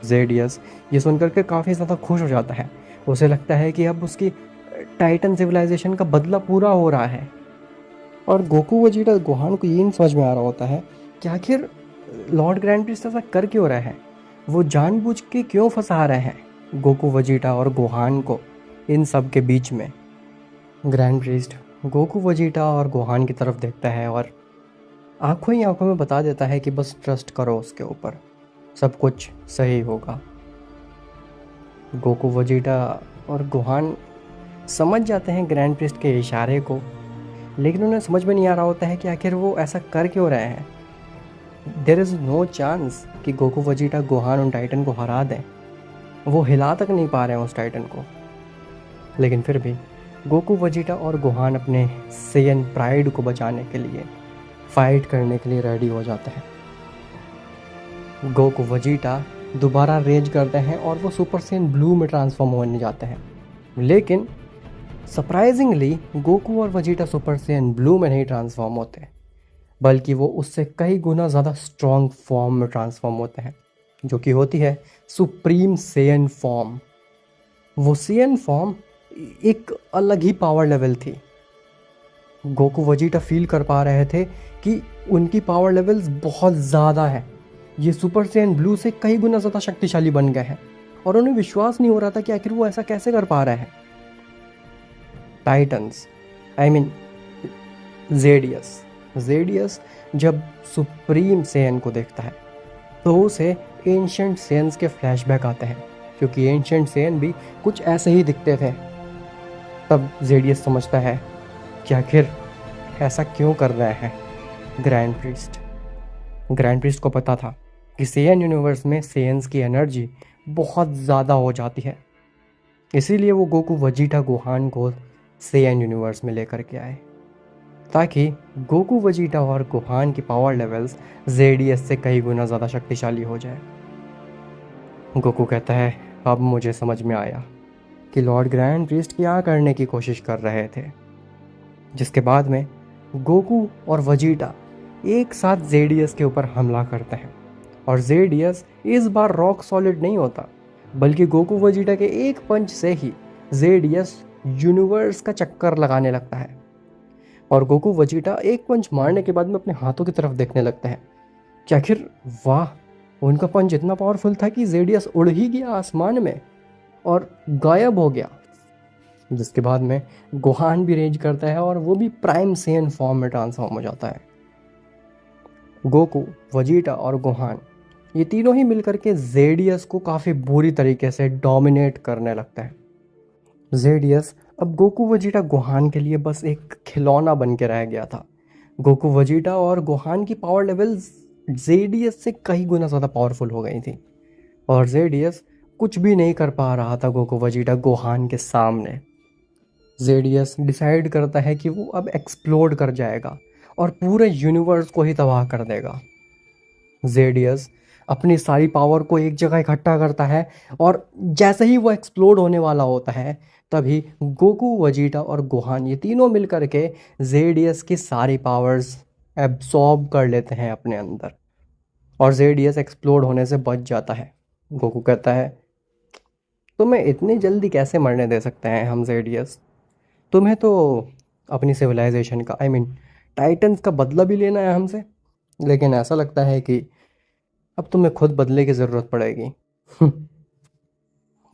जेडियस ये सुनकर के काफ़ी ज़्यादा खुश हो जाता है। उसे लगता है कि अब उसकी टाइटन सिविलाइजेशन का बदला पूरा हो रहा है। और गोकू वजीटा गोहान को ये नहीं समझ में आ रहा होता है कि आखिर लॉर्ड ग्रैंड प्रिस्ट ऐसा कर क्यों रहा है, वो जानबूझ के क्यों फंसा रहे हैं गोकू वजीटा और गोहान को इन सब के बीच में। ग्रैंड प्रिस्ट गोकू वजीटा और गोहान की तरफ देखता है और आंखों ही आंखों में बता देता है कि बस ट्रस्ट करो उसके ऊपर, सब कुछ सही होगा। गोकू वजीटा और गोहान समझ जाते हैं ग्रैंड प्रिस्ट के इशारे को, लेकिन उन्हें समझ में नहीं आ रहा होता है कि आखिर वो ऐसा कर क्यों रहे हैं। देयर इज़ नो चांस कि गोकू वजीटा गोहान उन टाइटन को हरा दें, वो हिला तक नहीं पा रहे हैं उस टाइटन को। लेकिन फिर भी गोकू वजीटा और गोहान अपने सेयन प्राइड को बचाने के लिए फाइट करने के लिए रेडी हो जाते हैं। गोकू वजीटा दोबारा रेज करते हैं और वो सुपर सेयन ब्लू में ट्रांसफॉर्म होने जाते हैं। लेकिन सरप्राइजिंगली गोकू और वजीटा सुपर सेयन ब्लू में नहीं ट्रांसफॉर्म होते, बल्कि वो उससे कई गुना ज़्यादा स्ट्रॉन्ग फॉर्म में ट्रांसफॉर्म होते हैं, जो कि होती है सुप्रीम सेयन फॉर्म। वो सेयन फॉर्म एक अलग ही पावर लेवल थी। गोकू वजीटा फील कर पा रहे थे कि उनकी पावर लेवल्स बहुत ज़्यादा है, ये सुपर सेयन ब्लू से कई गुना ज़्यादा शक्तिशाली बन गए हैं, और उन्हें विश्वास नहीं हो रहा था कि आखिर वो ऐसा कैसे कर पा रहे हैं। टाइटन्स आई मीन जेडियस जब सुप्रीम सेयन को देखता है तो उसे एंशिएंट सेयन्स के फ्लैशबैक आते हैं, क्योंकि एंशिएंट सेयन भी कुछ ऐसे ही दिखते थे। तब जेडियस समझता है कि आखिर ऐसा क्यों कर रहे हैं ग्रैंड प्रिस्ट को पता था कि सेयन यूनिवर्स में सेयन्स की एनर्जी बहुत ज़्यादा हो जाती है, इसीलिए वो गोकू वजीटा गोहान को सेयन यूनिवर्स में लेकर के आए, ताकि गोकू वजीटा और गोहान की पावर लेवल्स जेडियस से कई गुना ज़्यादा शक्तिशाली हो जाए। गोकू कहता है अब मुझे समझ में आया कि लॉर्ड ग्रैंड प्रिस्ट क्या करने की कोशिश कर रहे थे। जिसके बाद में गोकू और वजीटा एक साथ जेडियस के ऊपर हमला करते हैं, और जेडियस इस बार रॉक सॉलिड नहीं होता, बल्कि गोकू वजीटा के एक पंच से ही जेडियस यूनिवर्स का चक्कर लगाने लगता है। और गोकू वजीटा एक पंच मारने के बाद में अपने हाथों की तरफ देखने लगते हैं कि आखिर वाह, उनका पंच इतना पावरफुल था कि जेडियस उड़ ही गया आसमान में और गायब हो गया। जिसके बाद में गोहान भी रेंज करता है और वो भी प्राइम सेयन फॉर्म में ट्रांसफॉर्म हो जाता है। गोकू, वजीटा और गोहान ये तीनों ही मिलकर के जेडियस को काफ़ी बुरी तरीके से डोमिनेट करने लगता है। जेडियस अब गोकू वजीटा गोहान के लिए बस एक खिलौना बन के रह गया था। गोकू वजीटा और गोहान की पावर लेवल जेडियस से कई गुना ज़्यादा पावरफुल हो गई थी, और जेडियस कुछ भी नहीं कर पा रहा था गोकू वजीटा गोहान के सामने। जेडियस डिसाइड करता है कि वो अब एक्सप्लोड कर जाएगा और पूरे यूनिवर्स को ही तबाह कर देगा। जेडियस अपनी सारी पावर को एक जगह इकट्ठा करता है, और जैसे ही वो एक्सप्लोड होने वाला होता है तभी गोकू, वजीटा और गोहान ये तीनों मिलकर के जेडियस की सारी पावर्स एब्सॉर्ब कर लेते हैं अपने अंदर, और जेडियस एक्सप्लोड होने से बच जाता है। गोकू कहता है तुम्हें इतनी जल्दी कैसे मरने दे सकते हैं हम जेडियस, तुम्हें तो अपनी सिविलाइजेशन का टाइटन्स का बदला भी लेना है हमसे, लेकिन ऐसा लगता है कि अब तुम्हें खुद बदले की ज़रूरत पड़ेगी।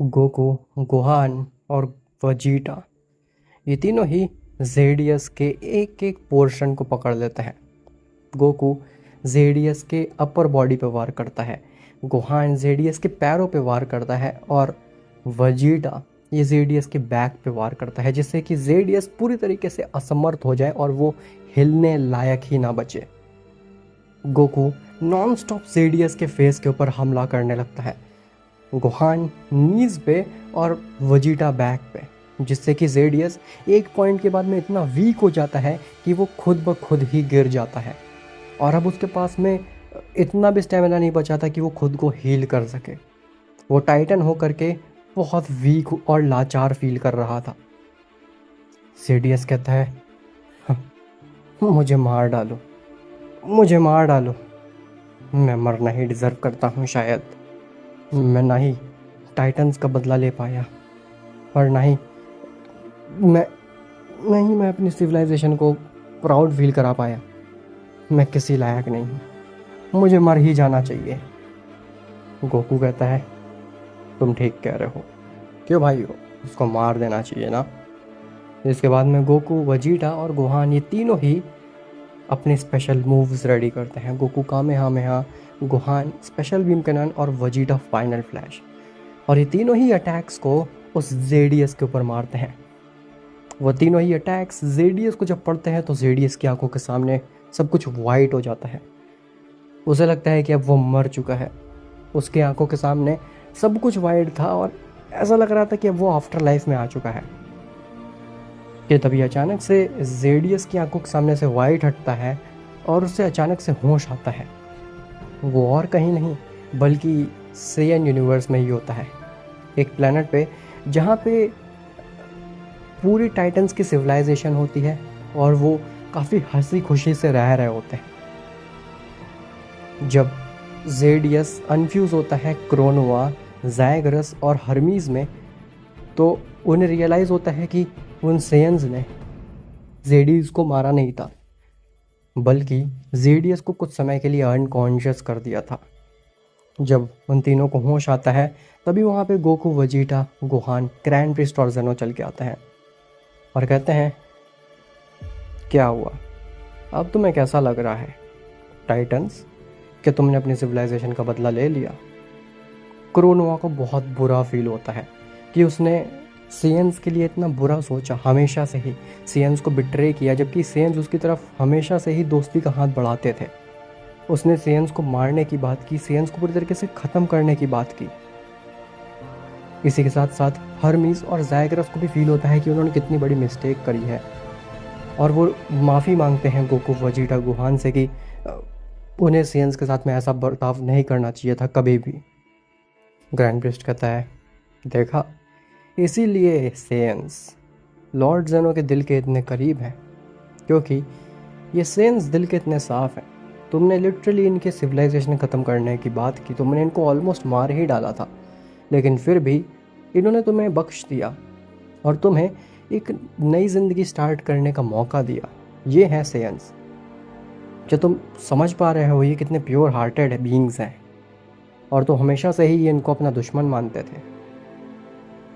गोकू, गोहान और वजीटा ये तीनों ही जेडियस के एक एक पोर्शन को पकड़ लेते हैं। गोकू जेडियस के अपर बॉडी पे वार करता है, गोहान जेडियस के पैरों पे वार करता है, और वजीटा ये जेडियस के बैक पे वार करता है, जिससे कि जेडियस पूरी तरीके से असमर्थ हो जाए और वो हिलने लायक ही ना बचे। गोकू नॉन स्टॉप जेडियस के फेस के ऊपर हमला करने लगता है, गोहान नीज पे और वजीटा बैक पे, जिससे कि जेडियस एक पॉइंट के बाद में इतना वीक हो जाता है कि वो खुद ब खुद ही गिर जाता है। और अब उसके पास में इतना भी स्टेमिना नहीं बचा था कि वो खुद को हील कर सके। वो टाइटन होकर के बहुत वीक और लाचार फील कर रहा था। जेडियस कहता है, "हाँ, मुझे मार डालो, मुझे मार डालो। मैं मरना ही डिज़र्व करता हूँ शायद। मैं ना ही टाइटन्स का बदला ले पाया और ना ही मैं अपनी सिविलाइजेशन को प्राउड फील करा पाया। मैं किसी लायक नहीं हूँ, मुझे मर ही जाना चाहिए।" गोकू कहता है, तुम ठीक कह रहे हो, क्यों भाई हो, उसको मार देना चाहिए ना। इसके बाद में गोकू, वजीटा और गोहान ये तीनों ही अपने स्पेशल मूव्स रेडी करते हैं। Goku Kamehameha, Gohan special beam cannon और वजीटा फाइनल फ्लैश। और ये तीनों ही अटैक्स को उस जेडियस के ऊपर मारते हैं। वो तीनों ही अटैक्स जेडियस को जब पड़ते हैं तो जेडियस की आंखों के सामने सब कुछ वाइट हो जाता है। उसे लगता है कि अब वो मर चुका है। उसकी आंखों के सामने सब कुछ वाइट था और ऐसा लग रहा था कि अब वो आफ्टर लाइफ में आ चुका है। कि तभी अचानक से जेडियस की आंखों के सामने से वाइट हटता है और उससे अचानक से होश आता है। वो और कहीं नहीं बल्कि सेयन यूनिवर्स में ही होता है, एक प्लेनेट पे जहाँ पे पूरी टाइटन्स की सिविलाइजेशन होती है और वो काफ़ी हंसी खुशी से रह रहे होते हैं। जब जेडियस अनफ्यूज़ होता है क्रोनोआ, ज़ायगरस और हर्मीज़ में, तो उन्हें रियलाइज़ होता है कि उन सेयन्स ने जेडियस को मारा नहीं था, बल्कि जेडियस को कुछ समय के लिए अनकॉन्शियस कर दिया था। जब उन तीनों को होश आता है तभी वहाँ पे Goku, Vegeta, Gohan, grand priest और जेनो चल के आते हैं और कहते हैं, क्या हुआ, अब तुम्हें कैसा लग रहा है टाइटन्स, कि तुमने अपनी सिविलाइजेशन का बदला ले लिया। क्रोनोआ को बहुत बुरा फील होता है कि उसने सेयन्स के लिए इतना बुरा सोचा, हमेशा से ही सेयन्स को बिट्रे किया, जबकि सेयन्स उसकी तरफ हमेशा से ही दोस्ती का हाथ बढ़ाते थे। उसने सेयन्स को मारने की बात की, सेयन्स को पूरी तरीके से ख़त्म करने की बात की। इसी के साथ साथ हर्मीज़ और ज़ायगरस को भी फील होता है कि उन्होंने कितनी बड़ी मिस्टेक करी है और वो माफ़ी मांगते हैं गोकू, वजीटा, गोहान से कि उन्हें सेयन्स के साथ में ऐसा बर्ताव नहीं करना चाहिए था कभी भी। ग्रैंड प्रिस्ट कहता है, देखा, इसीलिए सेयन्स लॉर्ड जेनो के दिल के इतने करीब हैं, क्योंकि ये सेयन्स दिल के इतने साफ़ हैं। तुमने लिटरली इनके सिविलाइजेशन ख़त्म करने की बात की, तुमने इनको ऑलमोस्ट मार ही डाला था, लेकिन फिर भी इन्होंने तुम्हें बख्श दिया और तुम्हें एक नई ज़िंदगी स्टार्ट करने का मौका दिया। ये हैं सेयन्स। जो तुम समझ पा रहे हो ये कितने प्योर हार्टेड बीइंग्स हैं, और तो हमेशा से ही ये इनको अपना दुश्मन मानते थे।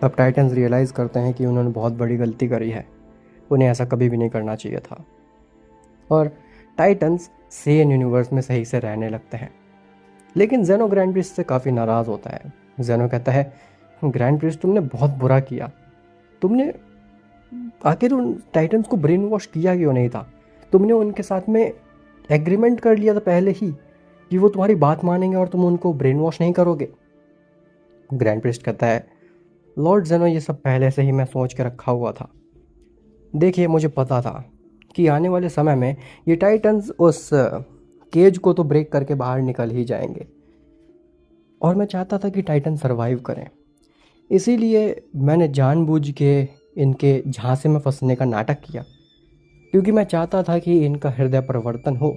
अब टाइटन्स रियलाइज़ करते हैं कि उन्होंने बहुत बड़ी गलती करी है, उन्हें ऐसा कभी भी नहीं करना चाहिए था, और टाइटन्स सेयन यूनिवर्स में सही से रहने लगते हैं। लेकिन जेनो ग्रैंड प्रिस्ट से काफ़ी नाराज़ होता है। जेनो कहता है, ग्रैंड प्रिस्ट तुमने बहुत बुरा किया, तुमने आखिर उन टाइटन्स को ब्रेन वॉश किया क्यों नहीं था? तुमने उनके साथ में एग्रीमेंट कर लिया था पहले ही कि वो तुम्हारी बात मानेंगे और तुम उनको ब्रेन वॉश नहीं करोगे। ग्रैंड प्रिस्ट कहता है, लॉर्ड जेनो ये सब पहले से ही मैं सोच के रखा हुआ था। देखिए, मुझे पता था कि आने वाले समय में ये टाइटन्स उस केज को तो ब्रेक करके बाहर निकल ही जाएंगे, और मैं चाहता था कि टाइटन सरवाइव करें। इसीलिए मैंने जानबूझ के इनके झांसे में फंसने का नाटक किया, क्योंकि मैं चाहता था कि इनका हृदय परिवर्तन हो।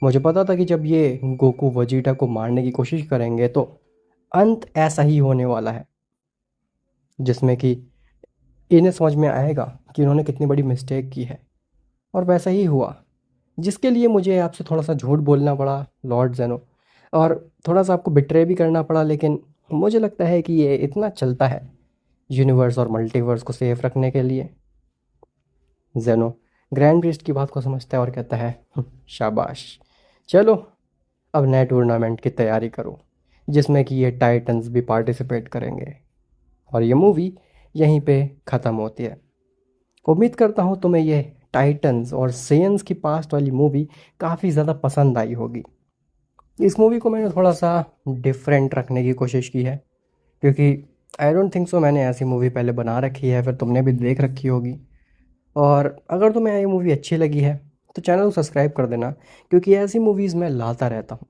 मुझे पता था कि जब ये गोकू, वजीटा को मारने की कोशिश करेंगे तो अंत ऐसा ही होने वाला है, जिसमें कि इन्हें समझ में आएगा कि उन्होंने कितनी बड़ी मिस्टेक की है। और वैसा ही हुआ, जिसके लिए मुझे आपसे थोड़ा सा झूठ बोलना पड़ा लॉर्ड जेनो, और थोड़ा सा आपको बिट्रे भी करना पड़ा, लेकिन मुझे लगता है कि ये इतना चलता है यूनिवर्स और मल्टीवर्स को सेफ रखने के लिए। जेनो ग्रैंड प्रिस्ट की बात को समझता है और कहता है, शाबाश, चलो अब नए टूर्नामेंट की तैयारी करो, जिसमें कि ये टाइटन्स भी पार्टिसिपेट करेंगे। और ये मूवी यहीं पे ख़त्म होती है। उम्मीद करता हूँ तुम्हें ये टाइटन्स और सेयन्स की पास्ट वाली मूवी काफ़ी ज़्यादा पसंद आई होगी। इस मूवी को मैंने थोड़ा सा डिफरेंट रखने की कोशिश की है, क्योंकि आई डोंट थिंक सो मैंने ऐसी मूवी पहले बना रखी है, फिर तुमने भी देख रखी होगी। और अगर तुम्हें ये मूवी अच्छी लगी है तो चैनल को सब्सक्राइब कर देना, क्योंकि ऐसी मूवीज़ मैं लाता रहता हूँ।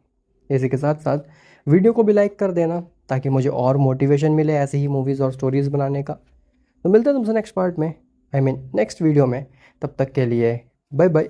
इसी के साथ साथ वीडियो को भी लाइक कर देना, ताकि मुझे और मोटिवेशन मिले ऐसी ही मूवीज़ और स्टोरीज़ बनाने का। तो मिलते हैं तुमसे नेक्स्ट पार्ट में, आई मीन नेक्स्ट वीडियो में। तब तक के लिए बाय बाय।